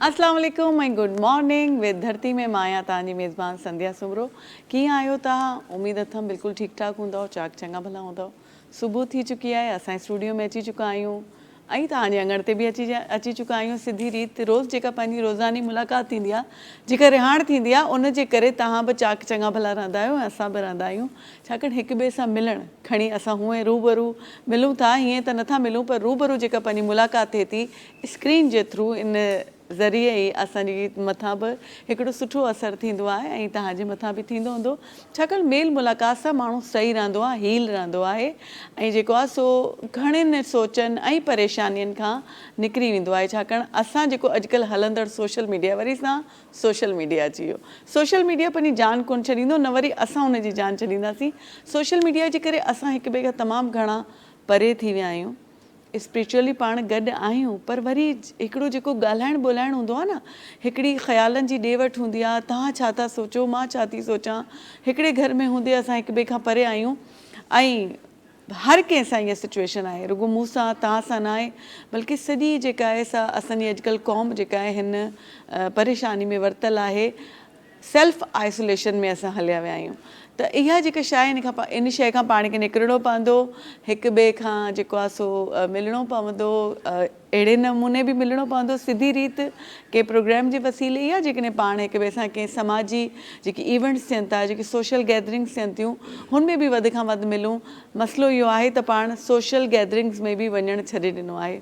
अस्सलाम वालेकुम ऐं गुड मॉर्निंग विद धरती में मां आहियां तव्हांजी मेज़बान संध्या सुमरो। कीअं आहियो तव्हां? उमेद अथमि बिल्कुलु ठीकु ठाकु हूंदव, चाक चङा भला हूंदव। सुबुह थी चुकी आहे, असां स्टूडियो में अची चुका आहियूं ऐं तव्हांजे अंगण ते बि अची चुका आहियूं। सिधी रीति रोज़ु जेका पंहिंजी रोज़ानी मुलाक़ात थींदी आहे, जेका रिहाण थींदी आहे, उन जे करे तव्हां बि चाक चङा भला रहंदा आहियो ऐं असां बि रहंदा आहियूं। छाकाणि हिक ॿिए सां मिलणु खणी असां हूअं रूबरू मिलूं था, हीअं त नथा मिलूं, पर रूबरू जेका पंहिंजी मुलाक़ात थिए थी स्क्रीन जे थ्रू, इन ज़रिए ई असांजी मथां बि हिकिड़ो सुठो असरु थींदो आहे ऐं तव्हांजे मथां बि थींदो हूंदो। छाकाणि मेल मुलाक़ात सां माण्हू सही रहंदो आहे, हील रहंदो आहे ऐं जेको आहे सो घणनि सोचनि ऐं परेशानियुनि खां निकिरी वेंदो आहे। छाकाणि असां जेको अॼुकल्ह हलंदड़ सोशल मीडिया, वरी सां सोशल मीडिया अची वियो। सोशल मीडिया पंहिंजी जान कोन छॾींदो, न वरी असां हुनजी जान छॾींदासीं। सोशल मीडिया जे करे असां हिक ॿिए खां तमामु घणा परे थी विया आहियूं। स्पिरिचुअली पाण गॾु आहियूं, पर वरी हिकिड़ो जेको ॻाल्हाइणु ॿोलाइणु हूंदो आहे न, हिकिड़ी ख़्यालनि जी ॾे वठि हूंदी आहे, तव्हां छा था सोचो, मां छा थी सोचां। हिकिड़े घर में हूंदे असां हिक ॿिए खां परे आहियूं ऐं हर कंहिं सां इहा सिचुएशन आहे, रुॻो मूं सां तव्हां सां न आहे, बल्कि सॼी जेका आहे सा असांजी अॼुकल्ह क़ौम जेका आहे हिन परेशानी में वरितलु आहे। सेल्फ आइसोलेशन में असां हलिया विया आहियूं। त इहा जेका शइ इन शइ खां पाण खे निकिरणो पवंदो, हिक ॿिए खां जेको आहे सो मिलणो पवंदो, अहिड़े नमूने बि मिलणो पवंदो सिधी रीति के प्रोग्राम जे वसीले, या जेकॾहिं पाण हिक ॿिए सां कंहिं समाजी जेकी इवेंट्स थियनि था, जेकी सोशल गैदरिंग्स थियनि थियूं, हुन में बि वधि खां वधि मिलूं। मसइलो इहो आहे त पाण सोशल गैदरिंग्स में बि वञणु छॾे ॾिनो आहे।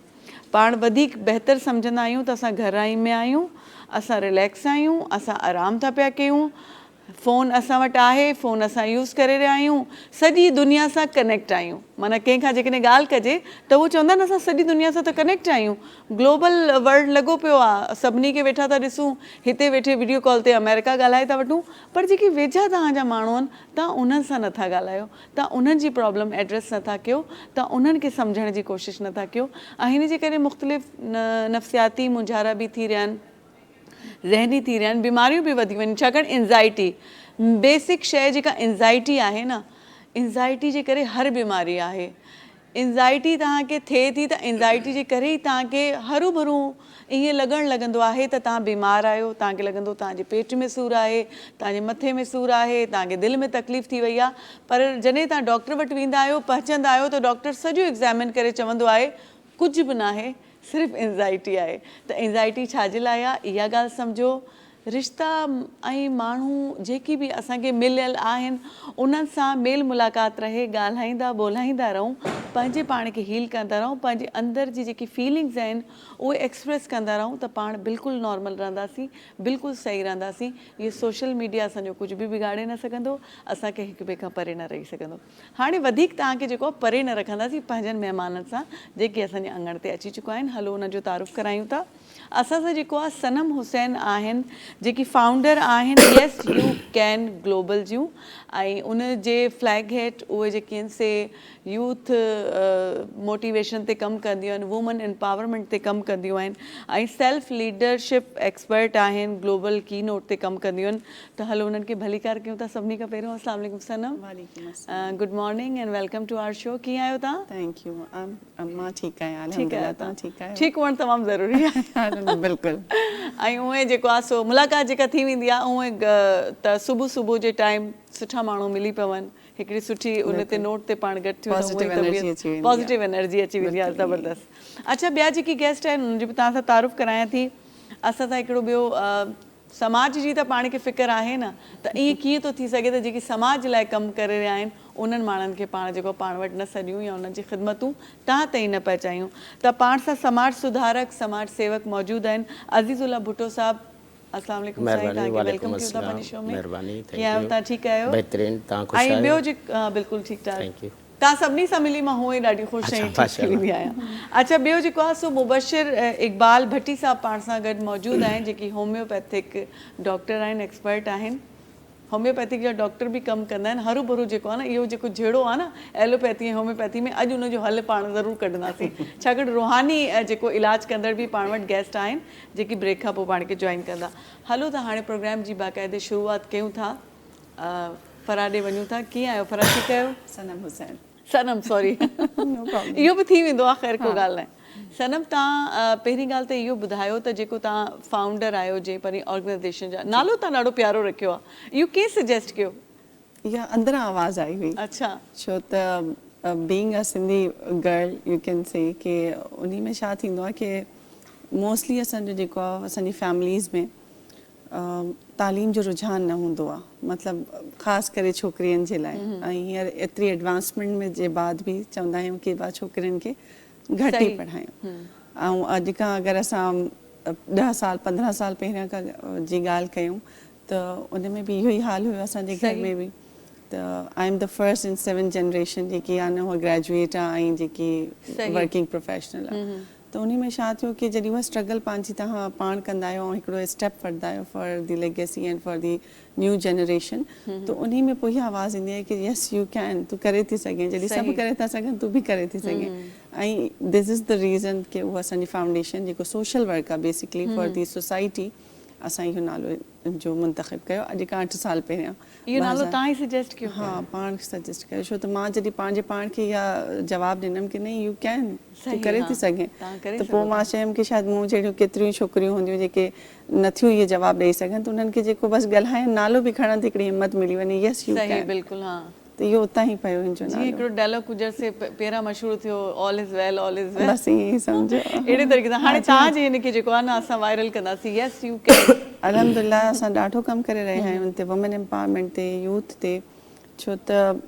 पाण वधीक बहितरु सम्झंदा आहियूं त असां घर में आहियूं, असां रिलैक्स आहियूं, असां आराम था पिया कयूं, फ़ोन असां वटि आहे, फ़ोन असां यूज़ करे रहिया आहियूं, सॼी दुनिया सां कनेक्ट आहियूं। माना कंहिंखां जेकॾहिं ॻाल्हि कजे त उहो चवंदा आहिनि असां सॼी दुनिया सां त कनेक्ट आहियूं, ग्लोबल वर्ल्ड लॻो पियो आहे, सभिनी खे वेठा था ॾिसूं, हिते वेठे वीडियो कॉल ते अमेरिका ॻाल्हाए था वठूं, पर जेकी वेझा तव्हांजा माण्हू आहिनि, तव्हां उन्हनि सां नथा ॻाल्हायो, तव्हां उन्हनि जी प्रॉब्लम एड्रेस नथा कयो, तव्हां उन्हनि खे सम्झण जी कोशिशि नथा कयो ऐं हिन जे करे मुख़्तलिफ़ नफ़्सियाती मुंझारा बि थी रहिया आहिनि, ज़हनी थी रहिया आहिनि, बीमारियूं बि वधी वञनि। छाकाणि एंज़ाइटी बेसिक शइ जेका एंज़ाइटी आहे न, एंज़ाइटी जे करे हर बीमारी आहे। एंज़ाइटी तव्हांखे थिए थी त एंज़ाइटी जे करे ई तव्हांखे हरू भरू ईअं लॻंदो आहे त तव्हां बीमार आहियो, तव्हांखे लॻंदो तव्हांजे पेट में सूरु आहे, तव्हांजे मथे में सूरु आहे, तव्हांखे दिलि में तकलीफ़ थी वई आहे, पर जॾहिं तव्हां डॉक्टर वटि वेंदा आहियो, पहुचंदा आहियो त डॉक्टर सॼो एग्ज़ामिन करे चवंदो आहे कुझु बि न आहे, सिर्फ़ु एंज़ाइटी आहे। त एंज़ाइटी छाजे लाइ आहे, इहा ॻाल्हि सम्झो। रिश्ता ऐं माण्हू जेकी बि असांखे मिलियल आहिनि, उन्हनि सां मेल मुलाक़ात रहे, ॻाल्हाईंदा ॿोलाईंदा रहूं, पंहिंजे पाण खे हील कंदा रहूं, पंहिंजे अंदरि जी जेकी फीलिंग्स आहिनि उहे एक्सप्रेस कंदा रहूं, त पाण बिल्कुलु नॉर्मल रहंदासीं, बिल्कुलु सही रहंदासीं। इहे सोशल मीडिया असांजो कुझु बि बिगाड़े न सघंदो, असांखे हिक ॿिए खां परे न रही सघंदो। हाणे वधीक तव्हांखे जेको आहे परे न रखंदासीं पंहिंजनि महिमाननि सां जेके असांजे अंगण ते अची चुका आहिनि। हलो उन्हनि जो तारुफ़ करायूं था। असां सां जेको आहे सनम हुसैन आहिनि, जेकी फाउंडर आहिनि येस यू कैन ग्लोबल जूं, ऐं उन जे फ्लैग हेड उहे जेके आहिनि से यूथ मोटिवेशन ते कमु कंदियूं आहिनि, वुमन एम्पावरमेंट ते कमु कंदियूं आहिनि ऐं सेल्फ लीडरशिप एक्सपर्ट आहिनि, ग्लोबल की नोट ते कमु कंदियूं आहिनि। त हलो उन्हनि खे भलीकार कयूं था। सभिनी खां पहिरियों अस्सलाम वालेकुम Sanam, good morning and welcome to our show. कीअं आहियो तव्हां? थैंक यू, मां ठीकु आहियां, अल्हम्दुलिल्लाह। तव्हां ठीकु आहियो? ठीकु हुअणु तमामु ज़रूरी आहे। बिल्कुलु। ऐं उहे जेको आहे सो मुलाक़ात जेका थी वेंदी आहे, उहे त सुबुह जे टाइम सुठा माण्हू मिली पवनि, हिकिड़ी सुठी उन ते नोट ते पाण गॾु थियूं, पॉज़िटिव एनर्जी अची वेंदी आहे, ज़बरदस्त। अच्छा, ॿिया जेकी गेस्ट आहिनि उन्हनि जो बि तव्हां सां तारुफ़ करायां थी। असां सां हिकिड़ो ॿियो समाज जी त पाण खे फ़िक्र आहे न, त ईअं कीअं थो थी सघे त जेकी समाज लाइ कमु करे रहिया आहिनि उन्हनि माण्हुनि खे पाण जेको पाण वटि न सॾियूं या उन्हनि जी ख़िदमतूं तव्हां ताईं न पहुचायूं। त पाण सां समाज सुधारक, समाज सेवक मौजूदु आहिनि। अज़ीज़ुल्लाह भुट्टो साहब, अस्सलाम वालेकुम साईं, तव्हांखे वेलकम कयूं था पंहिंजे शो में। कीअं आहियो तव्हां? ठीकु आहियो? बहितरीन, तव्हां ख़ुशि ऐं आहियो? ॿियो जेको बिल्कुलु ठीकु ठाक। Thank U. तव्हां सभिनी सां मिली मां हूअं ई ॾाढी ख़ुशि ऐं ठीकु थी वेंदी आहियां। अच्छा, ॿियो जेको आहे सो मुबशिर इक़बाल भट्टी साहब पाण सां गॾु मौजूदु आहिनि, जेकी होम्योपैथिक डॉक्टर आहिनि, एक्सपर्ट आहिनि। होम्योपैथिक जा डॉक्टर बि कमु कंदा आहिनि। हरू भरू जेको आहे न, इहो जेको जहिड़ो आहे न एलोपैथी ऐं होम्योपैथी में, अॼु उनजो हल पाण ज़रूरु कढंदासीं। छाकाणि रूहानी जेको इलाजु कंदड़ बि पाण वटि गेस्ट आहिनि, जेकी ब्रेक खां पोइ पाण खे जॉइन कंदा। हलो त हाणे प्रोग्राम जी बाक़ाइदे शुरूआति कयूं था, फराॾे वञूं था। कीअं आहियो फरा? ठीकु आहियो? सनम हुसैन। सनम, सॉरी, इहो बि थी वेंदो आहे, ख़ैर को ॻाल्हि न आहे। सनम तव्हां पहिरीं ॻाल्हि त इहो ॿुधायो त जेको तव्हां फाउंडर आहियो जंहिं परी ऑर्गेनाइज़ेशन जा नालो तव्हां ॾाढो प्यारो रखियो आहे, इहो कंहिं सजेस्ट कयो? इहा अंदरां आवाज़ आई हुई। अच्छा, छो त being a Sindhi girl U can say कि उन में छा थींदो आहे कि मोस्टली असांजो जेको आहे असांजी फैमिलीज़ में तालीम जो रुझान न हूंदो आहे, मतिलबु ख़ासि करे छोकिरियुनि जे लाइ। ऐं हींअर एतिरी एडवांसमेंट में जे बाद बि चवंदा आहियूं कि छोकिरियुनि खे घटि ई पढ़ायूं। ऐं अॼु खां अगरि असां 10 साल 15 साल पहिरियां खां जी ॻाल्हि कयूं त उन में बि इहो ई हाल हुयो असांजे घर में बि। त I am the first in 7 generation जेकी आहे न उहा ग्रेजुएट आहे ऐं जेकी वर्किंग प्रोफेशनल आहे। त उन में छा थियो कि जॾहिं उहा स्ट्रगल पंहिंजी तव्हां पाण कंदा आहियो ऐं हिकिड़ो स्टेप वठंदा आहियो for the legacy and for the new generation, त उन में पोइ इहा आवाज़ ईंदी आहे कि यस यू कैन, तू करे थी सघें, जॾहिं सभु करे था सघनि तू बि करे थी सघें। ऐं दिस इज़ द रीज़न कि उहा असांजी फाउंडेशन जेको सोशल वर्क आहे बेसिकली फॉर दी सोसाइटी, असां इहो नालो जो मुंतख़िब कयो अॼु खां 8 साल पहिरियां। इहो नालो तव्हां ई सजेस्ट कयो? हा, पाण सजेस्ट कयो। छो त मां जॾहिं पंहिंजे पाण खे इहा जवाबु ॾिनमि कि नहीं यू कैन, तूं करे थी सघें, त पोइ मां चयमि कि शायदि मूं जहिड़ियूं केतिरियूं छोकिरियूं हूंदियूं जेके नथियूं इहे जवाबु ॾेई सघनि, त उन्हनि खे जेको बसि ॻाल्हाइनि नालो बि खणनि त हिकिड़ी हिमत मिली वञे, यस यू कैन। बिल्कुलु, हा। त इहो उतां ई पियो हिन जो जीअं हिकिड़ो डायलॉग गुजर से पहिरां मशहूरु थियो, all is well, all is well, बसि ईअं ई सम्झो। अहिड़े तरीक़े सां हाणे तव्हां जे हिनखे जेको आहे न असां वायरल कंदासीं, यस यू कैन। अलहमदुलिल्लाह असां ॾाढो कमु करे रहिया आहियूं हिन ते, वुमेन एम्पावरमेंट ते, यूथ ते। छो त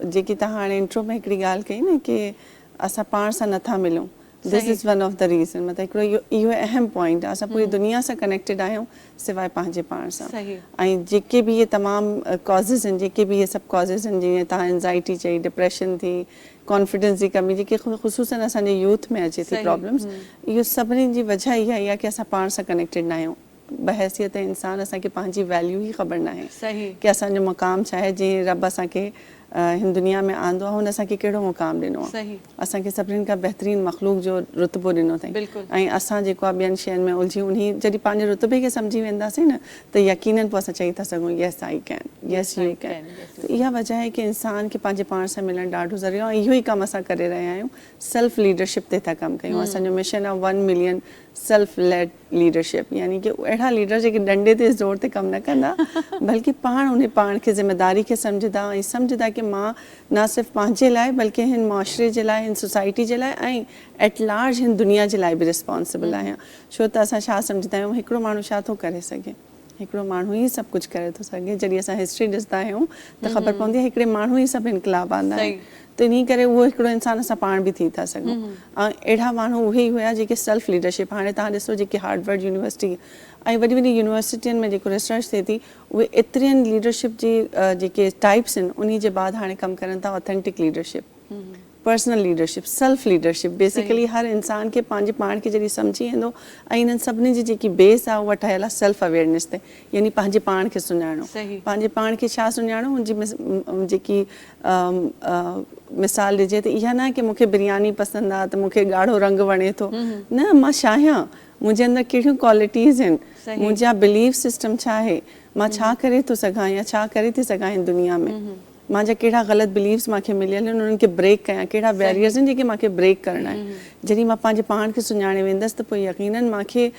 जेकी तव्हां हाणे इंट्रो में हिकिड़ी ॻाल्हि कई न कि असां पाण सां नथा मिलूं, this is one of the reason. मतिलबु हिकिड़ो इहो अहम पॉइंट आहे, असां पूरी दुनिया सां कनेक्टेड आहियूं सिवाय पंहिंजे पाण सां। ऐं जेके बि इहे तमामु कॉज़िस आहिनि, जेके बि इहे सभु कॉज़िस आहिनि, जीअं तव्हां एंज़ाइटी चई, डिप्रेशन थी, कॉन्फिडेंस जी कमी, जेके ख़ुसूसन असांजे यूथ में अचे थी प्रॉब्लम्स, इहो सभिनी जी वजह इहा ई आहे कि असां पाण सां कनेक्टेड न आहियूं। बहैसियत इंसान असांखे पंहिंजी वैल्यू ई ख़बर न आहे कि असांजो मुक़ाम छा आहे। जीअं रब असांखे हिन दुनिया में आंदो आहे, हुन असांखे कहिड़ो मुक़ाम ॾिनो आहे, असांखे सभिनीनि खां बहितरीनु मख़लूक जो रुतबो ॾिनो अथई। ऐं असां जेको आहे ॿियनि शयुनि में उलझी उन जॾहिं पंहिंजे रुतबे खे सम्झी वेंदासीं न त यकीनन पोइ असां चई था सघूं yes I can, Yes You can. त इहा वजह आहे कि इंसान खे पंहिंजे पाण सां मिलणु ॾाढो ज़रूरी आहे। ऐं इहो ई कमु असां करे रहिया आहियूं, सेल्फ लीडरशिप ते था कमु कयूं। असांजो मिशन आहे 1 मिलियन सेल्फ लेड लीडरशिप, यानी कि अहिड़ा लीडर जेके डंडे ते ज़ोर ते कमु न कंदा, बल्कि पाण खे ज़िम्मेदारी खे सम्झंदा ऐं सम्झंदा कि मां न सिर्फ़ु पंहिंजे लाइ बल्कि हिन मुआशरे जे लाइ, हिन सोसाइटी जे लाइ ऐं एट लार्ज हिन दुनिया जे लाइ बि रिस्पॉन्सिबल आहियां। छो त असां छा सम्झंदा आहियूं, हिकिड़ो माण्हू छा थो करे सघे, हिकिड़ो माण्हू ई सभु कुझु करे थो सघे। जॾहिं असां हिस्ट्री ॾिसंदा आहियूं त ख़बर पवंदी आहे हिकिड़े माण्हू ई सभु इनकलाब आंदा आहिनि। त इन करे उहो हिकिड़ो इंसान असां पाण बि थी था सघूं। ऐं अहिड़ा माण्हू उहे ई हुया जेके सेल्फ लीडरशिप, हाणे तव्हां ॾिसो जेके हार्डवर्ड यूनिवर्सिटी ऐं वॾी वॾी यूनिवर्सिटियुनि में जेको रिसर्च थिए थी, उहे एतिरियुनि लीडरशिप जी जेके टाइप्स आहिनि उन जे बाद हाणे कमु करनि था authentic leadership, personal leadership, self leadership. Basically हर इंसान खे पंहिंजे पाण खे जॾहिं सम्झी वेंदो ऐं इन्हनि सभिनी जी जेकी बेस आहे उहा ठहियलु आहे सेल्फ अवेयरनेस ते, यानी पंहिंजे पाण खे सुञाणो। पंहिंजे पाण खे छा सुञाणो, हुनजी जेकी मिसाल ॾिजे त इहा न कि मूंखे बिरयानी पसंदि आहे त मूंखे ॻाढ़ो रंग वणे थो, न, मां छा आहियां, मुंहिंजे अंदरि कहिड़ियूं क्वालिटीज़ आहिनि, मुंहिंजा बिलीफ सिस्टम छा आहे, मां छा करे थो सघां या छा करे थी सघां हिन दुनिया में, मुंहिंजा कहिड़ा ग़लति बिलीव्स मूंखे मिलियल आहिनि उन्हनि खे ब्रेक कयां, कहिड़ा बैरियर्स आहिनि जेके मूंखे ब्रेक करणा आहिनि। जॾहिं मां पंहिंजे पाण खे सुञाणे वेंदसि त पोइ यकीनन मूंखे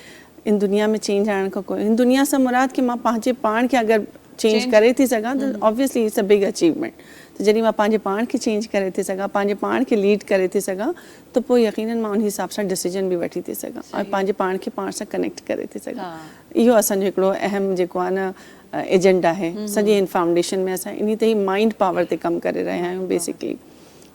इन दुनिया में चेंज आणण खां कोई, हिन दुनिया सां मुराद कि मां पंहिंजे पाण खे अगरि चेंज करे थी सघां त obviously it's a big achievement. त जॾहिं मां पंहिंजे पाण खे चेंज करे थी सघां, पंहिंजे पाण खे लीड करे थी सघां, त पोइ यकीनन मां उन हिसाब सां डिसीजन बि वठी थी सघां ऐं पंहिंजे पाण खे पाण सां कनेक्ट करे थी सघां। इहो असांजो हिकिड़ो अहम जेको आहे न एजेंडा आहे सॼे हिन फाउंडेशन में। असां इन ते ई माइंड पावर ते कमु करे रहिया आहियूं। बेसिकली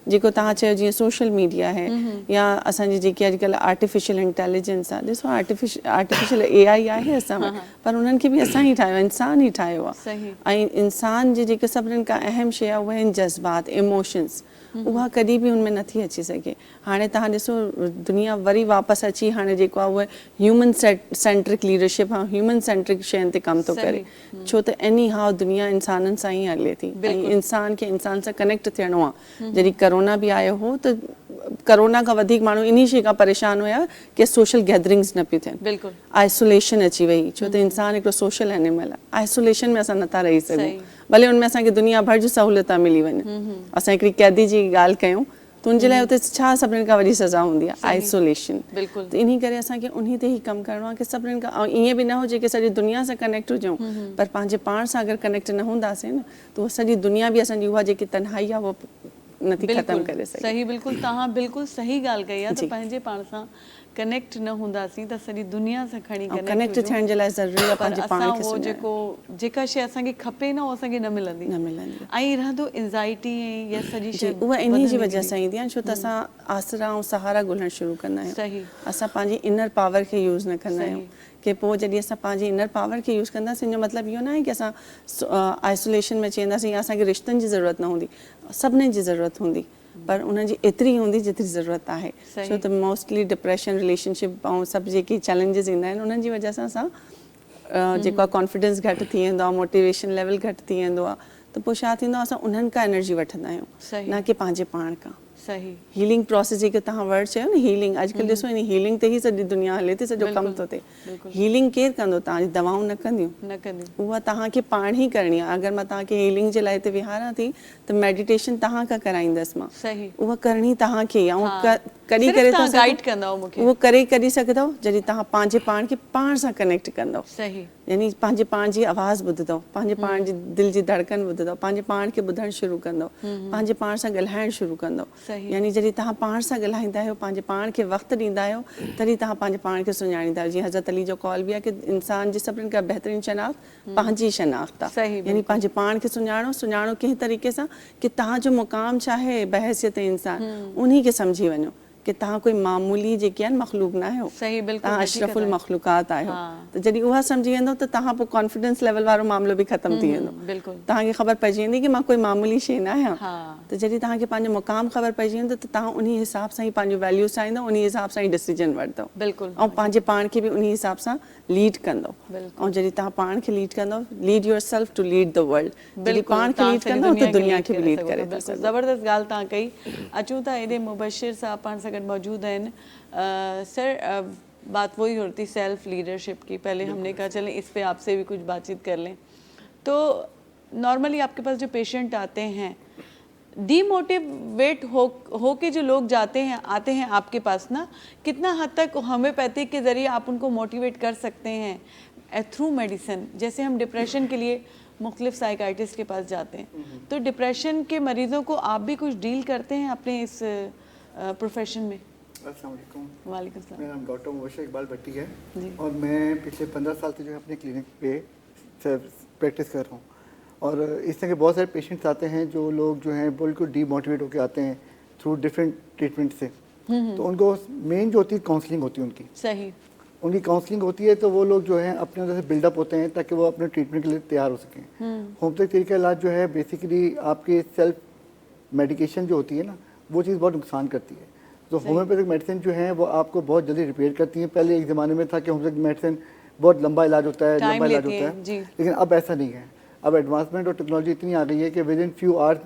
जेको तव्हां चयो जीअं सोशल मीडिया आहे या असांजी जेकी अॼुकल्ह आर्टिफिशियल इंटेलिजेंस आहे, ॾिसो आर्टिफिशियल AI आहे असां वटि, पर उन्हनि खे बि असां ई ठाहियो आहे, इंसान ई ठाहियो आहे। ऐं इंसान जी जेके सभिनीनि खां अहम शइ आहे उहे आहिनि जज़्बात, इमोशन्स, उहा कॾहिं बि उनमें नथी अची सघे। हाणे तव्हां ॾिसो दुनिया वरी वापसि अची हाणे जेको आहे उहे ह्यूमन सेंट्रिक लीडरशिप ऐं ह्यूमन सेंट्रिक शयुनि ते कमु थो करे। छो त एनी हाउ दुनिया इंसाननि सां ई हले थी ऐं इंसान खे इंसान सां कनेक्ट थियणो आहे। जॾहिं करोना बि आयो हो त करोना खां वधीक माण्हू इन शइ खां परेशान हुया कि सोशल गैदरिंग्स न पियूं थियनि, आइसोलेशन अची वई। छो त इंसान हिकिड़ो सोशल एनिमल आहे, आइसोलेशन में असां नथा रही सघूं, भले हुनमें असांखे दुनिया भर जूं सहूलियतां मिली वञनि। असां हिकिड़ी कैदी जी ॻाल्हि कयूं त उनजे लाइ उते छा सभिनीनि खां वॾी सज़ा हूंदी आहे, आइसोलेशन। बिल्कुलु। त इन्ही करे असांखे उन्ही ते ई कमु करिणो आहे कि सभिनीनि खां, ऐं ईअं बि न हुजे कि सॼी दुनिया सां कनेक्ट हुजूं, पर पंहिंजे पाण सां अगरि कनेक्ट न हूंदासीं न त उहा सॼी दुनिया बि असांजी उहा जेकी तन्हाई आहे उहा नथी ख़तमु करे सघे। सही, बिल्कुलु तव्हां बिल्कुलु सही ॻाल्हि कई आहे। त पंहिंजे पाण सां कनेक्ट न हूंदासीं त सॼी दुनिया सां खणी कनेक्ट थियण जे लाइ ज़रूरी आहे पंहिंजे पाण खे उहो जेका शइ असांखे खपे न उहा असांखे न मिलंदी ऐं रहंदो एंज़ाइटी ऐं इहा सॼी शइ उहा इन्ही जी वजह सां ईंदी आहे छो त असां आसरा ऐं सहारा ॻोल्हणु शुरू कंदा आहियूं। सही। असां पंहिंजी इनर पावर खे यूज़ न कंदा आहियूं कि पोइ जॾहिं असां पंहिंजी इनर पावर खे यूज़ कंदासीं हिन जो मतिलबु इहो न आहे कि असां आइसोलेशन में चईंदासीं या असांखे रिश्तनि जी ज़रूरत न हूंदी, सभिनीनि जी ज़रूरत हूंदी, पर उन्हनि जी एतिरी हूंदी जेतिरी ज़रूरत आहे। छो त मोस्टली डिप्रेशन, रिलेशनशिप ऐं सभु जेके चैलेंजिस ईंदा आहिनि उन्हनि जी वजह सां असां जेको आहे कॉन्फिडेंस घटि थी वेंदो आहे, मोटिवेशन लेवल घटि थी वेंदो आहे, त पोइ छा थींदो आहे असां उन्हनि खां एनर्जी वठंदा आहियूं न कि पंहिंजे पाण खां। सही। हीलिंग प्रोसेस जेके तव्हां वर्ड चयो न हीलिंग, अॼुकल्ह ॾिसो इन हीलिंग ते ई सॼी दुनिया हले थी, सॼो कमु थो थिए। हीलिंग केरु कंदो? तव्हांजी दवाऊं न कंदियूं, उहा तव्हांखे पाण ई करणी आहे। अगरि मां तव्हांखे हीलिंग जे लाइ हिते विहारां थी त मेडिटेशन तव्हां खां कराईंदसि मां, उहा करणी तव्हांखे ई आहे। कॾहिं करे था उहो करे कॾहिं सघंदव जॾहिं तव्हां पंहिंजे पाण खे पाण सां कनेक्ट कंदव। यानी पंहिंजे पाण जी आवाज़ ॿुधंदव, पंहिंजे पाण जी दिलि जी धड़कन ॿुधंदव, पंहिंजे पाण खे ॿुधणु शुरू कंदव, पंहिंजे पाण सां ॻाल्हाइणु शुरू कंदव। यानी जॾहिं तव्हां पाण सां ॻाल्हाईंदा आहियो, पंहिंजे पाण खे वक़्तु ॾींदा आहियो, तॾहिं तव्हां पंहिंजे पाण खे सुञाणींदा आहियो। जीअं हज़रत अली जो कॉल बि आहे कि इंसान जी सभिनीनि खां बहितरीनु शनाख़्त पंहिंजी शनाख़्त आहे। यानी पंहिंजे पाण खे सुञाणो कंहिं तरीक़े सां कि तव्हांजो मुक़ाम छा आहे बहसियत इंसान, उन्ही खे सम्झी वञो कि तव्हां कोई मामूली जेके आहिनि मख़लूक न आहियो, तव्हां अशरफुल मख़लूक़ात आहियो। त जॾहिं उहा सम्झी वेंदो त तव्हां पोइ कॉन्फिडेंस लेवल वारो मामिलो बि ख़तमु थी वेंदो। तव्हांखे ख़बर पइजी वेंदी कि मां कोई मामूली शइ न आहियां। त जॾहिं तव्हांखे पंहिंजो मुक़ाम ख़बर पइजी वेंदो त तव्हां उन हिसाब सां ई पंहिंजो वैल्यूज़ ठाहींदव, उन हिसाब सां ई डिसीजन वठंदव ऐं पंहिंजे पाण खे बि उन हिसाब सां लीड कंदव। ऐं जॾहिं तव्हां पाण खे लीड कंदव, lead yourself to lead the world. जॾहिं पाण खे लीड कंदव त दुनिया खे बि लीड करे था सघो। ज़बरदस्त ॻाल्हि तव्हां कई। अचूं था एॾे मुबशिर साहब पाण सां गॾु मौजूद आहिनि। सर, बात वही होती थी सेल्फ लीडरशिप की, पहले हमने कहा चलें इस पे आपसे भी कुछ बातचीत कर लें। तो नॉर्मली आपके पास जो पेशेंट आते हैं, डीमोटिवेट हो के जो लोग आते हैं आपके पास ना, कितना हद तक होम्योपैथिक के ज़रिए आप उनको मोटिवेट कर सकते हैं थ्रू मेडिसिन? जैसे हम डिप्रेशन के लिए मुख्तलिफ साइकाइट्रिस्ट के पास जाते हैं, तो डिप्रेशन के मरीज़ों को आप भी कुछ डील करते हैं अपने इस प्रोफेशन में? वालेकुम सलाम। मेरा नाम डॉक्टर मुबशिर इकबाल भट्टी है और मैं पिछले 15 साल से जो है अपने क्लिनिक पे प्रैक्टिस कर रहा हूँ। और इस तरह के बहुत सारे पेशेंट्स आते हैं जो लोग जो हैं बिल्कुल डीमोटिवेट होकर आते हैं थ्रू डिफरेंट ट्रीटमेंट से। तो उनको मेन जो होती है काउंसलिंग होती है उनकी। सही। उनकी काउंसलिंग होती है तो वो लोग जो है अपने अंदर से बिल्डअप होते हैं ताकि वो अपने ट्रीटमेंट के लिए तैयार हो सकें। होम्योपैथिक तरीके का इलाज जो है बेसिकली आपके सेल्फ मेडिकेशन जो होती है ना, वो चीज़ बहुत नुकसान करती है। तो होम्योपैथिक मेडिसिन जो है वो आपको बहुत जल्दी रिपेयर करती हैं। पहले एक ज़माने में था कि होम्योपैथिक मेडिसिन बहुत लंबा इलाज होता है, लेकिन अब ऐसा नहीं है। अब एडवांसमेंट और टेक्नोलॉजी इतनी आ गई है कि with in few hours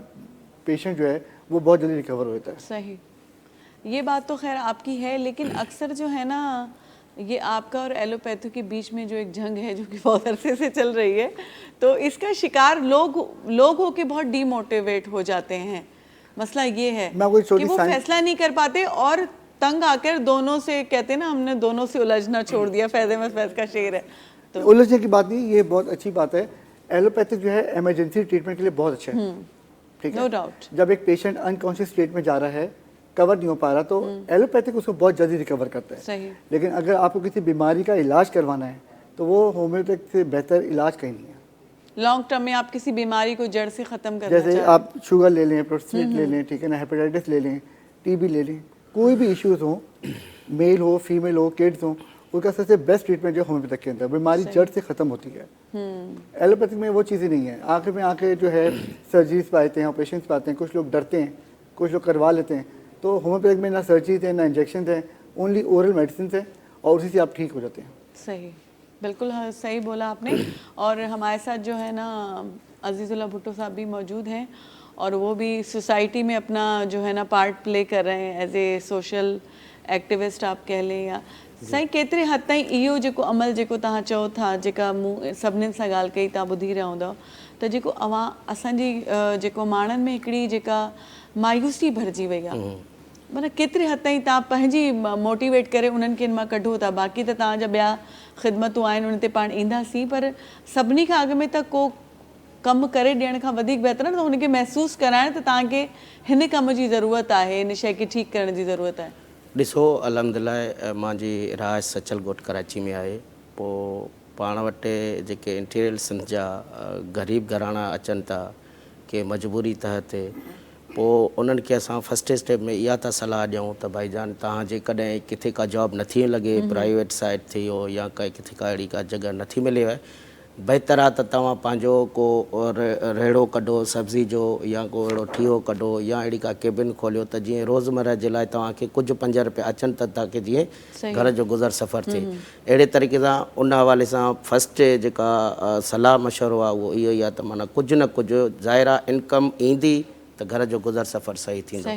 patient जो है वो बहुत जल्दी रिकवर होता है। सही, ये बात तो खैर आपकी है, लेकिन अक्सर जो है ना, ये आपका और एलोपैथी के बीच में जो एक जंग है जो कि बहुत अरसे से चल रही है, तो इसका शिकार लोग होके बहुत डीमोटिवेट हो जाते हैं। मसला ये है कि वो फैसला नहीं कर पाते और तंग आकर दोनों से कहते हैं ना, हमने दोनों से उलझना छोड़ दिया। फैज़ अहमद फैज़ का शेर है। तो उलझने की बात नहीं, ये बहुत अच्छी बात है। एलोपैथिक जो है इमरजेंसी ट्रीटमेंट के लिए बहुत अच्छा है, ठीक है। नो डाउट। जब एक पेशेंट अनकॉन्शियस स्टेट में जा रहा है, कवर नहीं हो पा रहा, तो एलोपैथिक उसको बहुत जल्दी रिकवर करता है। सही। लेकिन अगर आपको किसी बीमारी का इलाज करवाना है तो वो होम्योपैथिक से बेहतर इलाज कहीं नहीं है। लॉन्ग टर्म में आप किसी बीमारी को जड़ से खत्म करना जैसे आप शुगर ले लें, प्रोस्टेट ले लें, ठीक है ना, हेपेटाइटिस ले लें, टीबी ले लें, कोई भी इश्यूज हो, मेल हो, फीमेल हो, किड्स हो, उसका सबसे बेस्ट ट्रीटमेंट जो होम्योपैथिक के अंदर बीमारी जड़ से खत्म होती है। एलोपैथिक में वो चीज़ें नहीं है। आखिर में आके जो है सर्जरीज पे आते हैं, ऑपरेशन पे आते हैं, कुछ लोग डरते हैं, कुछ लोग करवा लेते हैं। तो होम्योपैथिक में ना सर्जरीज है, ना इंजेक्शन है, ओनली ओरल मेडिसिन है और उसी से आप ठीक हो जाते हैं। सही, बिल्कुल सही बोला आपने। और हमारे साथ जो है ना अजीज़ुल्लाह भुट्टो साहब भी मौजूद हैं और वो भी सोसाइटी में अपना जो है ना पार्ट प्ले कर रहे हैं एज ए सोशल एक्टिविस्ट आप कह लें। या साईं, केतिरे हद ताईं इहो जेको अमल जेको तव्हां चओ था, जेका मूं सभिनीनि सां ॻाल्हि कई, तव्हां ॿुधी रहिया हूंदव, त जेको असांजी जेको माण्हुनि में हिकिड़ी जेका मायूसी भरिजी वई आहे, माना केतिरे हद ताईं तव्हां पंहिंजी मोटिवेट करे उन्हनि खे इन मां कढो था, बाक़ी त तव्हांजा ॿिया ख़िदमतूं आहिनि उन ते पाण ईंदासीं, पर सभिनी खां अॻु में त को कमु करे ॾियण खां वधीक बहितर आहे त हुनखे महसूसु कराइण त तव्हांखे हिन कम जी ज़रूरत आहे, हिन शइ खे ठीकु करण जी ज़रूरत आहे। ॾिसो अल्हम्दुलिल्लाह मुंहिंजी राज सचल ॻोठ कराची में आहे, पोइ पाण वटि जेके इंटीरियर सिंध जा ग़रीब घराना अचनि था के मजबूरी तहत, पोइ उन्हनि खे असां फस्ट स्टेप में इहा था सलाह ॾियूं त भाईजान तव्हां जेकॾहिं किथे का जॉब नथी लॻे, प्राइवेट साइड थी वियो या किथे का अहिड़ी का जॻह नथी मिलेव, बहितर आहे त तव्हां पंहिंजो को रेड़ो कढो सब्ज़ी जो या को अहिड़ो ठीहो कढो या अहिड़ी का केबिन खोलियो त जीअं रोज़मर्रा जे लाइ तव्हांखे कुझु 5 रुपया अचनि त ताकी जीअं घर जो गुज़र सफ़र थिए। अहिड़े तरीक़े सां उन हवाले सां फस्ट जेका सलाह मशवरो आहे उहो इहो ई आहे त माना कुझु न कुझु ज़ाहिरा इनकम ईंदी त घर जो गुज़र सफ़र सही थींदो।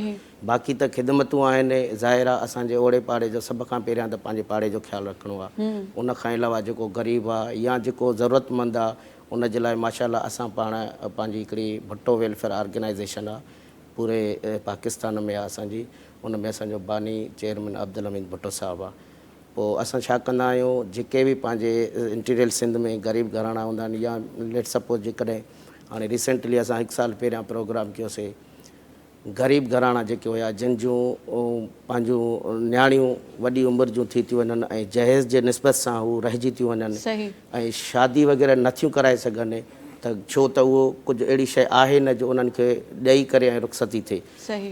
बाक़ी त ख़िदमतूं आहिनि ज़ाहिरा असांजे ओड़े पाड़े जो सभ खां पहिरियां त पंहिंजे पाड़े जो ख़्यालु रखिणो आहे, उन खां अलावा जेको ग़रीब आहे या जेको ज़रूरतमंद आहे उन जे लाइ माशाअल्लाह असां पाण पंहिंजी हिकिड़ी भुट्टो वेलफेयर ऑर्गेनाइज़ेशन आहे पूरे पाकिस्तान में आहे असांजी, उन में असांजो बानी चेयरमैन अब्दुल हमीद भुट्टो साहिबु आहे। पोइ असां छा कंदा आहियूं, जेके बि पंहिंजे इंटीरियर सिंध में ग़रीब घराना हूंदा आहिनि या लेट सपोज जेकॾहिं हाणे रिसेंटली असां 1 साल पहिरियां प्रोग्राम कयोसीं, ग़रीब घराना जेके हुया जिन जूं पंहिंजूं न्याणियूं वॾी उमिरि जूं थी थियूं वञनि ऐं जहेज़ जे निस्बत सां हू रहिजी थियूं वञनि ऐं शादी वग़ैरह नथियूं कराए सघनि, त छो त उहो कुझु अहिड़ी शइ आहे न जो उन्हनि खे ॾेई करे ऐं रुख़सती थिए।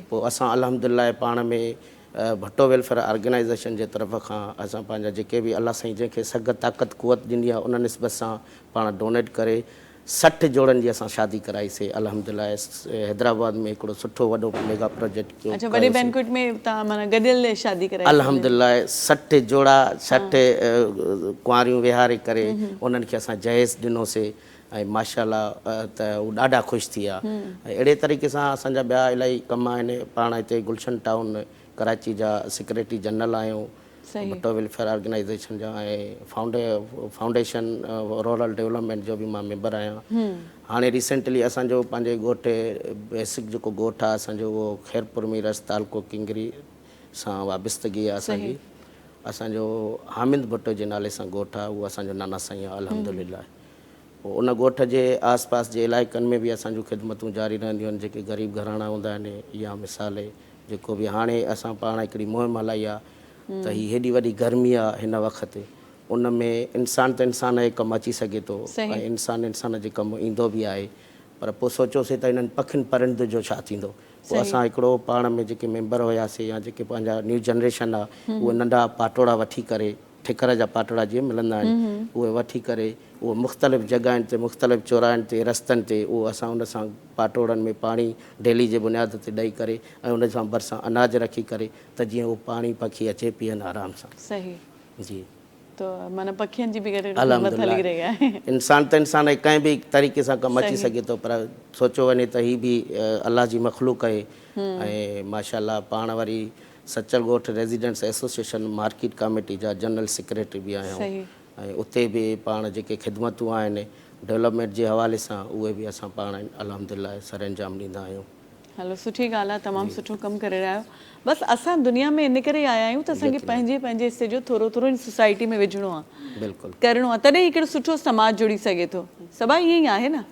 पोइ असां अल्हम्दुलिल्लाह पाण में भुट्टो वेलफेयर ऑर्गेनाइज़ेशन जे तरफ़ खां असां पंहिंजा जेके बि अल्लाह साईं जंहिंखे सघ ताक़त कुवत ॾिनी आहे उन निस्बत सां पाण डोनेट करे 60 जोड़नि जी असां शादी कराईसीं अल्हम्दुलिल्लाह। हैदराबाद में हिकिड़ो सुठो वॾो मेगा प्रोजेक्ट कयो। अच्छा, वॾे बैंक्वेट में तव्हां माना गॾियल शादी कराई? अल्हम्दुलिल्लाह 60 जोड़ा 60 कुंवारियूं विहारे करे उन्हनि खे असां जहेज़ ॾिनोसीं ऐं माशाअल्लाह त उहे ॾाढा ख़ुशि थी विया। ऐं अहिड़े तरीक़े सां असांजा ॿिया इलाही कम आहिनि। पाण हिते गुलशन टाउन कराची जा सेक्रेटरी जनरल आहियूं भुट्टो वेलफेयर ऑर्गेनाइज़ेशन जा, ऐं फाउंडेशन रूरल डेवलपमेंट जो बि मां मेंबर आहियां। हाणे रिसेंटली असांजो पंहिंजे ॻोठु बेसिक जेको ॻोठु आहे असांजो उहो खैरपुर मीरस तालको किंगरी सां वाबस्तगी आहे असांजी। असांजो हामिद भुट्टो जे नाले सां ॻोठु आहे, उहो असांजो नाना साईं आहे अल्हम्दुलिल्लाह। पोइ उन ॻोठ जे आसपास जे इलाइक़नि में बि असांजूं ख़िदमतूं जारी रहंदियूं आहिनि। जेके ग़रीब घराना हूंदा आहिनि या मिसाल जेको बि हाणे असां पाण हिकिड़ी मुहिम हलाई आहे त हीअ हेॾी वॾी गर्मी आहे हिन वक़्तु, उन में इंसान त इंसान जे कमु अची सघे थो ऐं इंसान जे कमु ईंदो बि आहे, पर पोइ सोचियोसीं त हिननि पखियुनि परिंद जो छा थींदो। पोइ असां हिकिड़ो पाण में जेके मेंबर हुयासीं या जेके पंहिंजा न्यू जनरेशन आहे उहे नंढा पाटोड़ा वठी करे, ठिकर जा पाटोड़ा जीअं मिलंदा आहिनि उहे वठी करे उहे मुख़्तलिफ़ जॻहियुनि ते मुख़्तलिफ़ चौराहनि ते रस्तनि ते उहो असां उन सां पाटोड़नि में पाणी डेली जे बुनियाद ते ॾेई करे ऐं उन सां भरिसां अनाज रखी करे त जीअं उहो पाणी पखी अचे पीअनि आराम सां। सही जी, तो माना पखियुनि जी बि ख़िदमत हली रही आहे। इंसान त इंसान कंहिं बि तरीक़े सां कमु अची सघे थो, पर सोचो वञे त हीअ बि अलाह जी मख़लूक आहे। ऐं माशाअल्लाह पाण वरी सचल ॻोठ रेज़िडेंट्स एसोसिएशन मार्केट कमेटी जा जनरल सेक्रेटरी बि आहियूं ऐं उते बि पाण जेके ख़िदमतूं आहिनि डेवलपमेंट जे हवाले सां उहे बि असां पाण अल्हम्दुलिल्लाह सर अंजाम ॾींदा आहियूं। हलो, सुठी ॻाल्हि आहे, तमामु सुठो कमु करे रहिया आहियो। बसि असां दुनिया में इन करे आया आहियूं त असांखे पंहिंजे हिसे जो थोरो थोरो इन सोसाइटी में विझणो आहे, बिल्कुलु करिणो आहे, तॾहिं हिकिड़ो सुठो समाज जुड़ी सघे थो। सभा ईअं ई आहे न?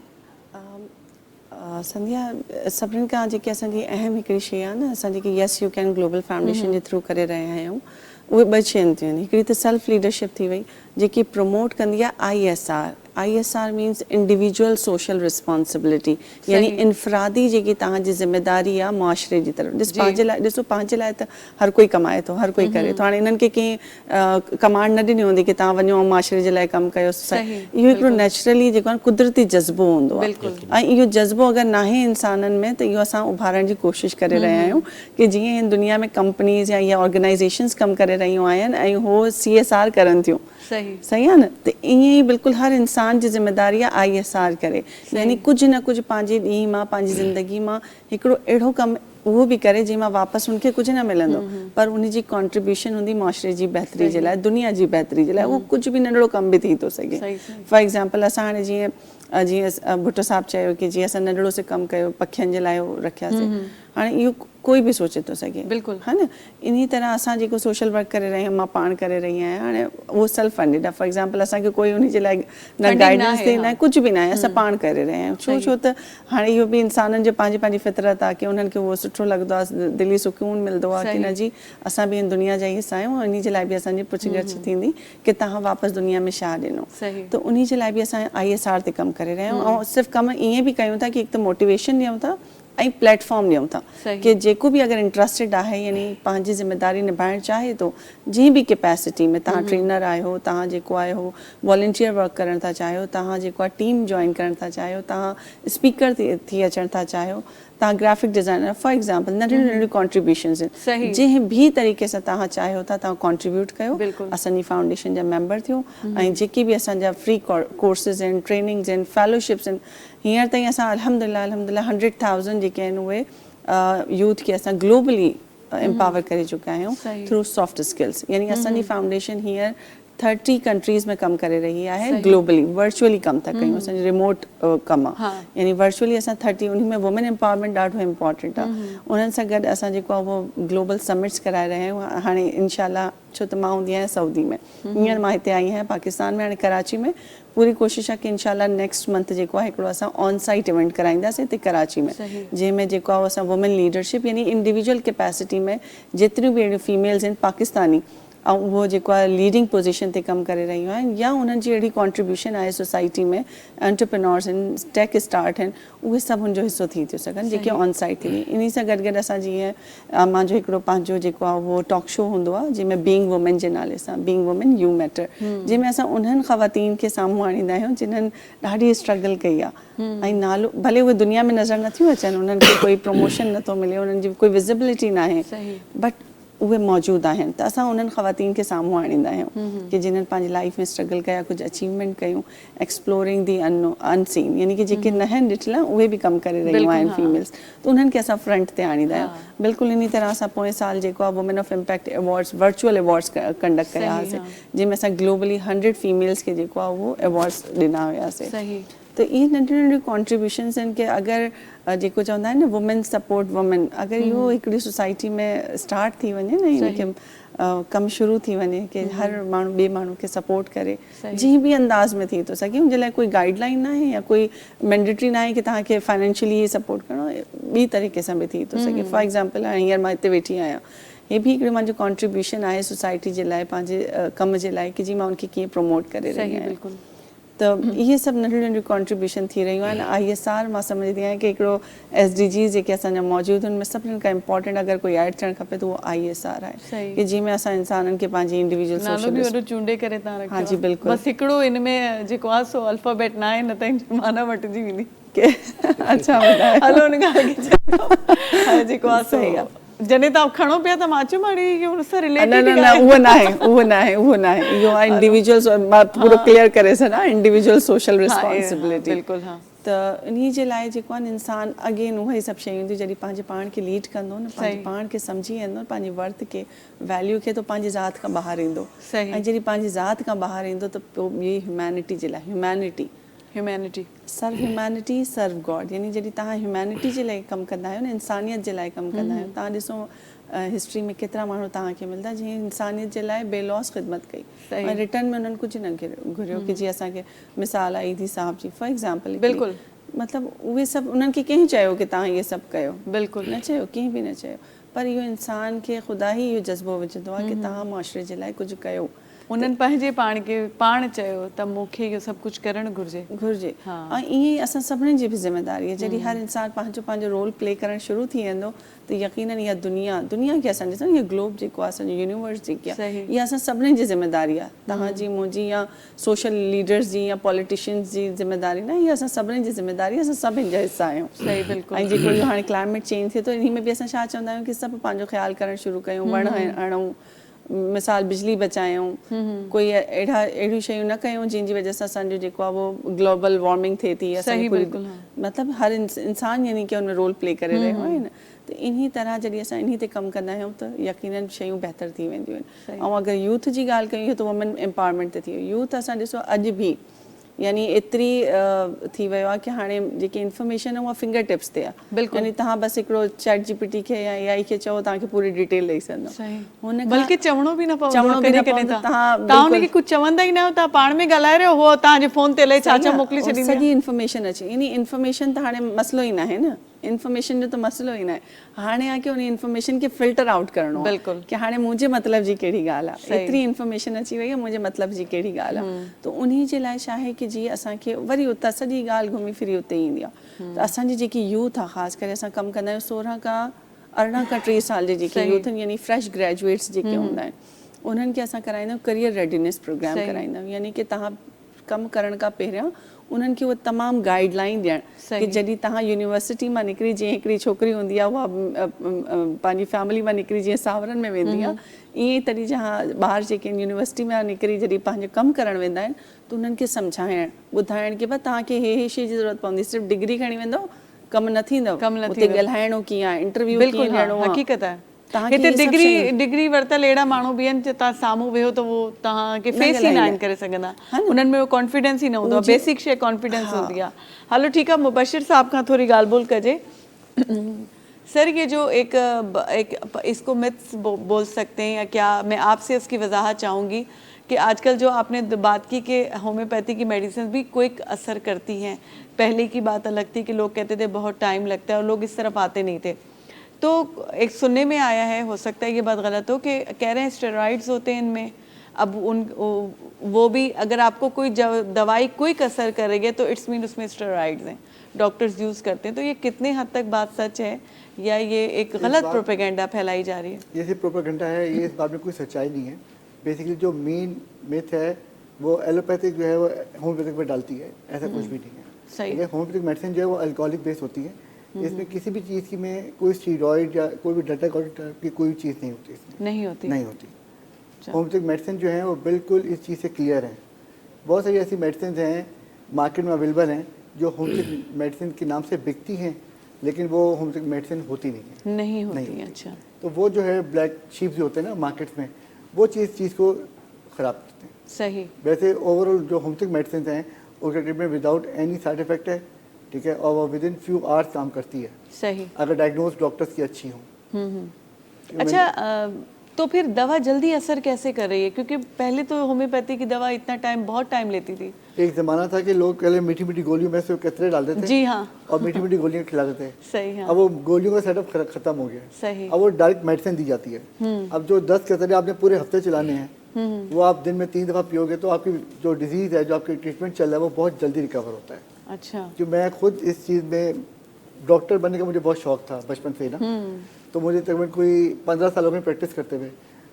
संध्या सभिनीनि खां जेकी असांजी अहम हिकिड़ी शइ आहे न, असां जेकी Yes You Can Global Foundation जे थ्रू करे रहिया आहियूं, उहे 2 शयूं थियूं आहिनि। हिकिड़ी त सेल्फ लीडरशिप थी वई जेकी प्रमोट कंदी आहे ISR means individual social responsibility, यानी इनफरादी जेकी तव्हांजी ज़िम्मेदारी आहे मुआशरे जी तरफ़। ॾिसो पंहिंजे लाइ त हर कोई कमाए थो, हर कोई करे थो। हाणे इन्हनि खे कंहिं कमांड न ॾिनी हूंदी की तव्हां वञो ऐं मुआशरे जे लाइ कमु कयो। इहो हिकिड़ो नेचुरली जेको आहे कुदरती जज़्बो हूंदो आहे ऐं इहो जज़्बो अगरि नाहे इंसाननि में त इहो असां उभारण जी कोशिशि करे रहिया आहियूं कि जीअं हिन दुनिया में कंपनीज़ या इहा ऑर्गेनाइज़ेशन्स कमु करे रहियूं आहिनि ऐं उहो CSR करनि थियूं। सही आहे न? त ईअं ई बिल्कुलु हर इंसान जी ज़िम्मेदारी आहे ISR करे, यानी कुझु न कुझु पंहिंजे ॾींहं मां पंहिंजी ज़िंदगी मां हिकिड़ो अहिड़ो कमु उहो बि करे जंहिं मां वापसि उनखे कुझु न मिलंदो, पर उन जी कॉन्ट्रीब्यूशन हूंदी मुआशरे जी बहितरी जे लाइ, दुनिया जी बहितरी जे लाइ। उहो कुझु बि नंढड़ो कमु बि थी थो सघे। फॉर एग्ज़ाम्पल असां हाणे जीअं जीअं भुट्टो साहब चयो कि जीअं असां नंढड़ो से कमु कयो पखियुनि जे लाइ रखियासीं, हाणे इहो कोई बि सोचे थो सघे, बिल्कुलु, है न। इन तरह असां जेको सोशल वर्क करे रही आहियूं, मां पाण करे रही आहियां, हाणे उहो सेल्फ फंडेड आहे। फॉर एग्जाम्पल असांखे कोई उन जे लाइ न गाइडेंस ॾे, न कुझु बि न आहे, असां पाण करे रहिया आहियूं। छो त हाणे इहो बि इंसाननि जो पंहिंजी पंहिंजी फितरत आहे कि उन्हनि खे उहो सुठो लॻंदो आहे, दिली सुकून मिलंदो आहे कि न जी असां बि इन दुनिया जा ई हिसा आहियूं, इन जे लाइ बि असांजी पुछगछ थींदी कि तव्हां वापसि दुनिया में छा ॾिनो। त उन जे लाइ बि असां ISR ते कमु करे रहिया आहियूं। ऐं सिर्फ़ु कमु ईअं बि कयूं था कि हिकु त मोटिवेशन ॾियूं था ऐं प्लेटफॉर्म ॾियूं था कि जेको बि अगरि इंट्रस्टेड आहे, यानी पंहिंजी ज़िम्मेदारी निभाइणु चाहे थो, जीअं बि कैपेसिटी में, तव्हां ट्रेनर आहियो, तव्हां जेको आहियो वॉलंटियर वर्क करणु था चाहियो, तव्हां जेको आहे टीम जॉइन करणु था चाहियो, तव्हां स्पीकर थी अचणु था चाहियो, तव्हां ग्राफिक डिज़ाइनर, फॉर एग्जाम्पल नंढियूं नंढियूं कॉन्ट्रीब्यूशन्स आहिनि, जंहिं बि तरीक़े सां तव्हां चाहियो था तव्हां कॉन्ट्रीब्यूट कयो, असांजी फाउंडेशन जा मेंबर थियो। ऐं जेके बि असांजा फ्री कोर्सिस आहिनि, ट्रेनिंग्स आहिनि, फेलोशिप्स आहिनि, हींअर ताईं असां अल्हम्दुलिल्लाह 100,000 जेके आहिनि उहे यूथ खे असां ग्लोबली एम्पावर करे चुका आहियूं थ्रू सॉफ्ट स्किल्स। यानी असांजी फाउंडेशन हींअर 30 कंट्रीज़ में कमु करे रही आहे, ग्लोबली वर्चुअली कमु था कयूं, असांजो रिमोट कमु आहे, यानी वर्चुअली असां 30, उन में वुमेन एम्पावरमेंट ॾाढो इम्पॉर्टेंट आहे। उन्हनि सां गॾु असां जेको आहे उहो ग्लोबल समिट्स कराए रहिया आहियूं। हाणे इंशाल्लाह, छो त मां हूंदी आहियां सऊदी में, हींअर मां हिते आई आहियां पाकिस्तान में, हाणे कराची में पूरी कोशिशि आहे कि इंशाल्लाह नेक्स्ट मंथ जेको आहे हिकिड़ो असां ऑन साइट इवेंट कराईंदासीं हिते कराची में, जंहिंमें जेको आहे असां वुमेन लीडरशिप यानी इंडिविजुअल कैपेसिटी में जेतिरियूं बि अहिड़ियूं फीमेल्स आहिनि पाकिस्तानी, ऐं उहो जेको आहे लीडिंग पोजीशन ते कमु करे रहियूं आहिनि, या उन्हनि जी अहिड़ी कॉन्ट्रीब्यूशन आहे सोसाइटी में, एंटरप्रेन्योर्स आहिनि, टेक स्टार्ट आहिनि, उहे सभु हुनजो हिसो थी थियूं सघनि, जेके ऑन साइट थी। इन सां गॾु गॾु असां जीअं मुंहिंजो हिकिड़ो पंहिंजो जेको आहे उहो टॉक शो हूंदो आहे, जंहिंमें बीइंग वुमेन जे नाले सां, बीइंग वुमेन यू मैटर, जंहिंमें असां उन्हनि ख़वातीन खे साम्हूं आणींदा आहियूं जिन्हनि ॾाढी स्ट्रगल कई आहे, ऐं नालो भले उहे दुनिया में नज़र नथियूं अचनि, उन्हनि खे कोई प्रमोशन नथो मिले, उन्हनि जी कोई विज़िबिलिटी न आहे, बट उहे मौजूदु आहिनि। त असां उन्हनि ख़वातीन खे साम्हूं आणींदा आहियूं कि जिन्हनि पंहिंजी लाइफ में स्ट्रगल कया, कुझु अचीवमेंट कयूं, एक्सप्लोरिंग दी अनसीन, यानी कि जेके न आहिनि ॾिठल उहे बि कमु करे रहियूं आहिनि फीमेल्स, त उन्हनि खे असां फ्रंट ते आणींदा आहियूं। बिल्कुलु इन तरह असां पोएं साल जेको आहे women of impact awards, virtual awards conduct कया हुआसीं, जंहिंमें असां ग्लोबली 100 फीमेल्स खे जेको आहे उहो अवॉर्ड्स ॾिना हुआसीं। त इहे नंढियूं नंढियूं कॉन्ट्रीब्यूशन्स आहिनि कि अगरि जेको चवंदा आहिनि न वुमेन सपोर्ट वुमेन, अगरि इहो हिकिड़ी सोसाइटी में स्टार्ट थी वञे न, इनखे कमु शुरू थी वञे कि हर माण्हू ॿिए माण्हू खे सपोर्ट करे, जंहिं बि अंदाज़ में थी थो सघे, उनजे लाइ कोई गाइडलाइन न आहे या कोई मैंडेटरी न आहे कि तव्हांखे फाइनेंशियली सपोर्ट करिणो, ॿी तरीक़े सां बि थी थो सघे। फॉर एग्जाम्पल हाणे हींअर मां हिते वेठी आहियां, हे बि हिकिड़ो मुंहिंजो कॉन्ट्रीब्यूशन आहे सोसाइटी जे लाइ, पंहिंजे कम जे लाइ, कि जी मां उनखे कीअं प्रमोट करे रही आहियां। त इहे सभु नंढियूं नंढियूं कॉन्ट्रीब्यूशन थी रहियूं आहिनि। ISR मां सम्झंदी आहियां कि हिकिड़ो SDGs जेके असांजा मौजूदु आहिनि, उनमें सभिनीनि खां इम्पॉर्टेंट अगरि कोई ऐड थियणु खपे त उहो ISR आहे, कि जंहिंमें असां इंसाननि खे पंहिंजी इंडिविजुअल सोशल चूंडे करे तव्हां रखियो। हाँ जी बिल्कुलु, बसि हिकिड़ो इन में जेको आहे सो अल्फाबेट न आहे, न त माना वटिजी वेंदी। अच्छा हलो उन खां जेको आहे सही आहे, जॾहिं तव्हां खणो पिया त मां चयो माड़ी उन सां रिलेटेड, न उहो न आहे, इहो आहे इंडिविजुअल, मां पूरो क्लियर करे छॾां, इंडिविजुअल सोशल रिस्पॉन्सिबिलिटी। बिल्कुलु, हा। त इन जे लाइ जेको आहे इंसान अगेन उहे सभु शयूं ईंदियूं, जॾहिं पंहिंजे पाण खे लीड कंदो न, पंहिंजे पाण खे सम्झी वेंदो, पंहिंजे वर्थ खे, वैल्यू खे, त पंहिंजी ज़ात खां ॿाहिरि ईंदो, ऐं जॾहिं पंहिंजी ज़ात खां ॿाहिरि ईंदो त पोइ ॿी ह्यूमैनिटी जे लाइ, humanity serve humanity serve God, यानी जॾहिं तव्हां ह्यूमैनिटी जे लाइ कमु कंदा आहियो न, इंसानियत जे लाइ कमु कंदा आहियो, तव्हां ॾिसो हिस्ट्री में केतिरा माण्हू तव्हांखे मिलंदा जंहिं इंसानियत जे लाइ बेलॉस ख़िदमत कई, ऐं रिटर्न में उन्हनि कुझु न घुरियो, कि जीअं असांखे मिसाल आई थी साहब जी फॉर एग्जाम्पल, बिल्कुलु, मतिलबु उहे सभु उन्हनि खे कंहिं चयो कि तव्हां इहे सभु कयो, बिल्कुलु न चयो, कंहिं बि न चयो, पर इहो इंसान खे ख़ुदा ई इहो जज़्बो विझंदो आहे कि तव्हां मुआशरे जे लाइ कुझु कयो। उन्हनि पंहिंजे पाण खे पाण चयो त मूंखे इहो सभु कुझु करणु घुरिजे। ऐं ईअं ई असां सभिनीनि जी बि ज़िम्मेदारी आहे, जॾहिं हर इंसान पंहिंजो पंहिंजो रोल प्ले करणु शुरू थी वेंदो त यकीनन इहा दुनिया खे असां ॾिसूं, इहा ग्लोब जेको आहे असांजो यूनिवर्स जेकी आहे, इहा असां सभिनीनि जी ज़िम्मेदारी आहे, तव्हांजी मुंहिंजी या सोशल लीडर्स जी या पॉलिटिशियंस जी ज़िम्मेदारी न, इहा असां सभिनीनि जी ज़िम्मेदारी, असां सभिनि जा हिसा आहियूं। ऐं जेको इहो हाणे क्लाइमेट चेंज थिए थो, इन में बि असां छा चवंदा आहियूं कि सभु पंहिंजो ख़्यालु करणु शुरू कयूं, वण हणूं, मिसाल बिजली बचायूं, कोई अहिड़ियूं शयूं न कयूं जंहिंजी वजह सां असांजो जेको आहे उहो ग्लोबल वार्मिंग थिए थी, मतिलबु हर इंसान यानी कि हुन में रोल प्ले करे रहियो आहे न, त इन तरह जॾहिं असां इन ते कमु कंदा आहियूं त यकीनन शयूं बहितर थी वेंदियूं आहिनि। ऐं अगरि यूथ जी ॻाल्हि कयूं त वुमेन एम्पावरमेंट ते थी वियो, यूथ असां ॾिसो अॼु बि यानी एतिरी थी वियो आहे कि हाणे जेकी इंफॉर्मेशन आहे उहा फिंगर टिप्स ते आहे बिल्कुलु। यानी तव्हां बसि हिकिड़ो चैट जीपीटी खे या AI खे चओ तव्हांखे पूरी डिटेल ॾेई सघंदो सही हुन खां- बल्कि चवणो बि न पवंदो चवणो बि न कॾहिं पवंदो, तव्हां तव्हां हुनखे कुझु चवंदा ई न आहियो, तव्हां पाण में ॻाल्हाए रहियो हो तव्हांजे फोन ते इलाही छा छा मोकिले छॾींदी आहे। सॼी इंफॉर्मेशन अचे यानी इंफॉर्मेशन त हाणे मसलो ई न आहे न, इंफॉर्मेशन जो त मसलो ई न आहे, हाणे आहे कि उन इंफॉर्मेशन खे फिल्टर आउट करणो आहे बिल्कुलु। कि हाणे मुंहिंजे मतिलब जी कहिड़ी ॻाल्हि आहे, एतिरी इंफॉर्मेशन अची वई आहे मुंहिंजे मतिलब जी कहिड़ी ॻाल्हि आहे, त उन्ही जे लाइ छा आहे कि जीअं असांखे वरी उतां सॼी ॻाल्हि घुमी फिरी उते ईंदी आहे। त असांजी जेकी यूथ आहे ख़ासि करे असां कमु कंदा आहियूं 16 खां 18 खां 30 साल जे जेके यूथ आहिनि यानी फ्रेश ग्रेजुएट्स जेके हूंदा आहिनि उन्हनि खे असां कराईंदा आहियूं करियर रेडीनेस प्रोग्राम कराईंदा आहियूं, यानी कि तव्हां कमु करण खां पहिरियां उन्हनि खे उहा तमामु गाइडलाइन ॾियणु कि जॾहिं तव्हां यूनिवर्सिटी मां निकिरी जीअं हिकिड़ी छोकिरी हूंदी आहे उहा पंहिंजी फैमिली मां निकिरी जीअं सावरनि में वेंदी आहे, ईअं ई तॾहिं जहां ॿार जेके आहिनि यूनिवर्सिटी मां निकिरी जॾहिं पंहिंजो कमु करणु वेंदा आहिनि त उन्हनि खे सम्झाइणु ॿुधाइणु कि भई तव्हांखे हे शइ जी ज़रूरत पवंदी, सिर्फ़ु डिग्री खणी वेंदो कमु न थींदो, उते ॻाल्हाइणो कीअं आहे, इंटरव्यू कीअं ॾियणो आहे, हक़ीक़त आहे। तव्हांखे हिते इहे सभु शयूं- डिग्री वरितल अहिड़ा माण्हू बि आहिनि तव्हां साम्हूं वेहो त उहो तव्हांखे फेस ई न आहिनि करे सघंदा, उन्हनि में उहो कॉन्फिडेंस ई न हूंदो आहे, बेसिक शइ कॉन्फिडेंस हूंदी आहे। हलो ठीकु आहे, मुबशिर साहब खां थोरी ॻाल्हि ॿोल कजे। सर ये जो एक इसको मिथ्स बोल सकते हैं या क्या, मैं आपसे उसकी वजाहत चाहूँगी कि आजकल जो आपने बात की कि होम्योपैथी की मेडिसिन भी क्विक असर करती हैं, पहले की बात अलग थी कि लोग कहते थे बहुत टाइम लगता है और लोग इस तरफ आते नहीं थे, तो एक सुनने में आया है, हो सकता है ये बात गलत हो, कि कह रहे हैं स्टेरॉइड्स होते हैं इनमें, अब वो भी अगर आपको कोई दवाई क्विक असर करेगी तो इट्स मीन उसमें स्टेरॉइड्स हैं, डॉक्टर्स यूज़ करते हैं, तो ये कितने हद तक बात सच है या ये एक गलत प्रोपेगेंडा फैलाई जा रही है? ये सिर्फ प्रोपेगेंडा है, ये इस बात में कोई सच्चाई नहीं है। बेसिकली जो मेन मिथ है वो एलोपैथिक जो है वो होम्योपैथिक में डालती है, ऐसा कुछ भी नहीं है। सही। होम्योपैथिक मेडिसिन जो है वो अल्कोहलिक बेस होती है, इसमें किसी भी चीज़ की में कोई स्टीरॉइड या कोई भी डेटाकॉर्ड की कोई चीज़ नहीं होती इसमें, नहीं होती, नहीं होती। होम्योपैथिक मेडिसिन जो है वो बिल्कुल इस चीज़ से क्लियर है। बहुत सारी ऐसी मेडिसिन हैं मार्केट में अवेलेबल हैं जो होम्योपैथिक मेडिसिन के नाम से बिकती हैं, लेकिन वो होम्योपैथिक मेडिसिन होती नहीं है, नहीं होती। अच्छा, तो वो जो है ब्लैक शीप जो होते हैं ना मार्केट में, वो चीज़ को ख़राब करते हैं। सही। वैसे ओवरऑल जो होम्योपैथिक मेडिसिन हैं उसका treatment without any side effect है, ठीक है, और वो विद इन फ्यू आवर्स काम करती है, सही, अगर डायग्नोज डॉक्टर्स की अच्छी हो। अच्छा, तो फिर दवा जल्दी असर कैसे कर रही है? क्योंकि पहले तो होम्योपैथी की दवा इतना टाइम, बहुत टाइम लेती थी। एक ज़माना था कि लोग पहले मीठी मीठी गोलियों में से कतरे डालते थे, जी हाँ, और मीठी मीठी गोलियां खिलाते थे। सही, हाँ, अब वो गोलियों का सेटअप खत्म हो गया, सही, अब वो डायरेक्ट मेडिसिन दी जाती है। अब जो 10 कतरे आपने पूरे हफ्ते चलाने हैं, वो आप दिन में 3 दफ़ा पियोगे तो आपकी जो डिजीज़ है, जो आपकी ट्रीटमेंट चल रहा है, वो बहुत जल्दी रिकवर होता है। अच्छा, जो मैं खुद इस चीज़ में डॉक्टर बनने का मुझे बहुत शौक था बचपन से ही ना, तो मुझे तकरीबन कोई 15 साल हो गए प्रैक्टिस करते हुए,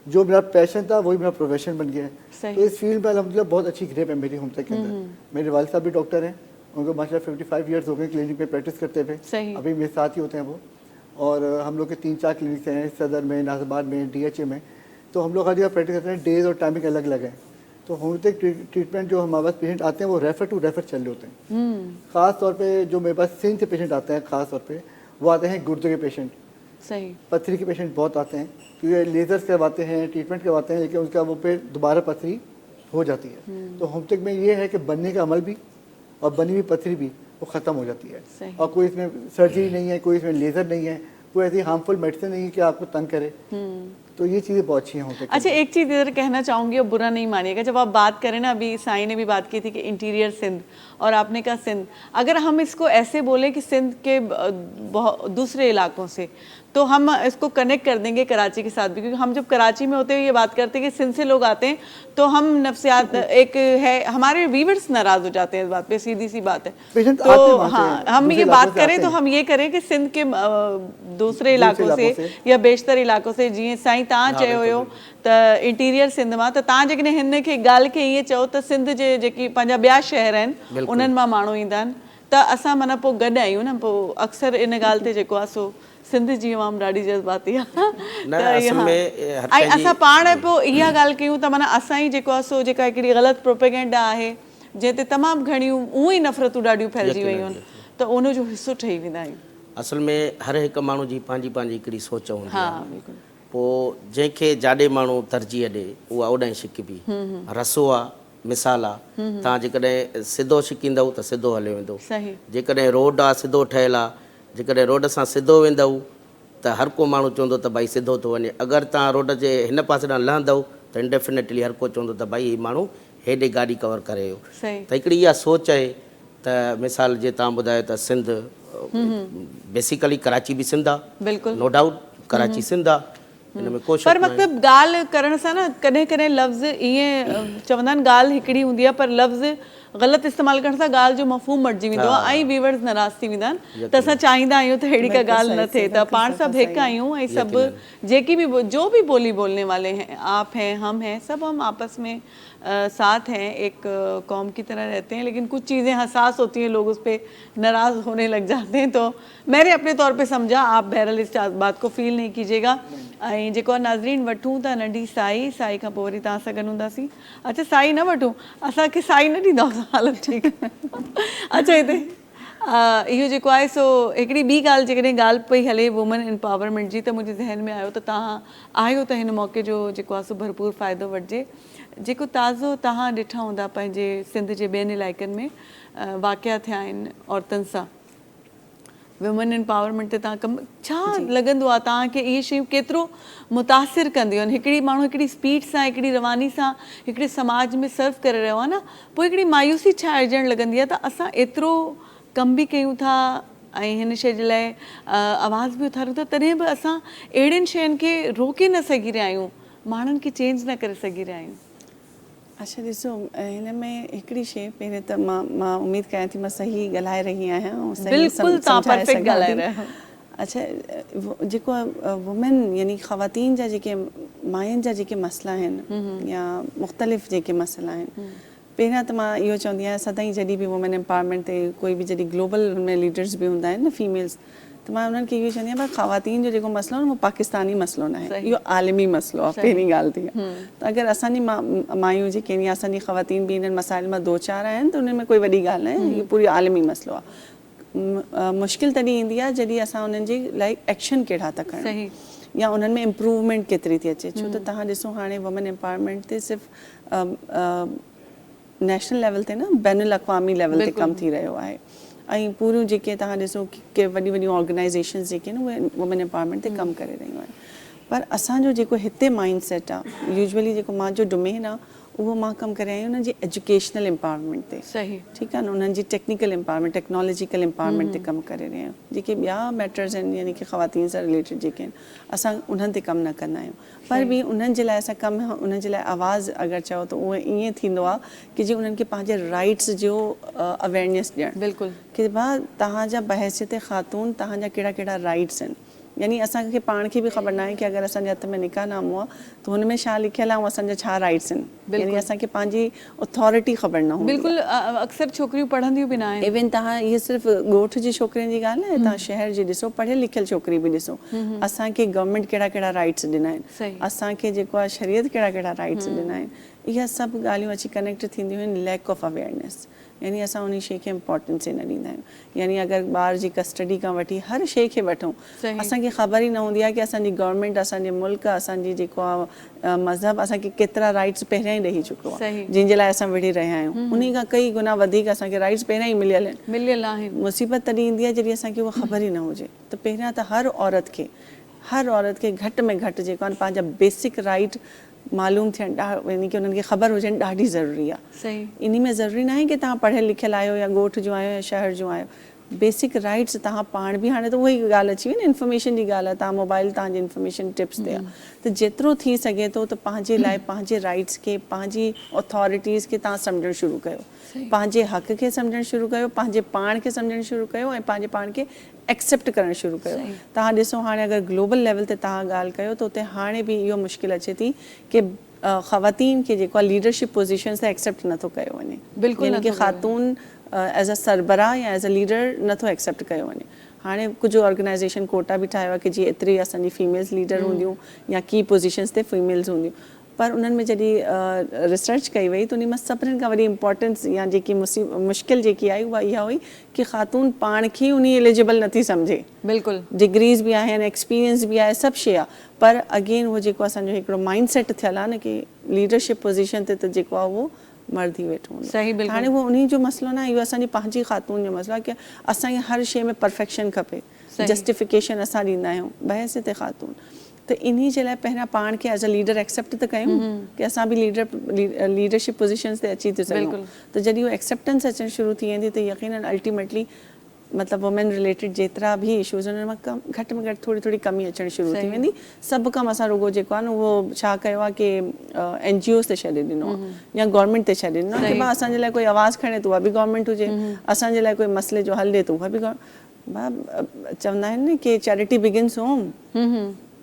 जो मेरा पैशन था वही मेरा प्रोफेशन बन गया है। तो इस फील्ड में अल्हम्दुलिल्लाह बहुत अच्छी ग्रेप है मेरी होम्योपैथी के अंदर। मेरे वालिद साहब भी डॉक्टर हैं, उनको माशाल्लाह 55 ईयर्स हो गए क्लिनिक में प्रैक्टिस करते हुए, अभी मेरे साथ ही होते हैं वो, और हम लोग के 3-4 क्लिनिक्स हैं, सदर में, नाज़िबाद में, DHA में, तो हम लोग हर जगह प्रैक्टिस करते हैं, डेज और टाइमिंग अलग अलग है। तो होम्योपैथिक ट्रीटमेंट जो हमारे पास पेशेंट आते हैं वो रेफर चल रहे होते हैं। ख़ास तौर पे जो मेरे पास सिंध से पेशेंट आते हैं, ख़ास तौर पे वो आते हैं गुर्दे के पेशेंट, सही, पथरी के पेशेंट बहुत आते हैं, क्योंकि लेजर्स करवाते हैं, ट्रीटमेंट करवाते हैं, लेकिन उसका वो पे दोबारा पथरी हो जाती है। तो होम्योपैथिक में ये है कि बनने का अमल भी और बनी हुई पथरी भी वो ख़त्म हो जाती है, और कोई इसमें सर्जरी नहीं है, कोई इसमें लेज़र नहीं है, कोई ऐसी हार्मफुल मेडिसिन नहीं है कि आपको तंग करे। तो ये चीज़ें बहुत अच्छी हैं। अच्छा, एक चीज़ इधर कहना चाहूँगी और बुरा नहीं मानिएगा, जब आप बात करें ना, अभी साई ने भी बात की थी कि इंटीरियर सिंध, और आपने कहा सिंध, अगर हम इसको ऐसे बोले कि सिंध के दूसरे इलाकों से, तो हम इसको कनेक्ट कर देंगे कराची के साथ भी, क्योंकि हम जब कराची में होते हुए ये बात करते हैं कि सिंध से लोग आते हैं, तो हम नफ्सियात एक है, हमारे व्यूअर्स नाराज़ हो जाते हैं इस बात पे, सीधी सी बात है। तो हाँ, हम ये बात करें तो हम ये करें कि सिंध के दूसरे इलाकों से या बेशतर इलाकों से, जीअं साईं तव्हां चयो हुयो त इंटीरियर सिंध मां, त तव्हां जेकॾहिं हिन खे ॻाल्हि खे ईअं चओ त सिंध जे जेकी पंहिंजा ॿिया शहर आहिनि उन्हनि मां माण्हू ईंदा आहिनि, त असां माना पोइ गॾु आहियूं न, पोइ अक्सर इन ॻाल्हि ते जेको आहे सो सिंध जी आवाम ॾाढी जज़्बाती आहे, ऐं असां पाण पोइ इहा ॻाल्हि कयूं त माना असां ई जेको आहे सो जेका हिकिड़ी ग़लति प्रोपेगेंडा आहे, जंहिं ते तमामु घणियूं उहो ई नफ़रतूं ॾाढियूं फैलिजी वियूं आहिनि, त उनजो हिसो ठही वेंदा आहियूं। असल में हर हिकु माण्हू जी पंहिंजी पंहिंजी हिकिड़ी सोच हूंदी हा, आहे, बिल्कुलु, पोइ जंहिंखे जाॾे माण्हू तरजीह ॾे उहा ओॾां शिकिबी, रसो आहे मिसाल आहे तव्हां जेकॾहिं सिधो छिकींदव त सिधो हलियो वेंदो सही जेकॾहिं रोड आहे सिधो ठहियलु आहे जेकॾहिं रोड सां सिधो वेंदव त हर को माण्हू चवंदो त भई सिधो थो वञे अगरि तव्हां रोड जे हिन पासे ॾांहुं लहंदव त इंडेफिनेटली हर को चवंदो त भई हीउ माण्हू हेॾे गाॾी कवर करे वियो सही त हिकिड़ी इहा सोच आहे त मिसाल जे तव्हां ॿुधायो त सिंध बेसिकली कराची बि सिंध आहे बिल्कुलु नो डाउट कराची सिंध आहे हिन में को शक पर न आहे। मतिलबु ॻाल्हि करण सां न कॾहिं कॾहिं लफ़्ज़ ईअं चवंदा आहिनि ॻाल्हि हिकिड़ी हूंदी आहे पर लफ़्ज़ ग़लति इस्तेमालु करण सां ॻाल्हि जो मफ़हूम मटिजी वेंदो आहे ऐं व्यूअर्स नाराज़ थी वेंदा आहिनि त असां चाहींदा आहियूं त अहिड़ी का ॻाल्हि न थिए त पाण सभु हिकु आहियूं ऐं सभु जेकी भी जो भी बोली बोलने वाले हैं आप हैं हम हैं सब हम आपस में साथ हैं एक कौम की तरह रहते हैं लेकिन कुछ चीज़ें हसास होती हैं लोग उस पर नाराज़ होने लग जाते हैं तो मैंने अपने तौर पे समझा आप बहरहाल इस बात को फील नहीं कीजिएगा ऐं जेको आहे नाज़रीन वठूं था नंढी साई खां पोइ वरी तव्हां सां गॾु हूंदासीं अच्छा साई न वठूं असांखे साई न ॾींदव हलो ठीकु आहे अच्छा हिते इहो जेको आहे सो हिकिड़ी ॿी ॻाल्हि जेकॾहिं ॻाल्हि पई हले वुमन एम्पावरमेंट जी त मुंहिंजे ज़हन में आयो त तव्हां आहियो त हिन मौक़े जो जेको आहे सो भरपूर फ़ाइदो वठिजे जेको ताज़ो तव्हां ॾिठा हूंदा पंहिंजे सिंध जे ॿियनि इलाइक़नि में वाक़िया थिया आहिनि औरतुनि सां वुमन एम्पावरमेंट ते तव्हां कमु छा लॻंदो आहे तव्हांखे इहे शयूं केतिरो मुतासिर कंदियूं आहिनि हिकिड़ी माण्हू हिकिड़ी स्पीड सां हिकिड़ी रवानी सां हिकिड़े समाज में सर्व करे रहियो आहे न पोइ हिकिड़ी मायूसी छा अचणु लॻंदी आहे त असां एतिरो कम बि कयूं था ऐं हिन शइ जे लाइ आवाज़ बि उथारियूं था तॾहिं बि असां अहिड़ियुनि शयुनि खे रोके न सघी रहिया आहियूं माण्हुनि खे चेंज न करे सघी रहिया आहियूं अच्छा ॾिसो हिन में हिकिड़ी शइ पहिरें त मां उमेदु कयां थी मां सही ॻाल्हाए रही आहियां ऐं सही बिल्कुलु तव्हां सम्झाए परफेक्ट सघां ॻाल्हाए थी। रहिया आहियो अच्छा जेको आहे वुमेन यानी ख़वातीन जा जेके मायुनि जा जेके मसइला आहिनि या मुख़्तलिफ़ जेके मसइला आहिनि पहिरियां त मां इहो चवंदी आहियां सदाईं जॾहिं बि वुमेन एम्पावरमेंट ते कोई बि जॾहिं ग्लोबल हुनमें लीडर्स बि हूंदा आहिनि न फीमेल्स त मां उन्हनि खे इहो चवंदी आहियां भाई ख़वातीन जो जेको मसइलो आहे न उहो पाकिस्तानी मसइलो न आहे इहो आलमी मसइलो आहे पहिरीं ॻाल्हि थी आहे त अगरि असांजी मायूं जेके आहिनि या असांजी ख़वातीन बि इन्हनि मसाइल मां दो चार आहिनि त उन्हनि में कोई वॾी ॻाल्हि न आहे इहो पूरी आलमी मसइलो आहे मुश्किल तॾहिं ईंदी आहे जॾहिं असां उन्हनि जी लाइक एक्शन कहिड़ा था कयूं या उन्हनि में इम्प्रूवमेंट केतिरी थी अचे छो त तव्हां ॾिसो हाणे वुमेन एम्पावरमेंट ते सिर्फ़ु नेशनल लेवल ते न बैनुल अक़वामी लेवल ते कमु थी रहियो आहे ऐं पूरियूं जेके तव्हां ॾिसो के वॾियूं वॾियूं ऑर्गेनाइज़ेशन्स जेके आहिनि उहे वुमेन एम्पावरमेंट ते कमु करे रहियूं आहिनि पर असांजो जेको हिते माइंड सेट आहे यूजुअली जेको मुंहिंजो डोमेन आहे उहो मां कमु करे रही आहियां उन्हनि जी एजुकेशनल एम्पावरमेंट ते सही ठीकु आहे न उन्हनि जी टेक्निकल एम्पावरमेंट टेक्नोलॉजिकल एम्पावरमेंट ते कमु करे रही आहियूं जेके ॿिया मैटर्स आहिनि यानी कि ख़वातीन सां रिलेटेड जेके आहिनि असां उन्हनि ते कमु न कंदा आहियूं पर बि उन्हनि जे लाइ असां कमु उन्हनि जे लाइ आवाज़ु अगरि चओ त उहो ईअं थींदो आहे कि जीअं उन्हनि खे पंहिंजे राइट्स जो अवेयरनेस ॾियणु बिल्कुलु कि भाउ तव्हांजा बहसियत ख़ातून तव्हांजा कहिड़ा कहिड़ा राइट्स आहिनि यानी असांखे पाण खे बि ख़बर न आहे कि अगरि असांजे हथ में निकाहनामो आहे त हुन में छा लिखियलु आहे ऐं असांजा छा राइट्स आहिनि यानी असांखे पंहिंजी अथॉरिटी ख़बर न हूंदी बिल्कुलु अक्सर छोकिरियूं पढ़ंदियूं बि न आहिनि इवन तव्हां इहे सिर्फ़ु ॻोठ जी छोकिरियुनि जी ॻाल्हि न आहे तव्हां शहर जी ॾिसो पढ़ियल लिखियल छोकिरी बि ॾिसो असांखे गवर्नमेंट कहिड़ा कहिड़ा राइट्स ॾिना आहिनि असांखे जेको आहे शरीयत कहिड़ा कहिड़ा राइट्स ॾिना आहिनि इहा सभु ॻाल्हियूं अची कनेक्ट थींदियूं आहिनि लैक ऑफ अवेयरनेस यानी असां उन शइ खे इम्पोर्टेंस ई न ॾींदा आहियूं यानी अगरि ॿार जी कस्टडी खां वठी हर शइ खे वठूं असांखे ख़बर ई न हूंदी आहे कि असांजी गवर्नमेंट असांजे मुल्क असांजी जेको आहे मज़हब असांखे केतिरा राइट्स पहिरियां ई ॾेई चुको आहे जंहिंजे लाइ असां विढ़ी रहिया आहियूं उन खां कई गुना वधीक असांखे राइट्स पहिरियां ई मिलियल आहिनि मुसीबत तॾहिं ईंदी आहे जॾहिं असांखे उहा ख़बर ई न हुजे त पहिरियां त हर औरत खे घटि में घटि जेको आहे पंहिंजा बेसिक राइट मालूम थियणु यानी कि उन्हनि खे ख़बर हुजणु ॾाढी ज़रूरी आहे इन में ज़रूरी न आहे कि तव्हां पढ़ियल लिखियल आहियो या ॻोठ जो आहियो या शहर जो आहियो बेसिक राइट्स तव्हां पाण बि हाणे त उहा ई ॻाल्हि अची वई न इंफॉर्मेशन जी ॻाल्हि आहे तव्हां मोबाइल तव्हांजी इंफॉर्मेशन टिप्स ते आहे त जेतिरो थी सघे थो त पंहिंजे लाइ पंहिंजे राइट्स खे पंहिंजी अथॉरिटीज़ खे तव्हां सम्झणु शुरू कयो पंहिंजे हक़ खे सम्झणु शुरू कयो पंहिंजे पाण खे सम्झणु शुरू कयो ऐं पंहिंजे पाण खे एक्सेप्ट करणु शुरू कयो तव्हां ॾिसो हाणे अगरि ग्लोबल लेवल ते तव्हां ॻाल्हि कयो त उते हाणे बि इहो मुश्किल अचे थी कि ख़वातीन खे जेको आहे लीडरशिप पोज़ीशन्स ते एक्सेप्ट नथो कयो वञे बिल्कुलु यानी कि ख़ातून एज़ अ सरबराह या एज़ अ लीडर नथो एक्सेप्ट कयो वञे हाणे कुझु ऑर्गेनाइज़ेशन कोटा बि ठाहियो आहे कि जीअं एतिरी असांजी फीमेल्स लीडर हूंदियूं या की पोज़ीशन्स ते फीमेल्स हूंदियूं पर उन्हनि में जॾहिं रिसर्च कई वई त उन मां सभिनीनि खां वॾी इम्पोर्टेंस या जेकी मुश्किल जेकी आई उहा इहा हुई कि ख़ातून पाण खे उन एलिजिबल नथी सम्झे बिल्कुलु डिग्रीज़ बि आहिनि एक्सपीरियंस बि आहे सभु शइ आहे पर अगेन उहो जेको असांजो हिकिड़ो माइंड सेट थियल आहे न कि लीडरशिप पोज़ीशन ते त जेको आहे उहो मर्द ई वेठो हूंदो। सही, बिल्कुलु। हाणे उहो उन्ही जो मसलो न आहे, इहो असांजी पंहिंजी ख़ातून जो मसलो आहे कि असांखे हर शइ में परफेक्शन खपे, सही। जस्टिफिकेशन असां ॾींदा आहियूं बहस ते ख़ातून। त इन्ही जे लाइ पहिरियां पाण खे एज़ अ लीडर एक्सेप्ट त कयूं कि असां बि लीडरशिप पोज़ीशन्स ते अची था सघूं। बिल्कुलु। त जॾहिं उहो एक्सेप्टेंस अचणु शुरू थी वेंदी त यकीनन अल्टीमेटली मतिलबु वुमेन रिलेटेड जेतिरा बि इशूज़ आहिनि उन मां घटि में घटि थोरी थोरी कमी अचणु शुरू थी वेंदी। सभु कमु असां रुगो जेको आहे न उहो छा कयो आहे कि NGOs ते छॾे ॾिनो आहे या गवर्नमेंट ते छॾे ॾिनो आहे कि भाउ असांजे लाइ कोई आवाज़ु खणे त उहा बि गवर्नमेंट हुजे, असांजे लाइ कोई मसइले जो हल ॾिए त उहा बि चवंदा आहिनि न कि चैरिटी बिगिन्स होम।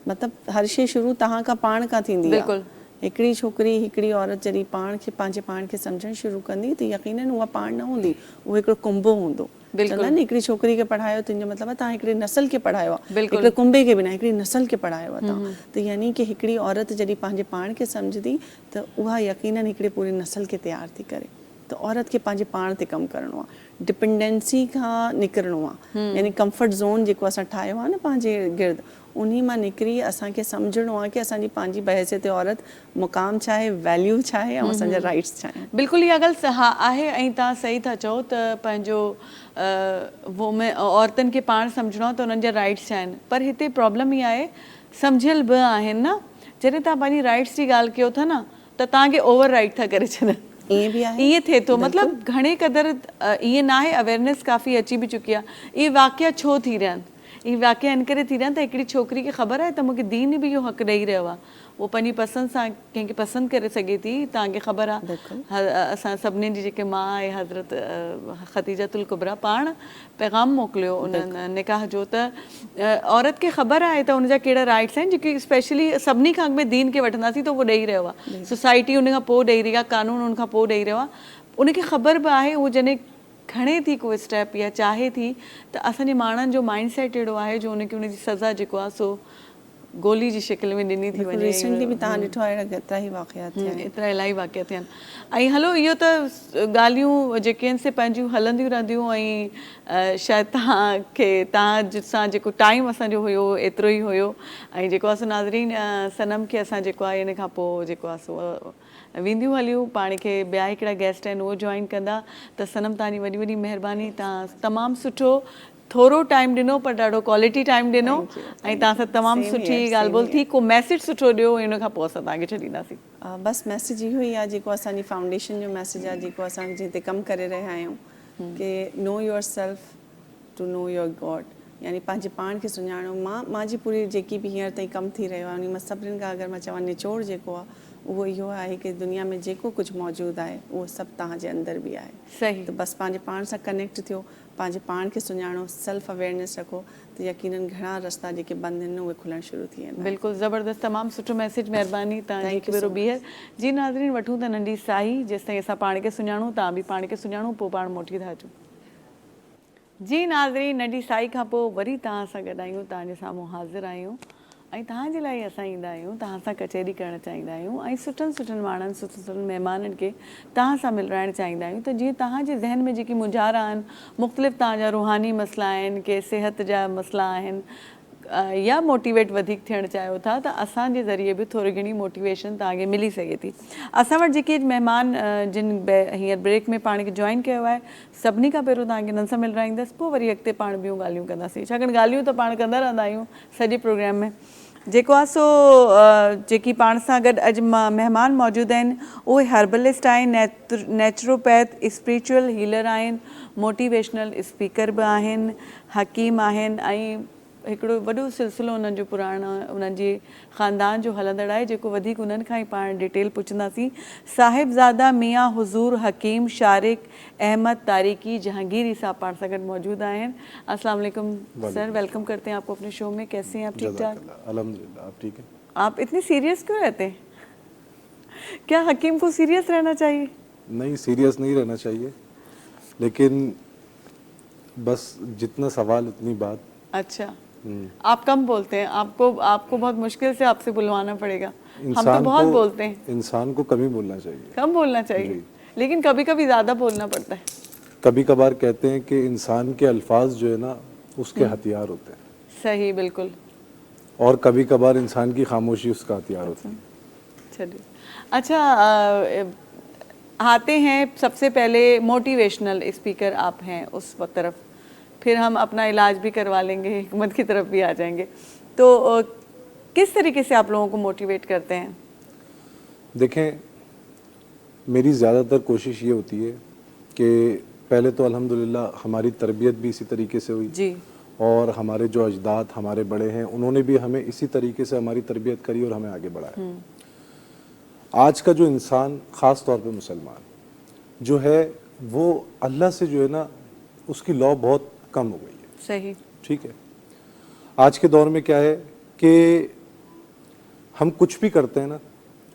मतिलबु हर शइ शुरू तव्हां खां पाण खां थींदी आहे। हिकिड़ी छोकिरी हिकिड़ी औरत जॾहिं पाण खे पंहिंजे पाण खे सम्झणु शुरू कंदी त यकीनन उहा पाण न हूंदी, उहो हिकिड़ो कुंबो हूंदो। चवंदा आहिनि हिकिड़ी छोकिरी खे पढ़ायो तुंहिंजो मतिलबु आहे तव्हां हिकिड़ी नसल खे पढ़ायो आहे, हिकिड़े कुंबे खे बि न, हिकिड़ी नसल खे पढ़ायो आहे तव्हां। त यानी कि हिकिड़ी औरत जॾहिं पंहिंजे पाण खे सम्झंदी त उहा यकीनन हिकिड़े पूरी नसल खे तयारु थी करे। त औरत खे पंहिंजे पाण ते कमु करिणो आहे, डिपेंडेंसी खां निकिरणो आहे, यानी कंफर्ट ज़ोन जेको असां ठाहियो आहे न पंहिंजे गिर्द, उन्ही मां निकिरी असांखे सम्झणो आहे कि असांजी पंहिंजी बहसियत औरत मुक़ाम छा आहे, वैल्यू छा आहे ऐं असांजा राइट्स छा आहिनि। बिल्कुलु इहा ॻाल्हि हा आहे ऐं तव्हां सही था चओ त पंहिंजो औरतुनि खे पाण सम्झणो आहे त उन्हनि जा राइट्स छा आहिनि। पर हिते प्रॉब्लम इहा आहे सम्झियल बि आहिनि न, जॾहिं तव्हां पंहिंजी राइट्स जी ॻाल्हि कयो था न त तव्हांखे ओवर राइट था करे छॾनि। ईअं बि आहे, ईअं थिए थो, मतिलबु घणे क़दुरु ईअं न आहे, अवेयरनेस काफ़ी अची बि चुकी आहे। इहे वाक़िया छो थी रहिया आहिनि? इहे वाक़िया इन करे थी रहिया आहिनि त हिकिड़ी छोकिरी खे ख़बर आहे त मूंखे दीन बि इहो हक़ु ॾेई रहियो आहे, उहो पंहिंजी पसंदि सां कंहिंखे पसंदि करे सघे थी। तव्हांखे ख़बर आहे असां सभिनीनि जी जेके माउ आहे हज़रत ख़दीजतुल कुबरा पाण पैगाम मोकिलियो उन निकाह जो, त औरत खे ख़बर आहे त उनजा कहिड़ा राइट्स आहिनि जेके स्पेशली सभिनी खां अॻु में दीन खे वठंदासीं त उहो ॾेई रहियो आहे, सोसाइटी उन खां पोइ ॾेई रही आहे, कानून उन खां पोइ ॾेई रहियो आहे। उनखे ख़बर बि आहे, उहो जॾहिं खणे थी कोई स्टेप या चाहे थी त असांजे माण्हुनि जो माइंड सेट अहिड़ो आहे जो उनखे उनजी सज़ा जेको आहे सो गोली जी शिकिल में ॾिनी थी वञे। रिसेंटली बि तव्हां ॾिठो आहे एतिरा ई वाक़िया थिया आहिनि, एतिरा इलाही वाक़िया थिया आहिनि। ऐं हलो इहो त ॻाल्हियूं जेके आहिनि से पंहिंजियूं हलंदियूं रहंदियूं ऐं शायदि तव्हां सां जेको टाइम असांजो हुयो एतिरो ई हुयो। ऐं जेको आहे सो नाज़रीन सनम खे असां जेको आहे इन खां पोइ जेको आहे सो वेंदियूं हलियूं, पाण खे ॿिया हिकिड़ा गेस्ट आहिनि उहो जॉइन कंदा। त सनम तव्हांजी वॾी वॾी महिरबानी, तव्हां तमामु सुठो थोरो टाइम ॾिनो पर ॾाढो क्वालिटी टाइम ॾिनो ऐं तव्हां सां तमामु सुठी ॻाल्हि ॿोल थी। को मैसेज सुठो ॾियो इन खां पोइ असां तव्हांखे छॾींदासीं। बसि मैसेज इहो ई आहे जेको असांजी फाउंडेशन जो मैसेज आहे, जेको असां जिते कमु करे रहिया आहियूं कि know your self to know your God, यानी पंहिंजे पाण खे सुञाणो। मुंहिंजी पूरी जेकी बि हींअर ताईं कमु थी रहियो आहे उन मां सभिनीनि खां अगरि मां चवां निचोड़ जेको आहे उहो इहो आहे कि दुनिया में जेको कुझु मौजूदु आहे उहो सभु तव्हांजे अंदरि बि आहे। सही। त बसि पंहिंजे पाण सां कनेक्ट थियो, पंहिंजे पाण खे सुञाणो, सेल्फ अवेयरनेस रखो त यकीनन घणा रस्ता जेके बंदि आहिनि उहे खुलणु शुरू थी वेंदा। बिल्कुलु ज़बरदस्त, तमामु सुठो मैसेज, महिरबानी तव्हांजी हिकु भेरो ॿीहर। जी नाज़रीन, वठूं त नंढी साई, जेसि ताईं असां पाण खे सुञाणूं, तव्हां बि पाण खे सुञाणो, पोइ पाण मोटी था अचूं। जी नाज़रीन, नंढी साई खां पोइ वरी तव्हां सां गॾु आहियूं, तव्हांजे साम्हूं हाज़िर आहियूं ऐं तव्हांजे लाइ असां ईंदा आहियूं, तव्हां सां कचहरी करणु चाहींदा आहियूं ऐं सुठनि सुठनि माण्हुनि सुठनि महिमाननि खे तव्हां सां मिलाइणु चाहींदा आहियूं। त जीअं तव्हांजे ज़हन में जेकी मुंझारा आहिनि, मुख़्तलिफ़ तव्हांजा रूहानी मसइला आहिनि, के सिहत जा मसइला आहिनि या मोटिवेट वधीक थियणु चाहियो था त असांजे ज़रिए बि थोरी घणी मोटिवेशन तव्हांखे मिली सघे थी। असां वटि जेके महिमान जिन हींअर ब्रेक में पाण खे जॉइन कयो आहे, सभिनी खां पहिरियों तव्हांखे हुननि सां मिलाईंदसि, पोइ वरी अॻिते पाण ॿियूं ॻाल्हियूं कंदासीं, छाकाणि ॻाल्हियूं त पाण कंदा रहंदा आहियूं सॼे प्रोग्राम में। जेको आहे सो जेकी पाण सां गॾु अॼु महिमान मौजूदु आहिनि उहे हर्बलिस्ट आहिनि, नेचुरोपैथ, स्पिरिचुअल हीलर आहिनि, मोटिवेशनल स्पीकर बि आहिनि, हकीम आहिनि ऐं हिकिड़ो वॾो सिलसिलो उन्हनि जो पुराणो उन्हनि जे ख़ानदान जो हलंदड़ आहे, जेको वधीक उन्हनि खां ई पाण डिटेल पुछंदासीं। साहिबज़ादा मियाँ हुज़ूर हकीम शारिक अहमद तारिकी जहांगीरी साहब पाण सां गॾु मौजूद आहिनि। अस्सलाम वालेकुम सर, वेलकम करते हैं आपको अपने शो में। कैसे हैं आप? ठीक ठाक? अल्हम्दुलिल्लाह, आप ठीक हैं? आप इतने सीरियस क्यों रहते हैं? क्या हकीम को सीरियस रहना चाहिए? नहीं, सीरियस नहीं रहना चाहिए, लेकिन बस जितना सवाल उतनी बात। अच्छा, आप कम बोलते हैं, आपको बहुत मुश्किल से आपसे बुलवाना पड़ेगा। हम तो बहुत बोलते हैं। इंसान को कम ही बोलना चाहिए। कम बोलना चाहिए, लेकिन कभी कभी ज़्यादा बोलना पड़ता है। कभी कभार कहते हैं कि इंसान के अल्फाज जो है ना उसके हथियार होते हैं। सही, बिल्कुल। और कभी कभार इंसान की खामोशी उसका हथियार होती है। चलिए, अच्छा आते हैं सबसे पहले मोटिवेशनल स्पीकर आप हैं उस तरफ, फिर हम अपना इलाज भी करवा लेंगे, हिकमत की तरफ भी आ जाएंगे। तो किस तरीके से आप लोगों को मोटिवेट करते हैं? देखें, मेरी ज़्यादातर कोशिश ये होती है कि पहले तो अल्हम्दुलिल्लाह हमारी तरबियत भी इसी तरीके से हुई जी, और हमारे जो अजदाद हमारे बड़े हैं उन्होंने भी हमें इसी तरीके से हमारी तरबियत करी और हमें आगे बढ़ाया। आज का जो इंसान, ख़ास तौर पे मुसलमान जो है, वो अल्लाह से जो है ना उसकी लौ बहुत कम हो गई है। सही, ठीक है, आज के दौर में क्या है कि हम कुछ भी करते हैं ना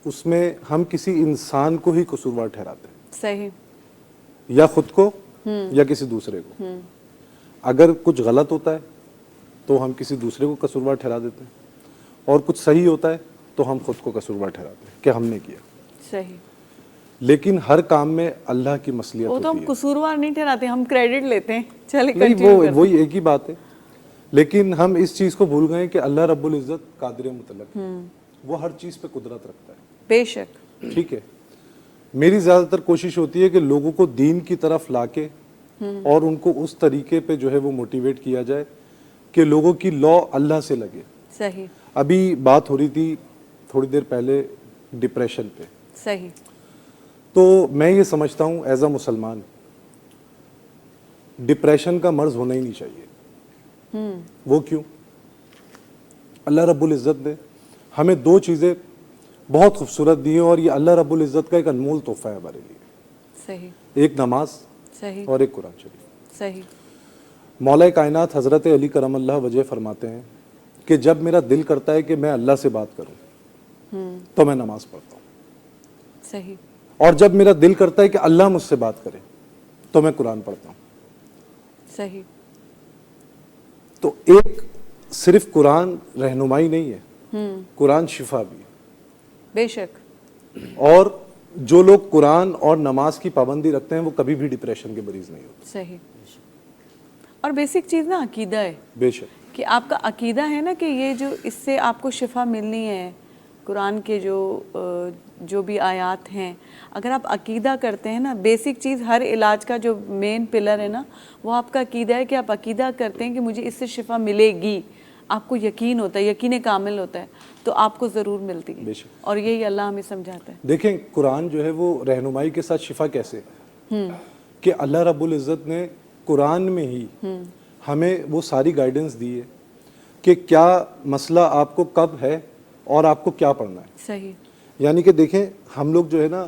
उसमें हम किसी इंसान को ही कसूरवार ठहराते हैं, सही, या खुद को या किसी दूसरे को। अगर कुछ गलत होता है तो हम किसी दूसरे को कसूरवार ठहरा देते हैं, और कुछ सही होता है तो हम खुद को कसूरवार ठहराते हैं कि हमने किया। सही। लेकिन हर काम में अल्लाह की मसलियत वो तो हम होती है। कसूरवार नहीं ठहराते, हम क्रेडिट लेते हैं। चले नहीं, कंटिन्यू करते वही एक ही बात है। लेकिन हम इस चीज को भूल गए कि अल्लाह रब्बुल इज्जत कादिर मुतलक है, वो हर चीज पे कुदरत रखता है। बेशक। ठीक है, मेरी ज्यादातर कोशिश होती है कि लोगों को दीन की तरफ लाके और उनको उस तरीके पे जो है वो मोटिवेट किया जाए कि लोगों की लौ अल्लाह से लगे। सही, अभी बात हो रही थी थोड़ी देर पहले डिप्रेशन पे, सही, तो मैं ये समझता हूँ एज अ मुसलमान डिप्रेशन का मर्ज होना ही नहीं चाहिए। वो क्यों? अल्लाह रब्बुल इज़्ज़त ने हमें दो चीज़ें बहुत खूबसूरत दी हैं और ये अल्लाह रब्बुल इज़्ज़त का एक अनमोल तोहफा है हमारे लिए। सही, एक नमाज सही, और एक कुरान शरीफ। सही, मौला कायनात हज़रत अली करमल्लाह वजह फरमाते हैं कि जब मेरा दिल करता है कि मैं अल्लाह से बात करूं तो मैं नमाज पढ़ता हूँ, सही, और जब मेरा दिल करता है कि अल्लाह मुझसे बात करे तो मैं कुरान पढ़ता हूँ। सही, तो एक सिर्फ कुरान रहनुमाई नहीं है, कुरान शिफा भी है। बेशक। और जो लोग कुरान और नमाज की पाबंदी रखते हैं वो कभी भी डिप्रेशन के मरीज नहीं होते। सही। और बेसिक चीज़ ना अकीदा है, बेशक, कि आपका अकीदा है ना कि ये जो इससे आपको शिफा मिलनी है, कुरान के जो भी आयात हैं, अगर आप अकीदा करते हैं ना, बेसिक चीज़ हर इलाज का जो मेन पिलर है ना वो आपका अकीदा है, कि आप अकीदा करते हैं कि मुझे इससे शिफा मिलेगी, आपको यकीन होता है, यकीन कामिल होता है, तो आपको ज़रूर मिलती है। बेशक। और यही अल्लाह हमें समझाता है। देखें कुरान जो है वो रहनुमाई के साथ शिफा कैसे कि अल्लाह रब्बुल इज़्ज़त ने कुरान में ही हमें वो सारी गाइडेंस दी है कि क्या मसला आपको कब है और आपको क्या पढ़ना है। सही, यानी कि देखें, हम लोग जो है ना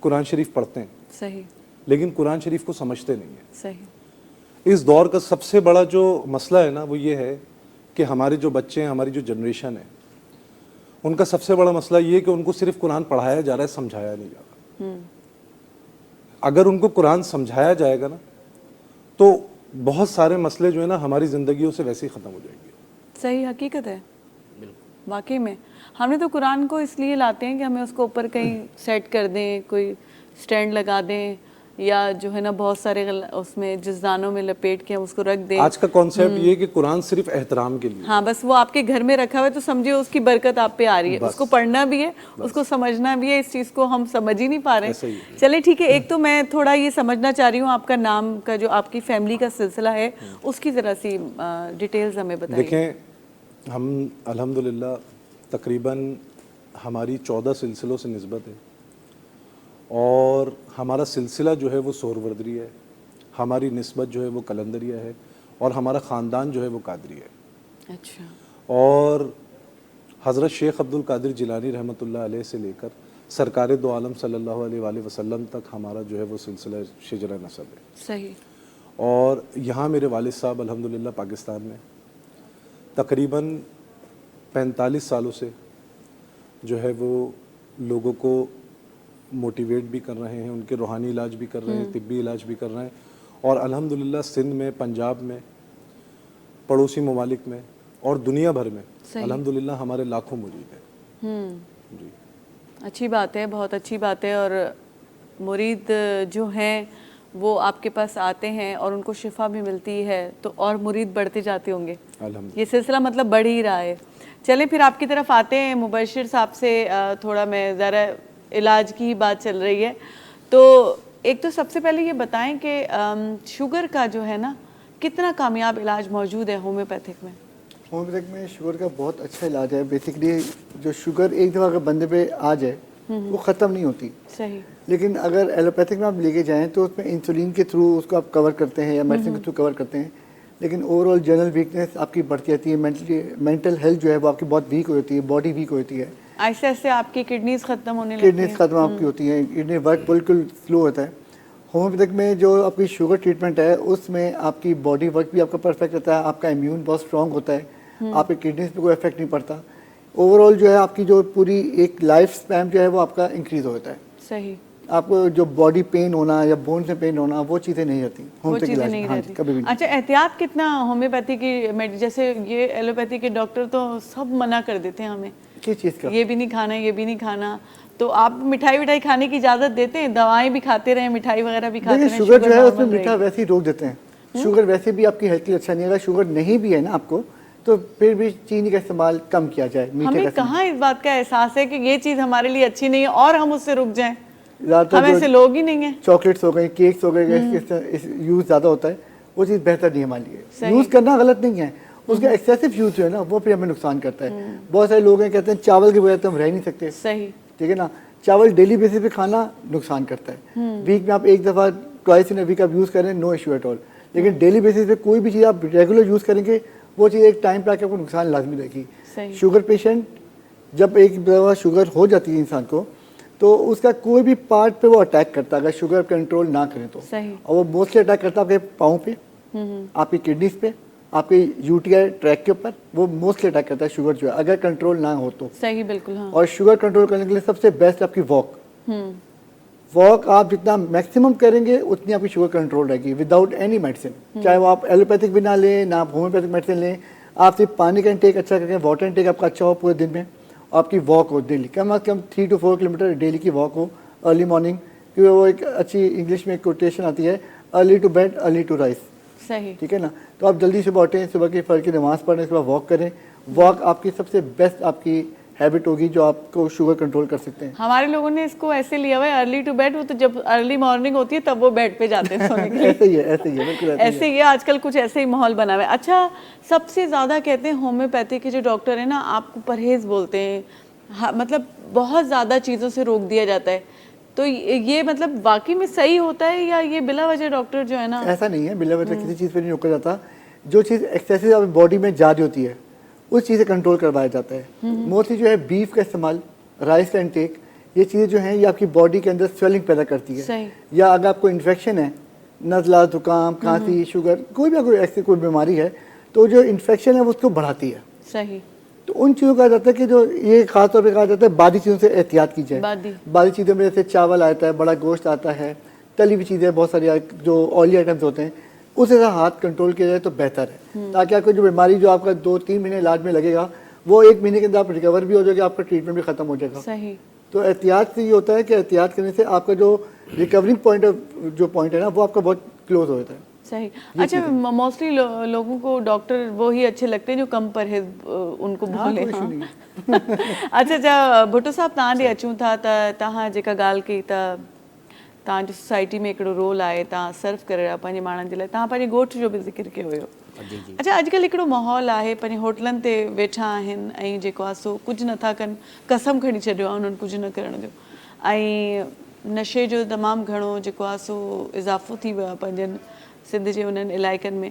कुरान शरीफ पढ़ते हैं सही, लेकिन कुरान शरीफ को समझते नहीं है। सही, इस दौर का सबसे बड़ा जो मसला है ना वो ये है कि हमारे जो बच्चे हैं, हमारी जो जनरेशन है, उनका सबसे बड़ा मसला ये है कि उनको सिर्फ कुरान पढ़ाया जा रहा है, समझाया नहीं जा रहा। अगर उनको कुरान समझाया जाएगा ना तो बहुत सारे मसले जो है ना हमारी ज़िंदगियों से वैसे ही ख़त्म हो जाएंगे। सही, हकीकत है। वाकई में हमने तो कुरान को इसलिए लाते हैं कि हमें उसको ऊपर कहीं सेट कर दें, कोई स्टैंड लगा दें, या जो है ना बहुत सारे उसमें जिसदानों में लपेट के हम उसको रख दें। आज का कॉन्सेप्ट ये है कि कुरान सिर्फ एहतराम के लिए। हाँ, बस वो आपके घर में रखा हुआ है तो समझिए उसकी बरकत आप पे आ रही है। उसको पढ़ना भी है, उसको समझना भी है। इस चीज़ को हम समझ ही नहीं पा रहे हैं। चले ठीक है, एक तो मैं थोड़ा ये समझना चाह रही हूँ, आपका नाम का जो आपकी फैमिली का सिलसिला है उसकी ज़रा सी डिटेल्स हमें बताइए। देखें, हम अल्हम्दुलिल्लाह तकरीबन हमारी 14 सिलसिलों से निस्बत है, और हमारा सिलसिला जो है वो सोहरवर्दी है, हमारी निस्बत जो है वो कलंदरिया है, और हमारा ख़ानदान जो है वो कादरी है। अच्छा। और हज़रत शेख अब्दुल कादिर जिलानी रहमतुल्लाह अलैह से लेकर सरकार दो आलम सल्लल्लाहु अलैहि वसल्लम तक हमारा जो है वो सिलसिला शिजरा नस्ल है। सही। और यहाँ मेरे वालिद साहब अल्हम्दुलिल्लाह पाकिस्तान में तकरीबन 45 सालों से जो है वो लोगों को मोटिवेट भी कर रहे हैं, उनके रूहानी इलाज भी कर रहे हैं, तिब्बी इलाज भी कर रहे हैं, और अल्हम्दुलिल्लाह सिंध में, पंजाब में, पड़ोसी ममालिक में और दुनिया भर में अल्हम्दुलिल्लाह हमारे लाखों मुरीद हैं। जी, अच्छी बात है, बहुत अच्छी बात है। और मुरीद जो हैं वो आपके पास आते हैं और उनको शिफा भी मिलती है, तो और मुरीद बढ़ते जाते होंगे। अल्हम्दुलिल्लाह। ये सिलसिला मतलब बढ़ ही रहा है। चलें फिर आपकी तरफ आते हैं। मुबशिर साहब से थोड़ा मैं ज़रा इलाज की ही बात चल रही है, तो एक तो सबसे पहले ये बताएं कि शुगर का जो है ना कितना कामयाब इलाज मौजूद है होम्योपैथिक में? होम्योपैथिक में शुगर का बहुत अच्छा इलाज है। बेसिकली जो शुगर एक दफ़ा अगर बंदे पे आ जाए वो ख़त्म नहीं होती। सही। लेकिन अगर एलोपैथिक में आप लेके जाएं तो उसमें इंसुलिन के थ्रू उसको आप कवर करते हैं या मेडिसिन के थ्रू कवर करते हैं, लेकिन ओवरऑल जनरल वीकनेस आपकी बढ़ती रहती है। मेंटल हेल्थ जो है वो आपकी बहुत वीक हो जाती है, बॉडी वीक हो जाती है, ऐसे ऐसे आपकी किडनीज खत्म होने लगती किडनीज खत्म आपकी होती हैं, किडनी वर्क बिल्कुल स्लो होता है। होम्योपैथिक में जो आपकी शुगर ट्रीटमेंट है उसमें आपकी बॉडी वर्क भी आपका परफेक्ट रहता है, आपका इम्यून बहुत स्ट्रांग होता है, आपके किडनीज पे कोई इफेक्ट नहीं पड़ता। ओवरऑल जो है आपकी जो पूरी एक लाइफ स्पैन जो है वो आपका इंक्रीज हो जाता है। सही। आपको जो बॉडी पेन होना या बोन से पेन होना वो चीज़ें नहीं रहती वो होम्योपैथिक चीजें इलाज नहीं में। हाँ रहती। जी, कभी भी नहीं। अच्छा, एहतियात कितना होम्योपैथी की जैसे ये एलोपैथी के डॉक्टर तो सब मना कर देते हैं हमें, किस चीज़ का? ये भी नहीं खाना, ये भी नहीं खाना, तो आप मिठाई विठाई खाने की इजाजत देते हैं? दवाएं भी खाते रहे, मिठाई वगैरह भी खाते देखिए रहे, शुगर जो है उसमें नॉर्मल मीठा रहेगी। वैसे ही रोक देते हैं। शुगर वैसे भी आपकी हेल्थ के लिए अच्छा नहीं है। अगर शुगर नहीं भी है ना आपको तो फिर भी चीनी का इस्तेमाल कम किया जाए, मीठे हमें का कहाँ इस बात का एहसास है कि ये चीज हमारे लिए अच्छी नहीं है और हम उससे रुक जाएं? ज़्यादातर हम ऐसे जो लोग ही नहीं हैं। चॉकलेट्स हो गए, केक्स हो गए, यूज़ ज़्यादा होता है, वो चीज़ बेहतर नहीं है हमारे लिए। सही। यूज़ करना गलत नहीं है, उसका एक्सेसिव यूज़ जो है ना वो फिर हमें नुकसान करता है। बहुत सारे लोग हैं कहते हैं चावल के बगैर तो हम रह नहीं सकते, सही। ठीक है ना। चावल डेली बेसिस पे खाना नुकसान करता है। वीक में आप एक दफ़ा twice in a week AAP use करें, नो इशू एट ऑल, लेकिन डेली बेसिस पे कोई भी चीज़ आप रेगुलर यूज़ करेंगे वो चीज़ एक टाइम पे आके आपको नुकसान लाजमी देगी। सही। शुगर पेशेंट जब एक दफ़ा शुगर हो जाती है इंसान को तो उसका कोई भी पार्ट पे वो अटैक करता है अगर शुगर कंट्रोल ना करें तो। सही। और वो मोस्टली अटैक करता है आपके पाँव पे, आपकी किडनीज पे, आपके यूटीआई ट्रैक के ऊपर, वो मोस्टली अटैक करता है शुगर जो है अगर कंट्रोल ना हो तो। सही, बिल्कुल। हाँ। और शुगर कंट्रोल करने के लिए सबसे बेस्ट आपकी वॉक। वॉक आप जितना मैक्सिमम करेंगे उतनी आपकी शुगर कंट्रोल रहेगी विदाउट एनी मेडिसिन। चाहे वो आप एलोपैथिक भी ना लें ना आप होम्योपैथिक मेडिसिन लें, आप सिर्फ पानी का इंटेक अच्छा करें, वाटर इंटेक आपका अच्छा हो पूरे दिन में, आपकी वॉक हो डेली, कम अज़ कम 3 to 4 किलोमीटर डेली की वॉक हो अर्ली मॉर्निंग, क्योंकि वो एक अच्छी इंग्लिश में एक कोटेशन आती है, early to bed early to rise. सही। ठीक है ना। तो आप जल्दी सुबह उठें, सुबह की फर्ज की नमाज़ पढ़ें, उसके बाद वॉक करें। वॉक आपकी सबसे बेस्ट आपकी हैबिट होगी जो आपको शुगर कंट्रोल कर सकते हैं। हमारे लोगों ने इसको ऐसे लिया हुआ है अर्ली टू बेड, वो तो जब अर्ली मॉर्निंग होती है तब वो बेड पे जाते हैं सोने के लिए। ऐसे ही है, ऐसे ही है, बिल्कुल ऐसे ही है। ऐसे ही है, आजकल कुछ ऐसे ही माहौल बना हुआ है। अच्छा, सबसे ज़्यादा कहते हैं होम्योपैथी के जो डॉक्टर हैं ना आपको परहेज बोलते हैं, मतलब बहुत ज़्यादा चीज़ों से रोक दिया जाता है, तो ये मतलब वाकई में सही होता है या ये बिला वजह डॉक्टर जो है ना? ऐसा नहीं है, बिला वजह किसी चीज़ पे नहीं रोका जाता। जो चीज़ एक्सेसिव आपकी बॉडी में जा रही होती है उस चीज़ से कंट्रोल करवाया जाता है। मोस्टली जो है बीफ का इस्तेमाल, राइस का इंटेक, ये चीज़ें जो हैं ये आपकी बॉडी के अंदर स्वेलिंग पैदा करती है। सही। या अगर आपको इन्फेक्शन है, नज़ला, जुकाम, खांसी, शुगर, कोई भी अगर ऐसी कोई बीमारी है तो जो इन्फेक्शन है वो उसको बढ़ाती है। सही। तो उन चीज़ों का कहा जाता है कि जो ये खास तौर पे कहा जाता है बादी चीज़ों से एहतियात की जाए। बादी चीज़ों में जैसे चावल आता है, बड़ा गोश्त आता है, तली हुई चीज़ें बहुत सारी जो ऑयली आइटम्स होते हैं, उससे हाथ कंट्रोल किया जाए तो बेहतर है, ताकि आपको जो बीमारी जो आपका 2-3 महीने इलाज में लगेगा वो 1 महीने के अंदर आप रिकवर भी हो जाएगा, आपका ट्रीटमेंट भी खत्म हो जाएगा। सही। तो एहतियात से ये होता है कि एहतियात करने से आपका जो रिकवरिंग पॉइंट है ना वो आपका बहुत क्लोज हो जाता है। सही। अच्छा, मोस्टली लोगों को डॉक्टर वो ही अच्छे लगते हैं जो कम परहेज उनको बोले। अच्छा, भुट्टो साहब, तव्हां ॾे अचूं था त तव्हां जेका ॻाल्हि कई त तव्हांजी सोसाइटी में हिकिड़ो रोल आहे, तव्हां सर्व करे रहिया पंहिंजे माण्हुनि जे लाइ, तव्हां पंहिंजे ॻोठ जो बि ज़िक्र कयो हुयो। अच्छा, अॼुकल्ह हिकिड़ो माहौल आहे, पंहिंजे होटलनि ते वेठा आहिनि ऐं जेको आहे सो कुझु नथा कनि, कसम खणी छॾियो आहे उन्हनि कुझु न करण जो, ऐं नशे जो तमामु घणो जेको आहे सो इज़ाफ़ो थी वियो आहे पंहिंजनि सिंध जे उन्हनि इलाइक़नि में,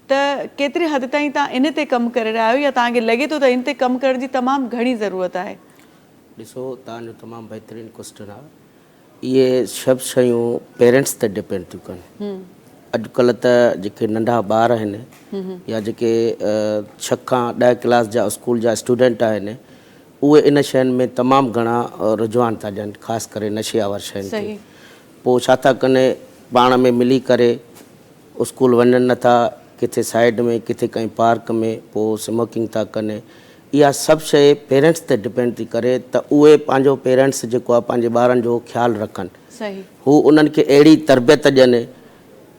त केतिरे हद ताईं तव्हां इन ते कमु करे रहिया आहियो या तव्हांखे लॻे थो त इन ते कमु करण जी तमामु घणी ज़रूरत आहे? ॾिसो, तव्हांजो तमामु बहितरीनु क्वेश्चन आहे। इहे सभु शयूं पेरेंट्स ते डिपेंड थियूं कनि। अॼुकल्ह त जेके नंढा ॿार आहिनि या जेके 6 खां 10 क्लास जा स्कूल जा स्टूडेंट आहिनि, उहे इन शयुनि में तमामु घणा रुझान था ॾियनि, ख़ासि करे नशे वार शयुनि ते। पोइ छा था कनि, पाण में मिली करे स्कूल वञनि नथा, किथे साइड में, किथे कंहिं पार्क में, पोइ स्मोकिंग था कनि। इहा सभु शइ पेरेंट्स ते डिपेंड थी करे त उहे पंहिंजो पेरेंट्स जेको आहे पंहिंजे ॿारनि जो ख़्यालु रखनि। सही। हू उन्हनि खे अहिड़ी तरबियत ॾियनि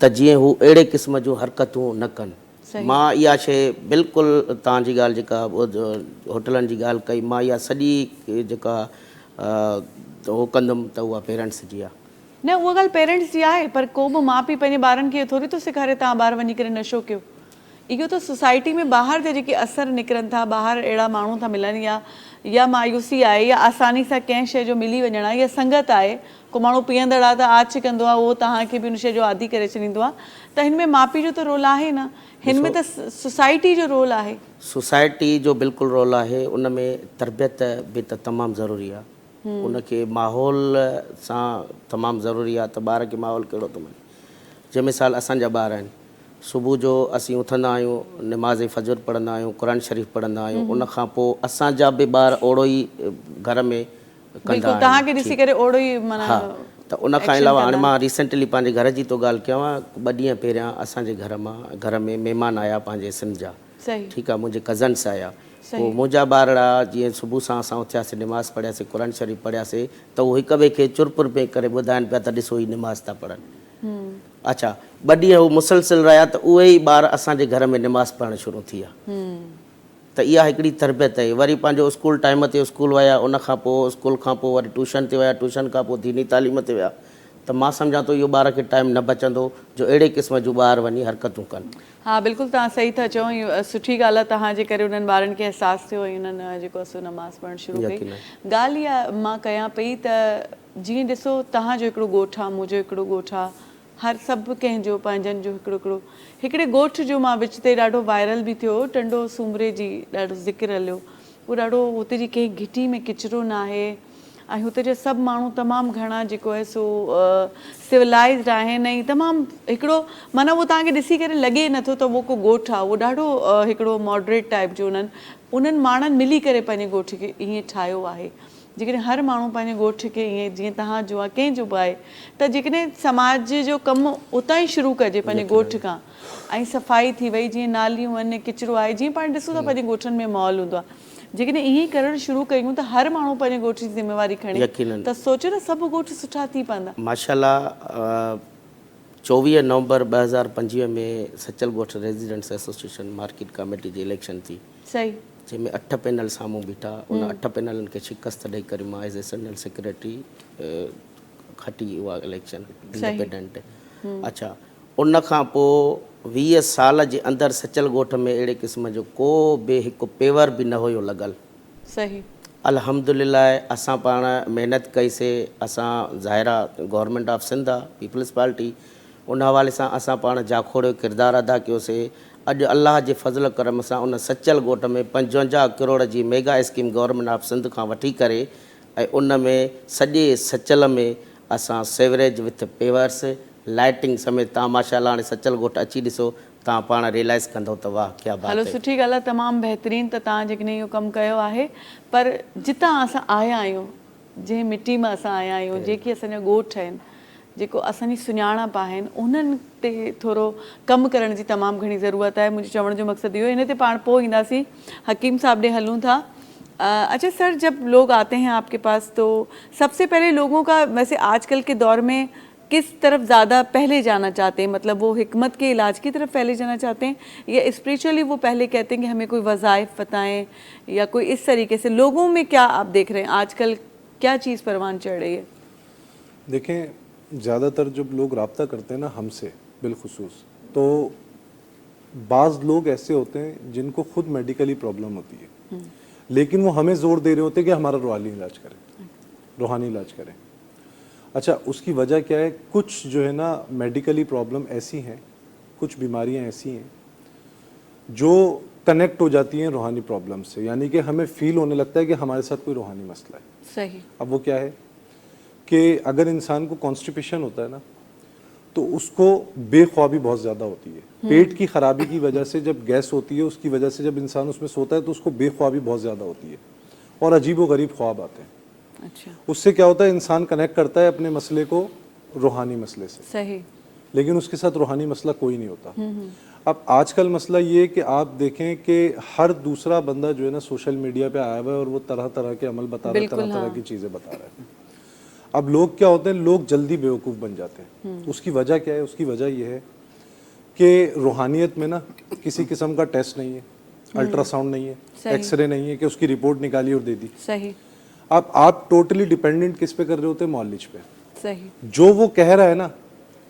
त जीअं हू अहिड़े क़िस्म जूं हरकतूं न कनि। मां इहा शइ बिल्कुलु तव्हांजी ॻाल्हि जेका होटलनि जी ॻाल्हि कई, मां इहा सॼी जेका हो कंदुमि त उहा पेरेंट्स जी आहे। न उहा ॻाल्हि पेरेंट्स जी आहे, पर को बि माउ पीउ पंहिंजे ॿारनि खे थोरी थो सेखारे तव्हां ॿार वञी करे नशो कयो। इहो त सोसाइटी में ॿाहिरि जा जेके असर निकिरनि था, ॿाहिरि अहिड़ा माण्हू था मिलनि, या मायूसी आहे, या आसानी सां कंहिं शइ जो मिली वञणु आहे, या संगत आहे, को माण्हू पीअंदड़ आहे त आछ कंदो आहे, उहो तव्हांखे बि उन शइ जो आदी करे छॾींदो आहे, त हिन में माउ पीउ जो त रोल आहे न, हिन में त सोसाइटी जो रोल आहे। सोसाइटी जो बिल्कुलु रोल आहे, उन में तरबियत बि त तमामु ज़रूरी आहे, उनखे माहौल सां तमामु ज़रूरी आहे त ॿार खे माहौल कहिड़ो थो मिले। जंहिं मिसाल असांजा ॿार आहिनि, सुबुह जो असीं उथंदा आहियूं, निमाज़ फजर पढ़ंदा आहियूं, क़ुरान शरीफ़ पढ़ंदा आहियूं, उनखां पोइ असांजा बि ॿार ओड़ो ई घर में कंदा आहिनि। तव्हांखे ॾिसी करे ओड़ो ई माना। हा, त उनखां अलावा हाणे मां रिसेंटली पंहिंजे घर जी थो ॻाल्हि कयां, 2 ॾींहं पहिरियां असांजे घर में महिमान आया पंहिंजे सिंध जा, सही ठीकु आहे, मुंहिंजे कज़न्स आया, पोइ मुंहिंजा ॿारड़ा जीअं सुबुह सां असां उथियासीं, निमाज़ पढ़ियासीं, क़ुरान शरीफ़ पढ़ियासीं, त उहो हिक ॿिए खे चुरपुर पे करे ॿुधाइनि पिया त ॾिसो ही निमाज़ था पढ़नि। अच्छा, 2 ॾींहं हू मुसलसिल रहिया त उहे ई ॿार असांजे घर में निमाज़ पढ़णु शुरू थी विया। त इहा हिकिड़ी तरबियत आहे। वरी पंहिंजो स्कूल टाइम ते स्कूल विया, उनखां पोइ स्कूल खां पोइ वरी ट्यूशन ते विया, ट्यूशन खां पोइ दीनी तालीम ते विया, त मां सम्झां थो इहो ॿार खे टाइम न बचंदो जो अहिड़े क़िस्म जूं ॿार वञी हरकतूं कनि। हा बिल्कुलु तव्हां सही था चओ, इहो सुठी ॻाल्हि आहे, तव्हांजे करे उन्हनि ॿारनि खे अहसासु थियो ऐं उन्हनि जेको असो नमाज़ पढ़णु शुरू कई। ॻाल्हि इहा मां कयां पई त जीअं ॾिसो, तव्हांजो हिकिड़ो ॻोठु आहे, मुंहिंजो हिकिड़ो ॻोठु आहे, हर सभु कंहिंजो पंहिंजनि जो हिकिड़े ॻोठ जो मां विच ते ॾाढो वायरल बि थियो, टंडो सूमरे जी ॾाढो ज़िक्र हलियो, उहो ॾाढो हुते जी कंहिं घिटी में किचिरो न आहे, ऐं हुते जा सभु माण्हू तमामु घणा जेको आहे सो सिविलाइज़्ड आहिनि, ऐं तमामु हिकिड़ो माना उहो तव्हांखे ॾिसी करे लॻे नथो त उहो को ॻोठु आहे, उहो ॾाढो हिकिड़ो मॉडरेट टाइप जो उन्हनि माण्हुनि मिली करे पंहिंजे ॻोठ खे ईअं ठाहियो आहे। जेकॾहिं हर माण्हू पंहिंजे ॻोठ खे ईअं जीअं तव्हांजो आहे, कंहिंजो बि आहे, त जेकॾहिं समाज जो कमु उतां ई शुरू कजे पंहिंजे ॻोठ खां, ऐं सफ़ाई थी वई, जीअं नालियूं आहिनि, किचिरो आहे, जीअं पाण ॾिसूं था पंहिंजे ॻोठनि में माहौल हूंदो आहे, जेकॾहिं ईअं करणु शुरू कयूं त हर माण्हू पंहिंजे ॻोठ जी ज़िमेवारी खणे त सोचो न सभु ॻोठ सुठा थी पवंदा। माशाल्लाह 24 नवंबर 2025 में सचल ॻोठ रेज़िडेंट्स एसोसिएशन मार्केट कमेटी जी इलेक्शन थी, सही, जंहिंमें 8 पैनल साम्हूं बीठा, उन 8 पैनलनि खे शिकस्त ॾेई करे मां एज़ ए जनरल सेक्रेटरी खटी उहा इलेक्शन इंडिपेंडेंट। अच्छा, उन खां पोइ 20 साल जे अंदरि सचल ॻोठ में अहिड़े क़िस्म जो को बि हिकु पेवर बि न हुयो लॻल। सही, अल्हम्दुलिल्लाह असां पाण महिनत कईसीं, असां ज़ाहिरा गवर्नमेंट ऑफ सिंध आहे, पीपल्स पार्टी, उन हवाले सां असां पाण जाखोड़ जो किरदारु अदा कयोसीं। अॼु अलाह जे फज़ल करम सां उन सचल ॻोठ में 55 करोड़ जी mega scheme government of Sindh खां वठी करे, ऐं उन में सॼे सचल में असां सेवरेज विथ पेवर्स, लाइटिंग समेत, तव्हां माशाल्लाह हाणे सचल ॻोठ अची ॾिसो, तव्हां पाण रियलाइज़ कंदव त वाह क्या बात है। हलो सुठी ॻाल्हि आहे, तमामु बहितरीनु त तव्हां जेकॾहिं इहो कमु कयो आहे, पर जितां असां आया आहियूं, जंहिं मिटी मां असां आया आहियूं, जेके असांजा ॻोठ आहिनि, जेको असांजी सुञाणप आहिनि, उन्हनि ते थोरो कमु करण जी तमामु घणी ज़रूरत आहे। मुंहिंजो चवण जो मक़सदु इहो, हिन ते पाण पोइ ईंदासीं, हकीम साहब ॾे हलूं था। अच्छा सर, जब लोग आते हैं आपके पास तो सबसे पहले लोगों का वैसे आजकल के दौर में किस तरफ ज़्यादा पहले जाना चाहते हैं, मतलब वो हिकमत के इलाज की तरफ पहले जाना चाहते हैं, या स्पिरिचुअली वो पहले कहते हैं कि हमें कोई वज़ाइफ बताएं, या कोई इस तरीके से लोगों में क्या आप देख रहे हैं आजकल क्या चीज़ परवान चढ़ रही है? देखें, ज़्यादातर जब लोग रब्ता करते हैं ना हमसे बिलखुसूस, तो बाज़ लोग ऐसे होते हैं जिनको खुद मेडिकली प्रॉब्लम होती है, लेकिन वो हमें ज़ोर दे रहे होते हैं कि हमारा रूहानी इलाज करें, रूहानी इलाज करें। अच्छा, उसकी वजह क्या है? कुछ जो है ना मेडिकली प्रॉब्लम ऐसी हैं, कुछ बीमारियां ऐसी हैं जो कनेक्ट हो जाती हैं रूहानी प्रॉब्लम से, यानी कि हमें फील होने लगता है कि हमारे साथ कोई रूहानी मसला है। सही। अब वो क्या है कि अगर इंसान को कॉन्स्टिपेशन होता है ना, तो उसको बेख्वाबी बहुत ज़्यादा होती है। पेट की खराबी की वजह से जब गैस होती है, उसकी वजह से जब इंसान उसमें सोता है तो उसको बेख्वाबी बहुत ज़्यादा होती है और अजीब व गरीब ख्वाब आते हैं। अच्छा। उससे क्या होता है, इंसान कनेक्ट करता है अपने मसले को रूहानी मसले से। सही। लेकिन उसके साथ रूहानी मसला कोई नहीं होता। अब आजकल मसला ये है कि आप देखें कि हर दूसरा बंदा जो है ना सोशल मीडिया पे आया हुआ है और वो तरह तरह के अमल बता रहा है, तरह तरह की चीज़ें बता रहा है। अब लोग क्या होते हैं, लोग जल्दी बेवकूफ़ बन जाते हैं। उसकी वजह क्या है? उसकी वजह ये है कि रूहानियत में ना किसी किस्म का टेस्ट नहीं है, अल्ट्रासाउंड नहीं है, एक्सरे नहीं है कि उसकी रिपोर्ट निकाली और दे दी। सही। अब आप टोटली डिपेंडेंट किस पे कर रहे होते हैं? मौलिज पे। सही जो वो कह रहा है ना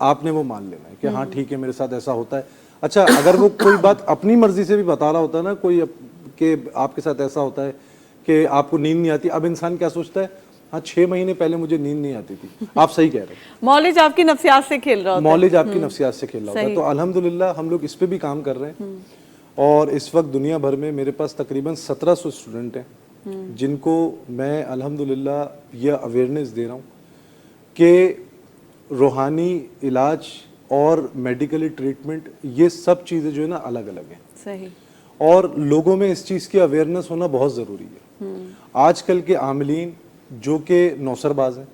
आपने वो मान लेना है कि हाँ ठीक है मेरे साथ ऐसा होता है। अच्छा अगर वो कोई बात अपनी मर्जी से भी बता रहा होता है ना कोई कि आपके साथ ऐसा होता है कि आपको नींद नहीं आती, अब इंसान क्या सोचता है, हाँ 6 महीने पहले मुझे नींद नहीं आती थी, आप सही कह रहे हो। मौलिज आपकी नफ्सियात से खेल रहा होता है। मौलिज आपकी नफ्सियात से खेल रहा होता है। तो अल्हम्दुलिल्लाह हम लोग इस पे भी काम कर रहे हैं और इस वक्त दुनिया भर में मेरे पास तकरीबन 1700 स्टूडेंट हैं जिनको मैं अल्हम्दुलिल्लाह ये अवेयरनेस दे रहा हूँ कि रूहानी इलाज और मेडिकली ट्रीटमेंट ये सब चीज़ें जो है ना अलग अलग हैं। सही। और लोगों में इस चीज़ की अवेयरनेस होना बहुत ज़रूरी है। आजकल के आमलीन जो कि नौसरबाज हैं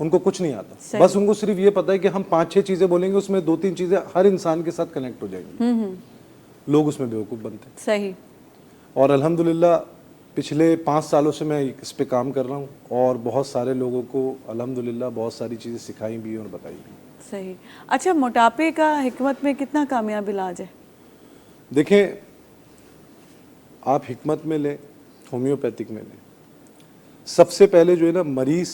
उनको कुछ नहीं आता, बस उनको सिर्फ ये पता है कि हम 5-6 चीज़ें बोलेंगे उसमें 2-3 चीज़ें हर इंसान के साथ कनेक्ट हो जाएंगी, लोग उसमें बेवकूफ़ बनते हैं। सही। और अल्हम्दुलिल्लाह पिछले 5 सालों से मैं इस पे काम कर रहा हूँ और बहुत सारे लोगों को अल्हम्दुलिल्लाह बहुत सारी चीज़ें सिखाई भी और बताई भी। सही। अच्छा मोटापे का हिकमत में कितना कामयाब इलाज है? देखें आप हिकमत में लें, होम्योपैथिक में लें, सबसे पहले जो है ना मरीज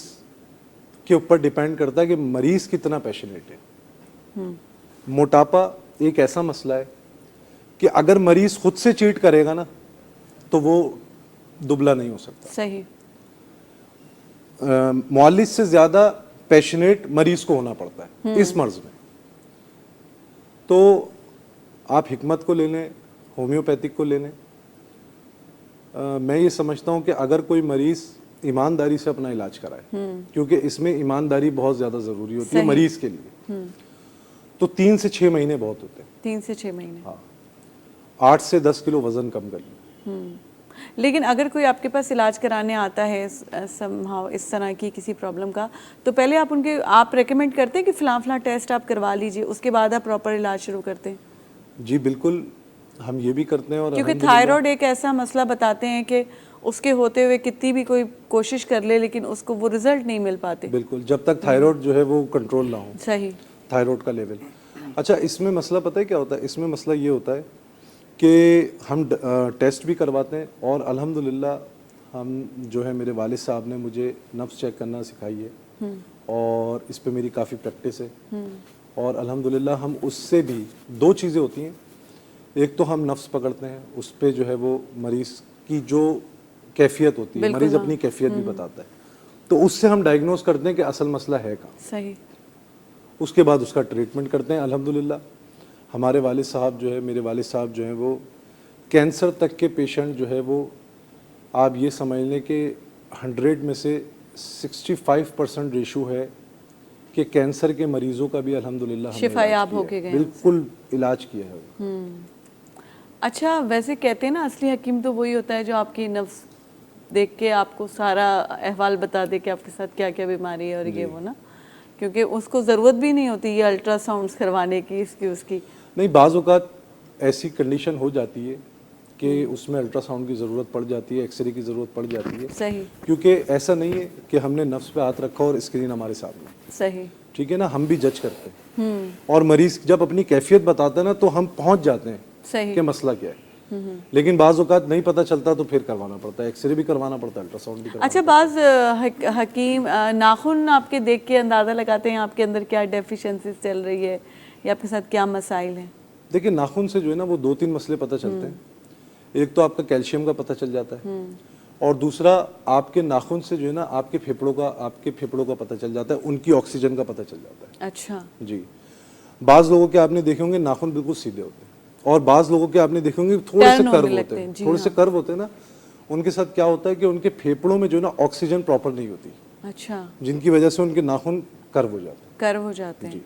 के ऊपर डिपेंड करता है कि मरीज कितना पैशनेट है। मोटापा एक ऐसा मसला है कि अगर मरीज खुद से चीट करेगा ना तो वो दुबला नहीं हो सकता। सही। मुअल्लिज से ज्यादा पैशनेट मरीज को होना पड़ता है इस मर्ज में। तो आप हिकमत को ले लें, होम्योपैथिक को ले लें। मैं ये समझता हूँ कि अगर कोई मरीज ईमानदारी से अपना इलाज कराए, क्योंकि इसमें ईमानदारी बहुत ज़्यादा ज़रूरी होती है मरीज के लिए, तो 3 से 6 महीने बहुत होते हैं। 3 से 6 महीने। हाँ, 8 से 10 किलो वजन कम कर लें। लेकिन अगर कोई आपके पास इलाज कराने आता है somehow इस तरह की किसी प्रॉब्लम का, तो पहले आप रेकमेंड करते हैं कि फलां टेस्ट आप करवा लीजिए, उसके बाद आप प्रॉपर इलाज शुरू करते हैं? जी बिल्कुल, हम ये भी करते हैं। और क्योंकि थायराइड एक ऐसा मसला बताते हैं कि उसके होते हुए कितनी भी कोई कोशिश कर ले लेकिन उसको वो रिजल्ट नहीं मिल पाते। बिल्कुल, जब तक थायराइड जो है वो कंट्रोल ना हो, सही, थायराइड का लेवल। अच्छा इसमें मसला पता है क्या होता है, इसमें मसला ये होता है कि हम टेस्ट भी करवाते हैं और अल्हम्दुलिल्लाह हम जो है मेरे वालिद साहब ने मुझे नफ्स चेक करना सिखाई है और इस पे मेरी काफ़ी प्रैक्टिस है। और अल्हम्दुलिल्लाह हम उससे भी 2 चीज़ें होती हैं, एक तो हम नफ्स पकड़ते हैं, उस पे जो है वो मरीज़ की जो कैफियत होती है, मरीज़ अपनी कैफियत भी बताता है, तो उससे हम डायग्नोज करते हैं कि असल मसला है कहाँ। सही। उसके बाद उसका ट्रीटमेंट करते हैं। अल्हम्दुलिल्लाह हमारे वालिद साहब जो है, मेरे वालिद साहब जो हैं वो कैंसर तक के पेशेंट जो है वो आप ये समझ लें कि 100 में से 65% रेशो है कि कैंसर के मरीजों का भी अल्हम्दुलिल्लाह हमने शिफायाब इलाज किया होके है। गए। बिल्कुल इलाज किया है। अच्छा वैसे कहते हैं ना असली हकीम तो वही होता है जो आपकी नफ्स देख के आपको सारा अहवाल बता दे कि आपके साथ क्या क्या बीमारी है और ये वो ना, क्योंकि उसको ज़रूरत भी नहीं होती ये अल्ट्रासाउंड्स करवाने की, इसकी उसकी। नहीं, बाज़ औक़ात ऐसी कंडीशन हो जाती है कि उसमें अल्ट्रासाउंड की ज़रूरत पड़ जाती है, एक्सरे की ज़रूरत पड़ जाती है। सही। क्योंकि ऐसा नहीं है कि हमने नफ्स पे हाथ रखा और स्क्रीन हमारे सामने, सही। ठीक है ना, हम भी जज करते हैं और मरीज जब अपनी कैफियत बताता है ना तो हम पहुंच जाते हैं सही कि मसला क्या है। लेकिन बाज़ औक़ात नहीं पता चलता तो फिर करवाना पड़ता है, एक्सरे भी करवाना पड़ता है, अल्ट्रासाउंड भी करवाना अच्छा बाज़ हकीम नाखून आपके देख के अंदाज़ा लगाते हैं आपके अंदर क्या डेफिशिएंसीज चल रही है या आपके साथ क्या मसाइल हैं? देखिए नाखून से जो है ना वो 2-3 मसले पता चलते हैं। एक तो आपका कैल्शियम का पता चल जाता है और दूसरा आपके नाखून से जो है ना आपके फेफड़ों का पता चल जाता है, उनकी ऑक्सीजन का पता चल जाता है। अच्छा जी, बाज़ लोगों के आपने देखे होंगे नाखून बिल्कुल सीधे होते हैं और बाज़ लोगों के आपने देखे होंगे थोड़े से Turn कर्व होने होते लगते हैं, हैं, जी थोड़े से हाँ। कर्व होते हैं ना, उनके साथ क्या होता है कि उनके फेफड़ों में जो है ना ऑक्सीजन प्रॉपर नहीं होती, अच्छा, जिनकी वजह से उनके नाखून कर्व हो जाते हैं। कर्व हो जाते हैं।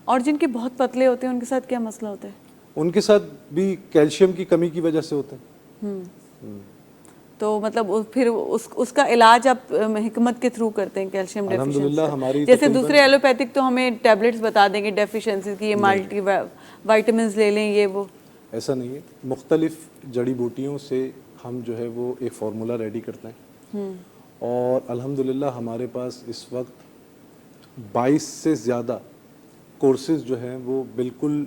और जिनके बहुत पतले होते हैं उनके साथ क्या मसला होता है? उनके साथ भी कैल्शियम की कमी की वजह से होते हैं। तो मतलब फिर उसका इलाज आप हिकमत के थ्रू करते हैं कैल्शियम अल्हम्दुलिल्लाह डेफिशिएंसी? हमारी जैसे तकरीबन- दूसरे एलोपैथिक तो हमें टैबलेट्स बता देंगे डेफिशिएंसी की, ये मल्टी विटामिन्स ले लें ये वो। ऐसा नहीं है, मुख्तलिफ जड़ी बूटियों से हम जो है वो एक फार्मूला रेडी करते हैं और अल्हम्दुलिल्लाह हमारे पास इस वक्त 22 से ज़्यादा कोर्सेज जो हैं वो बिल्कुल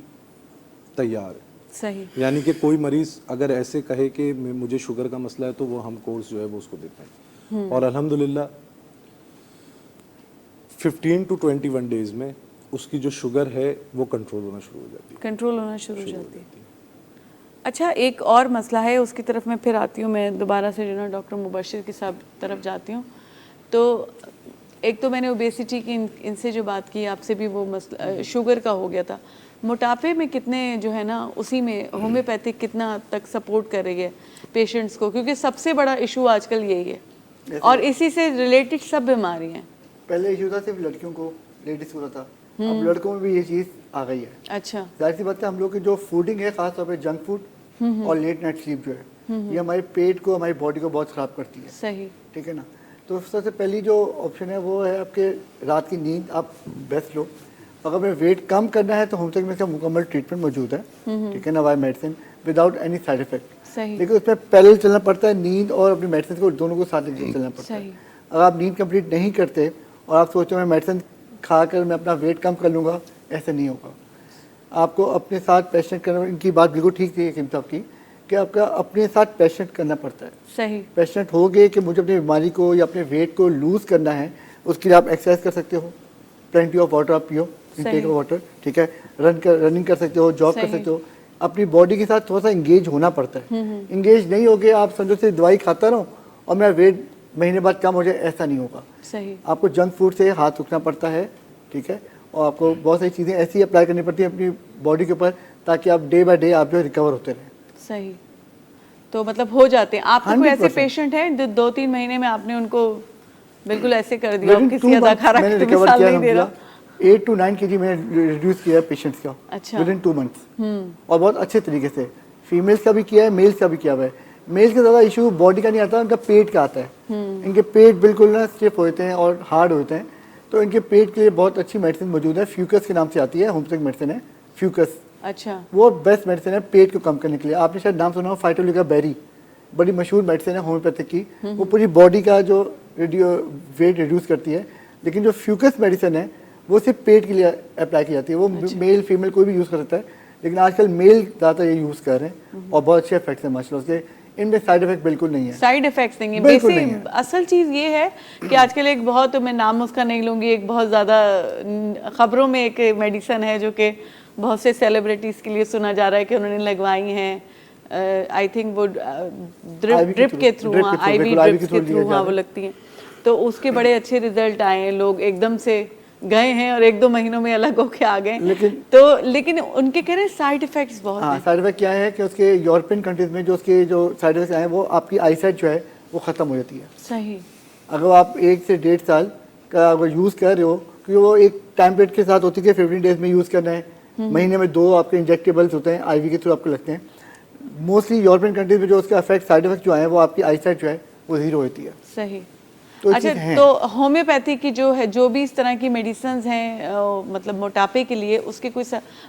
तैयार है। सही। यानी कि कोई मरीज़ अगर ऐसे कहे कि मुझे शुगर का मसला है तो वो हम कोर्स जो है वो उसको देते हैं। और अल्हम्दुलिल्लाह 15 to 21 डेज में उसकी जो शुगर है वो कंट्रोल होना शुरू हो जाती है। कंट्रोल होना शुरू हो जाती है। अच्छा, एक और मसला है, उसकी तरफ मैं फिर आती हूँ, मैं दोबारा से जो ना डॉक्टर मुबशिर की सब तरफ जाती हूँ। तो एक तो मैंने ओबेसिटी की इनसे जो बात की, आपसे भी वो मसला शुगर का हो गया था। मोटापे में कितने जो है ना, उसी में होम्योपैथिक कितना तक सपोर्ट कर रही है पेशेंट्स को, क्योंकि सबसे बड़ा इशू आजकल यही है और इसी से रिलेटेड सब बीमारी हैं। पहले इशू था सिर्फ लड़कियों को, लेडीज को था, अब लड़कों में भी ये चीज़ आ गई है। अच्छा, जाहिर सी बात है, हम लोग की जो फूडिंग है, खासतौर पे जंक फूड और लेट नाइट स्लीप जो है, ये हमारे पेट को, हमारी बॉडी को बहुत ख़राब करती है। सही, ठीक है ना। तो सबसे पहली जो ऑप्शन है वो है आपके रात की नींद आप बेस्ट लो। अगर हमें वेट कम करना है तो होम्योपैथिक में इसका मुकम्मल ट्रीटमेंट मौजूद है, ठीक है ना, by medicine without any side effect. सही, लेकिन उसमें पैरेलल चलना पड़ता है, नींद और अपनी मेडिसिन को दोनों को साथ लेकर चलना पड़ता है। सही। अगर आप नींद कंप्लीट नहीं करते और आप सोचते हो मैं मेडिसिन खाकर मैं अपना वेट कम कर लूँगा, ऐसे नहीं होगा। आपको अपने साथ पेशेंट करना, इनकी बात बिल्कुल ठीक थी हकीम साहब की, कि आपका अपने साथ पेशेंट करना पड़ता है। सही, पेशेंट हो गए कि मुझे अपनी बीमारी को या अपने वेट को लूज़ करना है, उसके लिए आप एक्सरसाइज कर सकते हो, प्लेंटी ऑफ वाटर आप पियो, इनटेक ऑफ वाटर, ठीक है, रनिंग कर सकते हो, जॉग कर सकते हो। अपनी बॉडी के साथ थोड़ा सा इंगेज होना पड़ता है। इंगेज नहीं हो गए आप समझो से दवाई खाता रहो और मेरा वेट महीने बाद कम हो जाए, ऐसा नहीं होगा। सही, आपको जंक फूड से हाथ रुकना पड़ता है, ठीक है, और आपको बहुत सारी चीज़ें ऐसी अप्लाई करनी पड़ती है अपनी बॉडी के ऊपर, ताकि आप डे बाय डे आप जो रिकवर होते रहें। सही। तो मतलब हो जाते हैं। आपको कोई ऐसे 100% पेशेंट हैं जो 2-3 महीने में आपने उनको बिल्कुल ऐसे कर दिया, Within किसी 2 अदाकारा months की मैंने तो रिकवर मिसाल किया नहीं दे रहा। 8 to 9 kg मैंने रिड्यूस किया पेशेंट्स का, अच्छा। विद इन 2 मंथ्स, और बहुत अच्छे तरीके से। फीमेल्स का भी किया है, मेल्स का भी किया हुआ है। मेल्स का ज़्यादा इशू बॉडी का नहीं आता, उनका पेट का आता है। इनके पेट बिल्कुल ना स्टिफ होते हैं और हार्ड होते हैं, तो इनके पेट के लिए बहुत अच्छी मेडिसिन मौजूद है, फ्यूकस के नाम से आती है, होम्योपैथिक मेडिसिन है फ्यूकस। अच्छा, वो बेस्ट मेडिसिन है पेट को कम करने के लिए। आपने शायद नाम सुना हो फाइटोलिका बेरी, बड़ी मशहूर मेडिसिन है होम्योपैथिक की, वो पूरी बॉडी का जो वेट रिड्यूस करती है। लेकिन जो फ्यूकस मेडिसिन है वो सिर्फ पेट के लिए अप्लाई की जाती है, वो मेल फीमेल कोई भी यूज़ कर सकता है, लेकिन आजकल मेल ज़्यादा ये यूज़ कर रहे हैं और बहुत अच्छे इफेक्ट्स हैं माशाल्लाह उसके। इनमें साइड इफेक्ट बिल्कुल नहीं है, साइड इफेक्ट्स नहीं है। बिल्कुल बेसिक नहीं है। असल चीज़ ये है कि आजकल एक बहुत, मैं नाम उसका नहीं लूँगी, एक बहुत ज़्यादा खबरों में एक मेडिसिन है जो कि बहुत से सेलिब्रिटीज़ के लिए सुना जा रहा है कि उन्होंने लगवाई हैं। आई थिंक वो ड्रिप के थ्रू, हाँ, आईवी ड्रिप के थ्रू, हाँ, वो लगती हैं। तो उसके बड़े अच्छे रिजल्ट आए हैं, लोग एकदम से गए हैं और 1-2 महीनों में अलग होके आ गए। लेकिन उनके कह रहे हैं साइड इफेक्ट्स बहुत हाँ, हैं। साइड इफेक्ट क्या है कि उसके यूरोपियन कंट्रीज में जो उसके जो साइड इफेक्ट्स आए हैं, वो आपकी आईसाइट जो है वो ख़त्म हो जाती है। सही, अगर आप 1 से 1.5 साल का अगर यूज़ कर रहे हो, क्योंकि वो एक टाइम पीरियड के साथ होती है कि 15 डेज में यूज़ करना है, महीने में 2 आपके इंजेक्टेबल्स होते हैं, आईवी के थ्रू आपको लगते हैं। मोस्टली यूरोपियन कंट्रीज में जो उसका इफेक्ट साइड इफेक्ट जो आए हैं वो आपकी आईसाइट जो है वो 0 होती है। सही। तो अच्छा, चीज़ हैं। तो होम्योपैथी की जो है, जो भी इस तरह की मेडिसिन हैं मतलब मोटापे के लिए, उसके कोई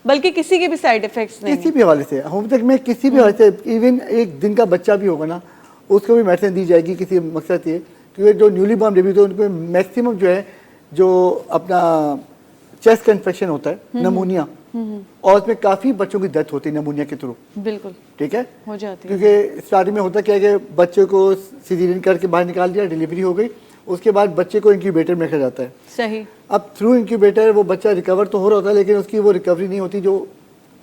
बल्कि किसी के भी साइड इफेक्ट्स नहीं किसी भी हवाले से होम्योपैथिक में किसी भी हवाले से, इवन एक दिन का बच्चा भी होगा ना, उसको भी मेडिसिन दी जाएगी किसी मकसद से, क्योंकि जो न्यूली बॉर्न बेबी तो उनको मैक्सिमम जो है जो अपना चेस्ट का इन्फेक्शन होता है, नमूनिया, और उसमें काफ़ी बच्चों की डेथ होती है नमूनिया के थ्रू, बिल्कुल ठीक है, हो जाती है। क्योंकि स्टार्टिंग में होता क्या है कि बच्चे को सीजरियन करके बाहर निकाल दिया, डिलीवरी हो गई, उसके बाद बच्चे को इंक्यूबेटर में रखा जाता है। सही। अब थ्रू इंक्यूबेटर वो बच्चा रिकवर तो हो रहा होता है, लेकिन उसकी वो रिकवरी नहीं होती जो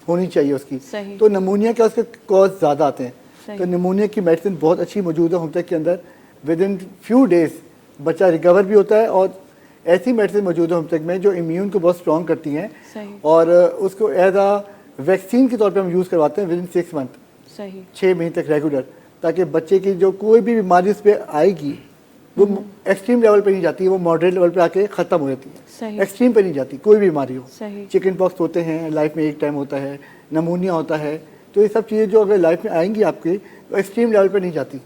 होनी चाहिए उसकी। सही। तो नमूनिया के उसके कॉज ज़्यादा आते हैं, सही। तो नमूनिया की मेडिसिन बहुत अच्छी मौजूद है होम्योपैथिक के अंदर। विद इन फ्यू डेज बच्चा रिकवर भी होता है, और ऐसी मेडिसिन मौजूद है होम्योपैथिक में जो इम्यून को बहुत स्ट्रॉन्ग करती हैं, सही। और उसको एज आ वैक्सीन के तौर पर हम यूज़ करवाते हैं विद इन 6 मंथ, सही। 6 महीने तक रेगुलर, ताकि बच्चे की जो कोई भी बीमारी उस पर आएगी वो एक्सट्रीम लेवल पे नहीं जाती, वो मॉडरेट लेवल पे आके ख़त्म हो जाती सही। है, एक्सट्रीम पे नहीं जाती कोई भी बीमारी हो। सही। चिकन पॉक्स होते हैं लाइफ में एक टाइम होता है, नमूनिया होता है, तो ये सब चीज़ें जो अगर लाइफ में आएंगी आपकी तो एक्सट्रीम लेवल पे नहीं जाती,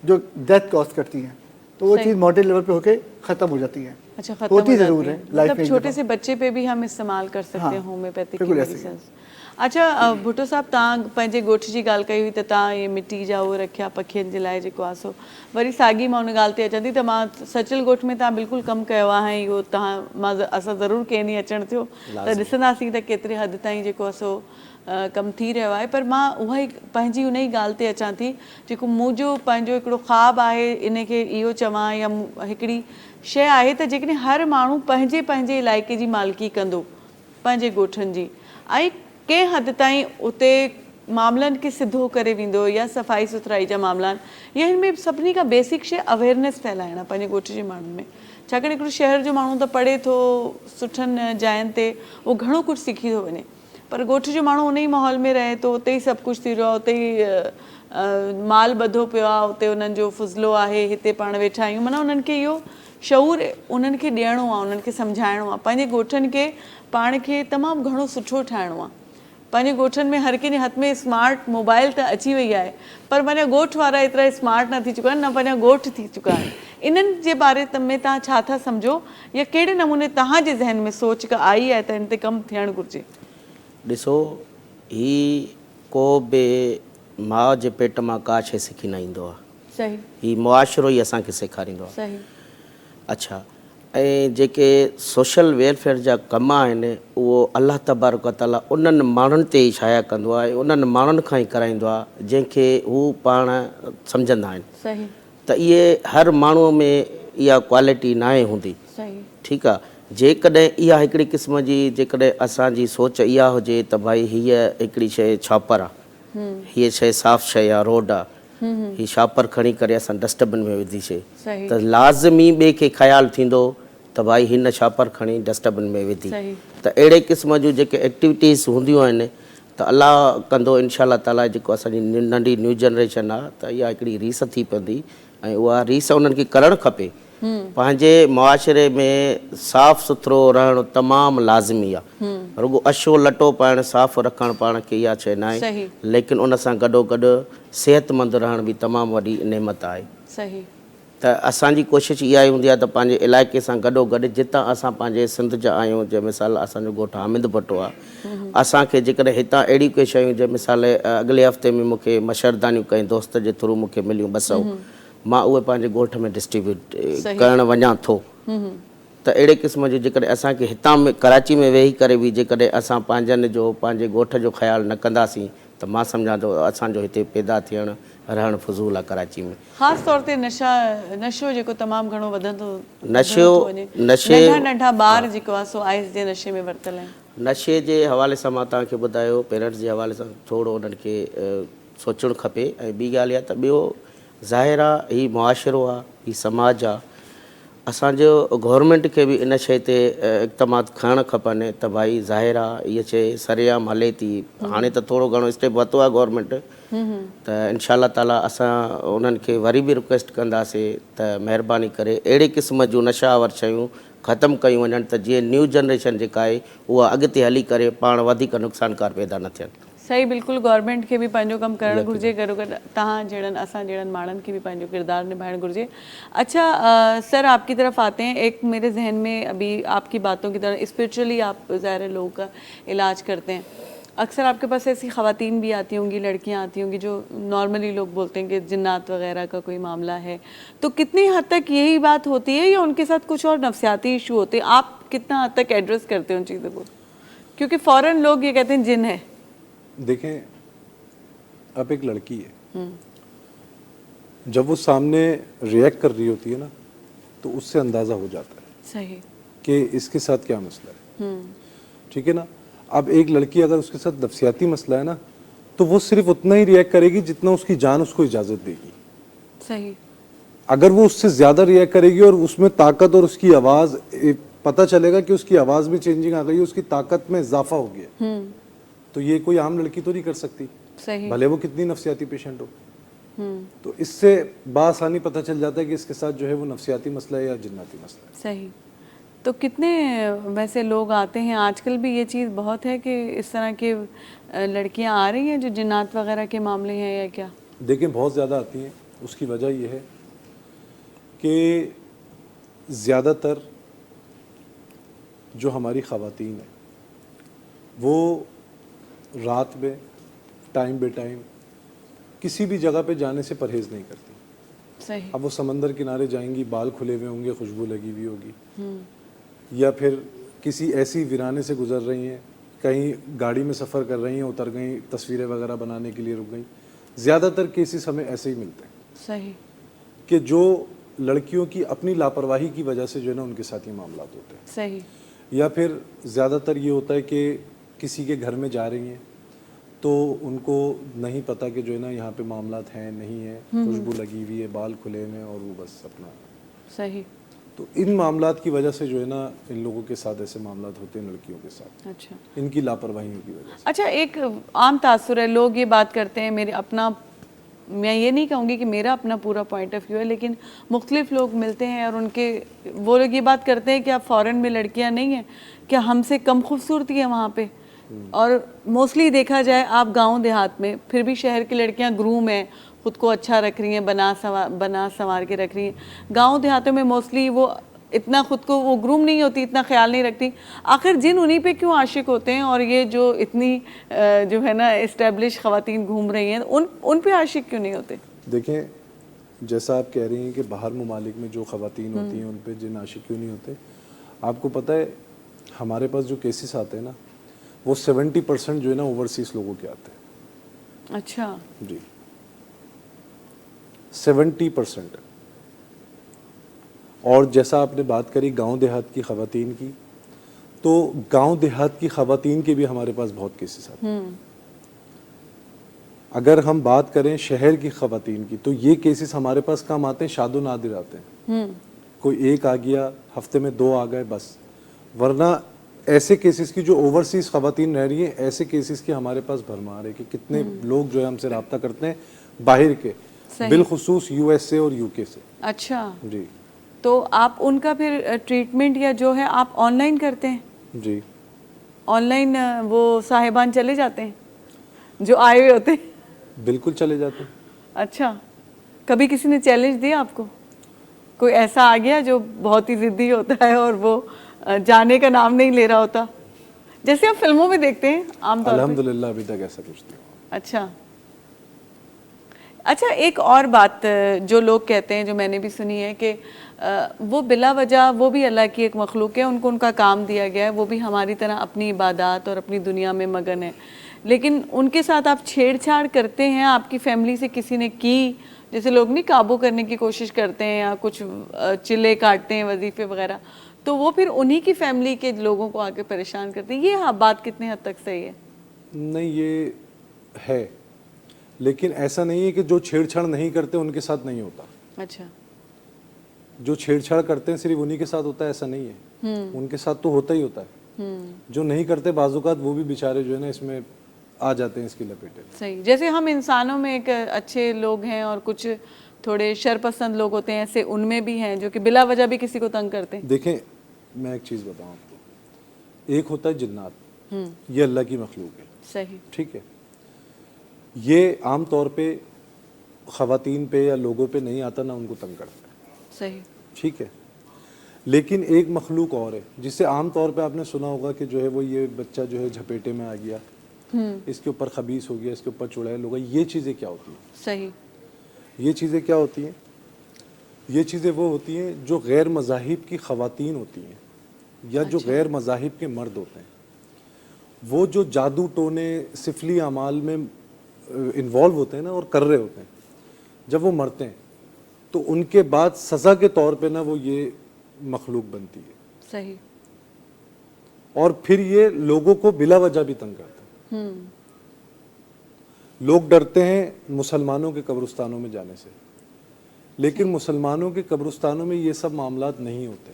जो डेथ कॉज करती हैं, तो वो सही। चीज़ मॉडरेट लेवल पे होके ख़त्म हो जाती है। अच्छा, खत्म होती हो जाती ज़रूर है लाइफ मतलब में एक छोटे दफ़ा। से बच्चे पे भी हम इस्तेमाल कर सकते हैं हाँ, होम्योपैथिक की बिल्कुल ऐसे ही। मेडिसिन। अच्छा भुट्टो साहब, तव्हां पंहिंजे ॻोठ जी ॻाल्हि कई हुई त तव्हां इहे मिटी जा उहे रखिया पखियुनि जे लाइ जेको आहे सो, वरी साॻी मां उन ॻाल्हि ते अचां थी त मां सचल ॻोठ में तव्हां बिल्कुलु कमु कयो आहे, ऐं इहो तव्हां असां ज़रूरु कंहिं ॾींहुं अचणु थियो त ॾिसंदासीं त केतिरे हद ताईं जेको आहे सो कमु थी रहियो आहे। पर मां उहा ई पंहिंजी उन ई ॻाल्हि ते अचां थी जेको मुंहिंजो पंहिंजो हिकिड़ो ख़्वाबु आहे, इन खे इहो चवां या हिकिड़ी शइ आहे त जेकॾहिं हर माण्हू पंहिंजे पंहिंजे इलाइक़े जी मालिकी कंदो पंहिंजे ॻोठनि जी, ऐं कंहिं हद ताईं उते मामलनि खे सिधो करे वेंदो या सफ़ाई सुथराई जा मामला आहिनि, या हिन में सभिनी खां बेसिक शइ अवेयरनेस फैलाइण आहे पंहिंजे ॻोठ जे माण्हुनि में। छाकाणि हिकिड़ो शहर जो माण्हू त पढ़े थो सुठनि जायुनि ते, उहो घणो कुझु सिखी थो वञे, पर ॻोठ जो माण्हू उन ई माहौल में रहे थो, उते ई सभु कुझु थी रहियो आहे, उते ई माल ॿधो पियो आहे, उते उन्हनि जो फुज़लो आहे, हिते पाण वेठा आहियूं। माना उन्हनि खे इहो शऊर उन्हनि खे ॾियणो आहे, उन्हनि खे सम्झाइणो आहे, पंहिंजे ॻोठनि खे पाण खे तमामु घणो सुठो ठाहिणो आहे। पंहिंजे ॻोठनि में हर कंहिंजे हथ में स्मार्ट मोबाइल त अची वई आहे, पर पंहिंजा ॻोठ वारा एतिरा स्मार्ट न थी चुका आहिनि, न पंहिंजा ॻोठ थी चुका आहिनि। इन्हनि जे बारे में तव्हां छा था सम्झो, या कहिड़े नमूने तव्हांजे ज़हन में सोच का आई आहे त इन ते कमु थियणु घुरिजे? ॾिसो, ही को बि माउ जे पेट मां का शइ सिखी न ईंदो आहे, सही, ही मुआशिरो ई असांखे सेखारींदो आहे। सही, अच्छा, ऐं जेके सोशल वेलफेयर जा कम आहिनि उहो अलाह तबारक ताला उन्हनि माण्हुनि ते ई शाया कंदो आहे, उन्हनि माण्हुनि खां ई कराईंदो आहे जंहिंखे हू पाण सम्झंदा आहिनि। सही, त इहे हर माण्हूअ में इहा क्वालिटी न आहे हूंदी, सही, ठीकु आहे। जेकॾहिं इहा हिकिड़ी क़िस्म जी जेकॾहिं असांजी सोच इहा हुजे त भाई हीअ हिकिड़ी शइ छॉपर आहे, हीअ शइ साफ़ शइ आहे, रोड आहे, हीअ छॉपर खणी करे असां डस्टबिन में विधीसीं, सही, त लाज़मी ॿिए खे ख़्यालु थींदो त भाई हिन छॉपर खणी डस्टबिन में विधी। सही, त अहिड़े क़िस्म जूं जेके एक्टिविटीज़ हूंदियूं आहिनि त अलाह कंदो इनशा ताला जेको असांजी नंढी न्यू जनरेशन आहे त इहा हिकिड़ी रीस थी पवंदी, ऐं उहा रीस उन्हनि खे करणु खपे। पंहिंजे मुआशिरे में साफ़ सुथरो रहणु तमामु लाज़मी आहे, रुगो अछो लटो पाइणु साफ़ रखणु पाण खे इहा शइ न आहे, सही, लेकिन उन सां गॾोगॾु सिहतमंद रहण बि तमामु वॾी नेमत आहे। सही, त असांजी कोशिशि इहा ई हूंदी आहे त पंहिंजे इलाइक़े सां गॾोगॾु जितां असां पंहिंजे सिंध जा आहियूं, जंहिं मिसाल असांजो ॻोठु हामिद भट्टो आहे, असांखे जेकॾहिं हितां अहिड़ी कोई शयूं जंहिं मिसाल अॻिले हफ़्ते में मूंखे मशरदानियूं कंहिं दोस्त जे थ्रू मूंखे मिलियूं 200, मां उहे पंहिंजे ॻोठ में डिस्ट्रीब्यूट करणु वञा थो। त अहिड़े क़िस्म जो जेकॾहिं असांखे हितां में कराची में वेही करे बि जेकॾहिं असां पंहिंजनि जो पंहिंजे ॻोठ जो ख़्यालु न कंदासीं त मां सम्झां थो असांजो हिते पैदा थियणु रहणु फज़ूल आहे कराची में। ख़ासि तौर ते नशो जेको तमामु घणो वधंदो नशे नंढा नंढा ॿार जेको आहे सो आइस जे नशे में वरितल आहिनि। नशे जे हवाले सां मां तव्हांखे ॿुधायो, पेरेंट्स जे हवाले सां थोरो उन्हनि खे सोचणु खपे। ऐं ॿी ॻाल्हि इहा त ॿियो ज़ाहिर आहे हीउ मुआशिरो आहे, हीउ समाज आहे, असांजो गवर्नमेंट खे बि इन शइ ते इक़दामात खणणु खपनि त भाई ज़ाहिर आहे इहा शइ सरेआम हले थी, हाणे त थोरो घणो स्टेप वरितो आहे गवर्नमेंट, त इनशा ताला असां उन्हनि खे वरी बि रिक्वेस्ट कंदासीं त महिरबानी करे अहिड़े क़िस्म जूं नशावर शयूं ख़तमु कयूं वञनि त जीअं न्यू जनरेशन जेका आहे उहा अॻिते हली करे पाण वधीक नुक़सानकार पैदा न थियनि। सही, बिल्कुलु गवर्नमेंट खे बि पंहिंजो कमु करणु घुरिजे, गॾो गॾु तव्हां जहिड़नि असां जहिड़नि माण्हुनि खे बि पंहिंजो किरदारु निभाइणु घुरिजे। अच्छा सर, आपकी तरफ आते हैं। एक मेरे जहन में अभी आपकी बातों की तरह स्पिरिचुअली आप ज़ाहिर लोगों का इलाज करते हैं, अक्सर आपके पास ऐसी ख़वातीन भी आती होंगी, लड़कियां आती होंगी जो नॉर्मली लोग बोलते हैं कि जिन्नात वगैरह का कोई मामला है, तो कितनी हद तक यही बात होती है या उनके साथ कुछ और नफ्सियाती इशू होते हैं? आप कितना हद तक एड्रेस करते हो उन चीज़ों को? क्योंकि फ़ौरन लोग ये कहते हैं जिन है। देखें, अब एक लड़की है, जब वो सामने रिएक्ट कर रही होती है ना, तो उससे अंदाज़ा हो जाता है सही कि इसके साथ क्या मसला है, ठीक है ना। अब एक लड़की अगर उसके साथ नफ्सियाती मसला है ना, तो वो सिर्फ उतना ही रिएक्ट करेगी जितना उसकी जान उसको इजाज़त देगी। सही, अगर वो उससे ज़्यादा रिएक्ट करेगी और उसमें ताकत और उसकी आवाज़, पता चलेगा कि उसकी आवाज़ में चेंजिंग आ गई, उसकी ताकत में इजाफा हो गया, तो ये कोई आम लड़की तो नहीं कर सकती, सही, भले वो कितनी नफ्सियाती पेशेंट हो। तो इससे बासानी पता चल जाता है कि इसके साथ जो है वो नफ्सियाती मसला है या जिन्नाती मसला है। सही। तो कितने वैसे लोग आते हैं आजकल? भी ये चीज़ बहुत है कि इस तरह के लड़कियां आ रही हैं जो जिन्नात वगैरह के मामले हैं, या क्या? देखें, बहुत ज़्यादा आती हैं। उसकी वजह यह है कि ज़्यादातर जो हमारी ख़वातीन हैं वो रात में टाइम बे टाइम किसी भी जगह पे जाने से परहेज़ नहीं करती। सही। अब वो समंदर किनारे जाएंगी, बाल खुले हुए होंगे, खुशबू लगी हुई होगी, या फिर किसी ऐसी वीराने से गुजर रही हैं کہیں گاڑی میں سفر کر رہی ہیں, اتر گئیں, تصویریں وغیرہ بنانے کے لیے رک گئیں. زیادہ تر کیسز ہمیں ایسے ہی ملتے ہیں صحیح. کہ جو لڑکیوں کی اپنی لاپرواہی کی وجہ سے جو ہے نا ان کے ساتھ یہ معاملات ہوتے ہیں. صحیح. یا پھر زیادہ تر یہ ہوتا ہے کہ کسی کے گھر میں جا رہی ہیں تو ان کو نہیں پتہ کہ جو ہے نا یہاں پہ معاملات ہیں نہیں ہیں, خوشبو لگی ہوئی ہے, بال کھلے ہوئے ہیں, اور وہ بس اپنا. صحیح. تو ان معاملات کی وجہ سے جو ہے نا ان لوگوں کے ساتھ ایسے معاملات ہوتے ہیں لڑکیوں کے ساتھ, اچھا. ان کی لاپرواہیوں کی وجہ سے. اچھا, ایک عام تاثر ہے, لوگ یہ بات کرتے ہیں, میرے اپنا, میں یہ نہیں کہوں گی کہ میرا اپنا پورا پوائنٹ آف ویو ہے, لیکن مختلف لوگ ملتے ہیں اور ان کے وہ لوگ یہ بات کرتے ہیں کہ آپ فورن میں لڑکیاں نہیں ہیں, کیا ہم سے کم خوبصورتی ہے وہاں پہ؟ اور موسٹلی دیکھا جائے آپ گاؤں دیہات میں پھر بھی شہر کی لڑکیاں گروم ہیں, خود کو اچھا رکھ رہی ہیں, بنا سنوار کے رکھ رہی ہیں. گاؤں دیہاتوں میں موسٹلی وہ اتنا خود کو وہ گروم نہیں ہوتی, اتنا خیال نہیں رکھتی. آخر جن انہی پہ کیوں عاشق ہوتے ہیں, اور یہ جو اتنی جو ہے نا اسٹیبلش خواتین گھوم رہی ہیں ان پہ عاشق کیوں نہیں ہوتے؟ دیکھیں, جیسا آپ کہہ رہی ہیں کہ باہر ممالک میں جو خواتین ہوتی ہیں ان پہ جن عاشق کیوں نہیں ہوتے, آپ کو پتہ ہے ہمارے پاس جو کیسز آتے ہیں نا وہ 70% جو ہے نا اوورسیز لوگوں کے آتے ہیں. اچھا. جی 70%. اور جیسا آپ نے بات کری گاؤں دیہات کی خواتین کی, تو گاؤں دیہات کی خواتین کے بھی ہمارے پاس بہت کیسز آتے ہیں. اگر ہم بات کریں شہر کی خواتین کی تو یہ کیسز ہمارے پاس کم آتے ہیں, شاد و نادر آتے ہیں. کوئی ایک آ گیا, ہفتے میں 2 آ گئے بس. ورنہ ایسے کیسز کی جو اوورسیز خواتین رہ رہی ہیں, ایسے کیسز کی ہمارے پاس بھرمار ہے کہ کتنے لوگ جو ہے ہم سے رابطہ کرتے ہیں باہر کے, بالخصوص USA اور UK سے. اچھا. جی. تو آپ ان کا پھر ٹریٹمنٹ یا جو ہے آپ آن لائن کرتے ہیں؟ جی آن لائن وہ صاحبان چلے جاتے ہیں جو آئے ہوئے ہوتے ہیں؟ بالکل چلے جاتے ہیں. اچھا. کبھی کسی نے چیلنج دیا آپ کو؟ کوئی ایسا آ گیا جو بہت ہی ضدی ہوتا ہے اور وہ جانے کا نام نہیں لے رہا ہوتا, جیسے آپ فلموں میں دیکھتے ہیں عام طور پہ؟ الحمدللہ ابھی تک ایسا کچھ نہیں. اچھا. اچھا, ایک اور بات جو لوگ کہتے ہیں, جو میں نے بھی سنی ہے, کہ وہ بلا وجہ, وہ بھی اللہ کی ایک مخلوق ہے, ان کو ان کا کام دیا گیا ہے, وہ بھی ہماری طرح اپنی عبادات اور اپنی دنیا میں مگن ہے, لیکن ان کے ساتھ آپ چھیڑ چھاڑ کرتے ہیں, آپ کی فیملی سے کسی نے کی, جیسے لوگ نہیں قابو کرنے کی کوشش کرتے ہیں یا کچھ چلے کاٹتے ہیں, وظیفے وغیرہ, تو وہ پھر انہی کی فیملی کے لوگوں کو آ کے پریشان کرتے ہیں, یہ بات کتنے حد تک صحیح ہے؟ نہیں, یہ ہے, لیکن ایسا نہیں ہے کہ جو چھیڑ چھاڑ نہیں کرتے ان کے ساتھ نہیں ہوتا. اچھا. جو چھیڑ چھاڑ کرتے ہیں صرف انہی کے ساتھ ہوتا ہے ایسا نہیں ہے, ان کے ساتھ تو ہوتا ہی ہوتا ہے. جو نہیں کرتے بعض اوقات وہ بھی بیچارے جو ہے نا اس میں آ جاتے ہیں اس کی لپیٹے. صحیح. جیسے ہم انسانوں میں ایک اچھے لوگ ہیں اور کچھ تھوڑے شرپسند لوگ ہوتے ہیں, ایسے ان میں بھی ہیں جو کہ بلا وجہ بھی کسی کو تنگ کرتے ہیں. دیکھیں, میں ایک چیز بتاؤں آپ کو, ایک ہوتا ہے جنات, یہ اللہ کی مخلوق ہے. صحیح. ٹھیک ہے, یہ عام طور پہ خواتین پہ یا لوگوں پہ نہیں آتا, نہ ان کو تنگ کرتا ہے. صحیح. ٹھیک ہے, لیکن ایک مخلوق اور ہے جسے عام طور پہ آپ نے سنا ہوگا کہ جو ہے وہ یہ بچہ جو ہے جھپیٹے میں آ گیا, اس کے اوپر خبیث ہو گیا, اس کے اوپر چڑیل ہو گیا. یہ چیزیں کیا ہوتی ہیں؟ صحیح. یہ چیزیں کیا ہوتی ہیں؟ یہ چیزیں وہ ہوتی ہیں جو غیر مذاہب کی خواتین ہوتی ہیں یا جو غیر مذاہب کے مرد ہوتے ہیں, وہ جو جادو ٹونے سفلی اعمال میں انوالو ہوتے ہیں نا اور کر رہے ہوتے ہیں, جب وہ مرتے ہیں تو ان کے بعد سزا کے طور پہ نا وہ یہ مخلوق بنتی ہے. صحیح. اور پھر یہ لوگوں کو بلا وجہ بھی تنگ کرتا ہے. لوگ ڈرتے ہیں مسلمانوں کے قبرستانوں میں جانے سے, لیکن مسلمانوں کے قبرستانوں میں یہ سب معاملات نہیں ہوتے,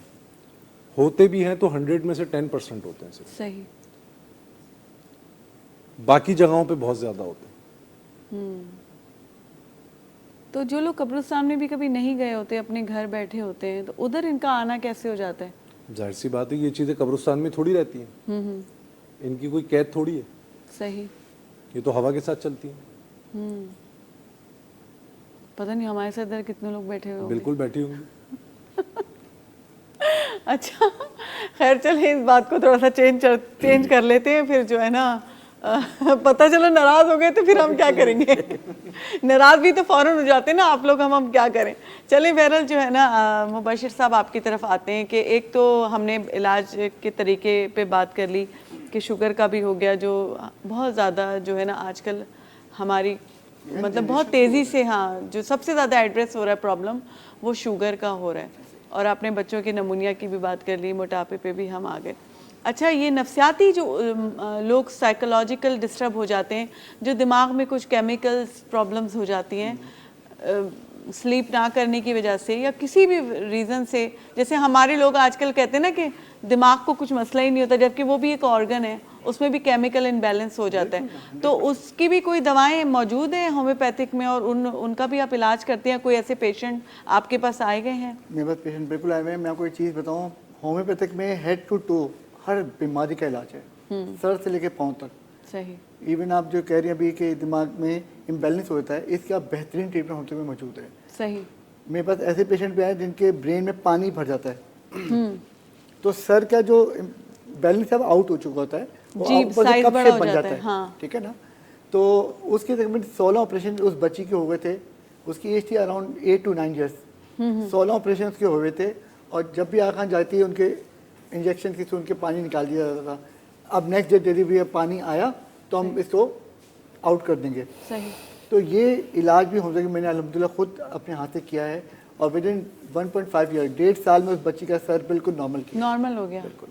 ہوتے بھی ہیں تو 100 میں سے 10% ہوتے ہیں صرف. صحیح. باقی جگہوں پہ بہت زیادہ ہوتے ہیں. تو جو لوگ قبرستان میں بھی کبھی نہیں گئے ہوتے, اپنے گھر بیٹھے ہوتے ہیں, تو ادھر ان کا آنا کیسے ہو جاتا ہے؟ ظاہر سی بات ہے, یہ چیزیں قبرستان میں تھوڑی رہتی ہیں, ان کی کوئی قید تھوڑی ہے. صحیح. یہ تو ہوا کے ساتھ چلتی ہیں. پتہ نہیں ہمارے ساتھ ادھر کتنے لوگ بیٹھے ہوئے. بالکل بیٹھی ہوں گی. اچھا, خیر چلیں اس بات کو تھوڑا سا چینج کر لیتے ہیں, پھر جو ہے نا پتہ چلو ناراض ہو گئے تو پھر ہم کیا کریں گے. ناراض بھی تو فوراً ہو جاتے ہیں نا آپ لوگ, ہم کیا کریں. چلیں بہرحال جو ہے نا مبشر صاحب آپ کی طرف آتے ہیں کہ ایک تو ہم نے علاج کے طریقے پہ بات کر لی, कि शुगर का भी हो गया, जो बहुत ज़्यादा जो है ना आजकल हमारी मतलब बहुत तेज़ी से, हाँ, जो सबसे ज़्यादा एड्रेस हो रहा है प्रॉब्लम वो शुगर का हो रहा है। और आपने बच्चों की नमूनिया की भी बात कर ली, मोटापे पे भी हम आ गए। अच्छा, ये नफसियाती जो लोग साइकोलॉजिकल डिस्टर्ब हो जाते हैं, जो दिमाग में कुछ केमिकल्स प्रॉब्लम्स हो जाती हैं स्लीप ना करने की वजह से या किसी भी रीज़न से, जैसे हमारे लोग आजकल कहते हैं ना कि दिमाग को कुछ मसला ही नहीं होता, जबकि वो भी एक ऑर्गन है, उसमें भी केमिकल इम्बैलेंस हो जाता है। तो उसकी भी कोई दवाएं मौजूद हैं होम्योपैथिक में, और उनका भी आप इलाज करते हैं? कोई ऐसे पेशेंट आपके पास आए गए हैं? मेरे पास पेशेंट बिल्कुल आए हुए हैं। मैं आपको एक चीज़ बताऊँ, होम्योपैथिक में हेड टू टो हर बीमारी का इलाज है, सर से लेके पाँव तक। सही। इवन आप जो कह रही हैं अभी कि दिमाग में इम्बैलेंस होता है, इसका बेहतरीन ट्रीटमेंट होते हुए मौजूद है। सही। मेरे पास ऐसे पेशेंट भी आए जिनके ब्रेन में पानी भर जाता है, तो सर का जो बैलेंस है वो आउट हो चुका होता है, वो जी, ऊपर से साइज कप बड़ा शेप हो बन जाता जाता है, है, हाँ। ठीक है ना। तो उसके तकरीबन 16 ऑपरेशन उस बच्ची के हो गए थे। उसकी एज थी अराउंड 8 to 9 ईयर्स। 16 ऑपरेशन उसके हो गए थे, और जब भी आँख जाती है उनके इंजेक्शन की उनके पानी निकाल दिया जाता था। अब नेक्स्ट डे डिलीवरी पानी आया तो हम इसको आउट कर देंगे। सही। तो ये इलाज भी हो सके मैंने अल्हम्दुलिल्लाह खुद अपने हाथ से किया है, और विद इन 1.5 ईयर, 1.5 साल में उस बच्ची का सर बिल्कुल नॉर्मल किया। नॉर्मल हो गया। बिल्कुल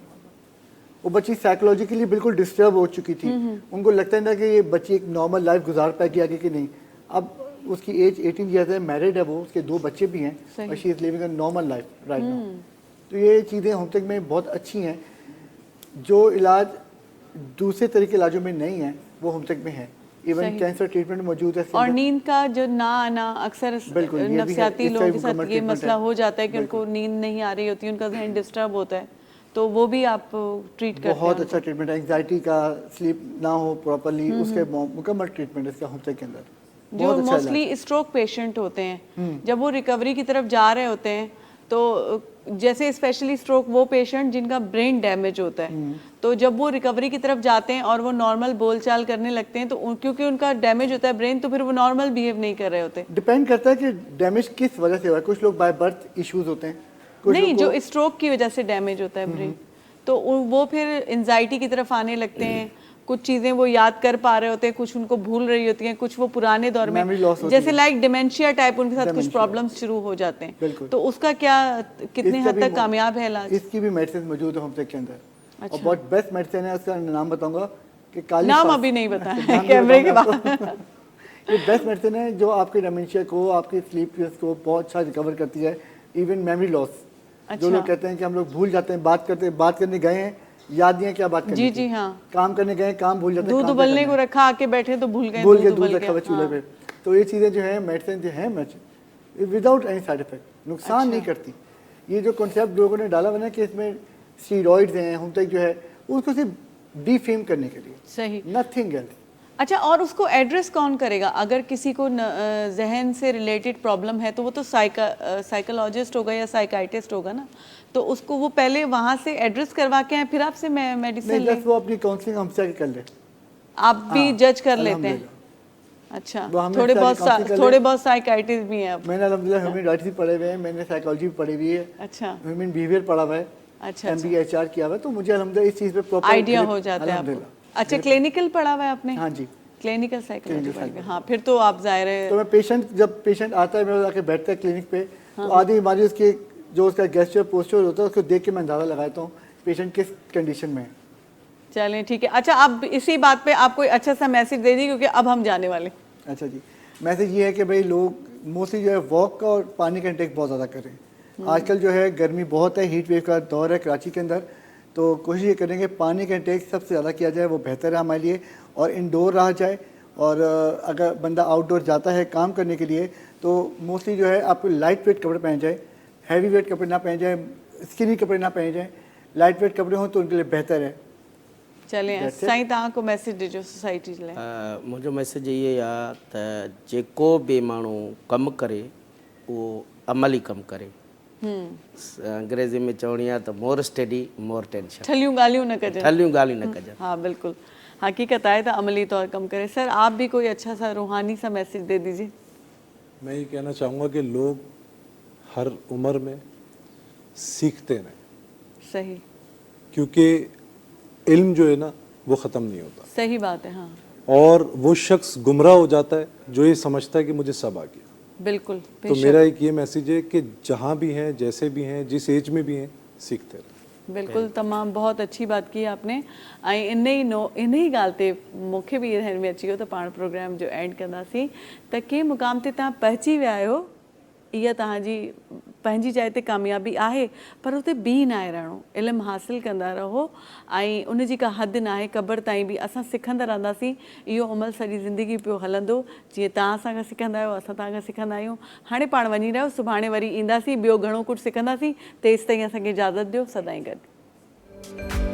वो बच्ची साइकोलॉजिकली बिल्कुल डिस्टर्ब हो चुकी थी। उनको लगता है ना कि ये बच्ची एक नॉर्मल लाइफ गुजार पाएगी आगे कि नहीं। अब उसकी एज 18 ईयर्स है, मैरिड है वो, उसके 2 बच्चे भी हैं, और she is living a normal life right now. तो ये चीज़ें होमटेक में बहुत अच्छी हैं। जो इलाज दूसरे तरह के इलाजों में नहीं है वो होमटेक में है। इवन कैंसर ट्रीटमेंट मौजूद है। और नींद का जो ना आना, अक्सर बिल्कुल, ये भी है। नफसियाती इसका लोगों भी के साथ मुकम्मल ये ट्रीटमेंट मसला है। हो जाता है कि उनको नींद नहीं आ रही होती, उनका जहन डिस्टर्ब होता है, तो वो भी आप ट्रीट करते हैं? बहुत अच्छा ट्रीटमेंट है। एंग्जाइटी का, स्लीप ना हो प्रॉपरली, उसके मुकम्मल ट्रीटमेंट इसका होमटेक के अंदर। जो बहुत अच्छा मोस्टली स्ट्रोक पेशेंट होते हैं, जब वो रिकवरी की तरफ जा रहे होते हैं, तो जैसे स्पेशली स्ट्रोक वो पेशेंट जिनका ब्रेन डैमेज होता है, तो जब वो रिकवरी की तरफ जाते हैं और वो नॉर्मल बोलचाल करने लगते हैं, तो क्योंकि उनका डैमेज होता है ब्रेन, तो फिर वो नॉर्मल बिहेव नहीं कर रहे होते। डिपेंड करता है कि डैमेज किस वजह से हुआ है। कुछ लोग बाय बर्थ इश्यूज होते हैं, कुछ नहीं, लोग जो स्ट्रोक की वजह से डैमेज होता है ब्रेन, तो वो फिर एंजाइटी की तरफ आने लगते हैं। कुछ चीजें वो याद कर पा रहे होते हैं, कुछ उनको भूल रही होती हैं, कुछ वो पुराने दौर में Memory loss होती जैसे है। लाइक डिमेंशिया टाइप उनके साथ कुछ Dementia। प्रॉब्लम्स शुरू हो जाते हैं। बिल्कुल। तो उसका क्या, कितने इसका हद भी तक कामयाब है इलाज? इसकी भी मेडिसिन मौजूद है होमटेक के अंदर। अच्छा। और बहुत बेस्ट मेडिसिन है, उसका नाम बताऊंगा कि काली नाम फास- अभी नहीं बताया नाम है नहीं कैमरे के बताऊंगा बाद। आपको। ये बेस्ट मेडिसिन है जो आपके डिमेंशिया को, आपकी स्लीप को बहुत अच्छा रिकवर करती है। इवन मेमोरी लॉस, जो अच्छा। लोग कहते हैं कि हम लोग भूल जाते हैं, बात करने गए हैं, याद नहीं है क्या बात करनी जी थी। जी, हाँ। काम करने गए, काम भूल जाते हैं, दूध काम क्या उबलने करना को है। रखा, आके बैठे तो भूल गए, भूल के दूध दूध उबल रखा हुआ गया। चूल्हे हाँ। पे। तो ये चीज़ें जो है मेडिसिन जो है विदाउट एनी साइड इफेक्ट, नुकसान नहीं करती। ये जो कॉन्सेप्ट लोगों ने डाला हुआ ना कि इसमें स्टीरॉइड्स हैं, होमटेक जो है उसको सिर्फ डीफेम करने के लिए, सही। Nothing else. अच्छा, और उसको एड्रेस कौन करेगा? अगर किसी को जहन से रिलेटेड प्रॉब्लम है तो वो तो साइकोलॉजिस्ट होगा या साइकाइटिस्ट होगा ना, तो उसको वो पहले वहाँ से एड्रेस करवा के आए, फिर आपसे मेडिसिन नहीं, ले? बस वो अपनी काउंसलिंग हमसे आके कर ले। आप भी हाँ, जज कर लेते हैं? अल्हम्दुलिल्लाह। अच्छा, वो हमें थोड़े सारी बहुत counselling कर ले। थोड़े बहुत साइकाइटिस्ट भी हैं अब? मैंने अल्हम्दुलिल्लाह ह्यूमन राइट्स भी पढ़े हुए हैं, मैंने साइकोलॉजी भी पढ़ी हुई है, अच्छा ह्यूमन बिहेवियर पढ़ा हुआ है, अच्छा MBA HR किया हुआ है, तो मुझे अल्हम्दुलिल्लाह इस चीज़ पे प्रॉपर आइडिया हो जाता है आपको। अच्छा, क्लिनिकल पढ़ा हुआ है आपने? हाँ जी। क्लिनिकल साइकोलॉजी Clinical पढ़ के, हाँ, फिर तो आप ज़ाहिर है। तो मैं जब पेशेंट आता है मेरे आके बैठता है क्लिनिक पे, तो आधी बीमारी उसकी जो उसका गेस्चर पोस्चर होता है उसको देख के मैं अंदाज़ा लगाता हूँ पेशेंट किस कंडीशन में है। चलें, ठीक है। अच्छा, अब इसी बात पे आप कोई अच्छा सा मैसेज दे दीजिए, क्योंकि अब हम जाने वाले। अच्छा जी, मैसेज ये है कि भाई लोग मोस्टली जो है वॉक का और पानी का इंटेक बहुत ज़्यादा करें। आजकल जो है गर्मी बहुत है, हीट वेव का दौर है कराची के अंदर, तो कोशिश ये करेंगे पानी का इंटेक सबसे ज़्यादा किया जाए, वो बेहतर है हमारे लिए। और इंडोर रहा जाए, और अगर बंदा आउटडोर जाता है काम करने के लिए तो मोस्टली जो है आपको लाइट वेट कपड़े पहने जाए, हैवी वेट कपड़े ना पहने जाए, स्किनी कपड़े ना पहने जाए, लाइट वेट कपड़े हों तो उनके लिए बेहतर है। चलें, साईं तव्हां को मैसेज ॾिजो सोसाइटी जे लाइ। मुंहिंजो मैसेज इहे आहे त जेको बि माण्हू कमु करे उहो अमली कमु करे। अंग्रेज़ी में चवणी आहे त मोर स्टडी मोर टेंशन, ठलियूं ॻाल्हियूं न कजनि। ठलियूं ॻाल्हियूं न कजनि। हाँ, बिल्कुल हकीकत आए तो अमली तौर कम करे। सर, आप भी कोई अच्छा सा रूहानी सा मैसेज दे दीजिए। मैं ये कहना चाहूँगा कि लोग हर उम्र में सीखते रहें, सही। क्योंकि इल्म जो है ना वो ख़त्म नहीं होता, सही बात है, हाँ और वो शख्स गुमराह हो जाता है जो ये समझता है कि मुझे सब आ गया। बिल्कुल। तो मेरा एक ये मैसेज है कि जहाँ भी हैं, जैसे भी हैं, जिस एज में भी हैं, सीखते रहें। बिल्कुल तमामु बहुत अच्छी बात की आपने। ऐं इन ई ॻाल्हि ते मूंखे बि ध्यान में अची वियो त पाण प्रोग्राम जो एंड कंदासीं त कंहिं मुक़ाम ते तव्हां पहुची विया आहियो, इहा तव्हांजी पंहिंजी जाइ ते कामयाबी आहे, पर उते बीह न आहे रहणो, इल्मु हासिलु कंदा रहो ऐं उन जी का हद न आहे, क़बर ताईं बि असां सिखंदा रहंदासीं। इहो अमल सॼी ज़िंदगी पियो हलंदो, जीअं तव्हां असां खां सिखंदा आहियो, असां तव्हां खां सिखंदा आहियूं। हाणे पाण वञी रहियो, सुभाणे वरी ईंदासीं, ॿियो घणो कुझु सिखंदासीं। तेसि ताईं असांखे इजाज़त ॾियो, सदाईं गॾु।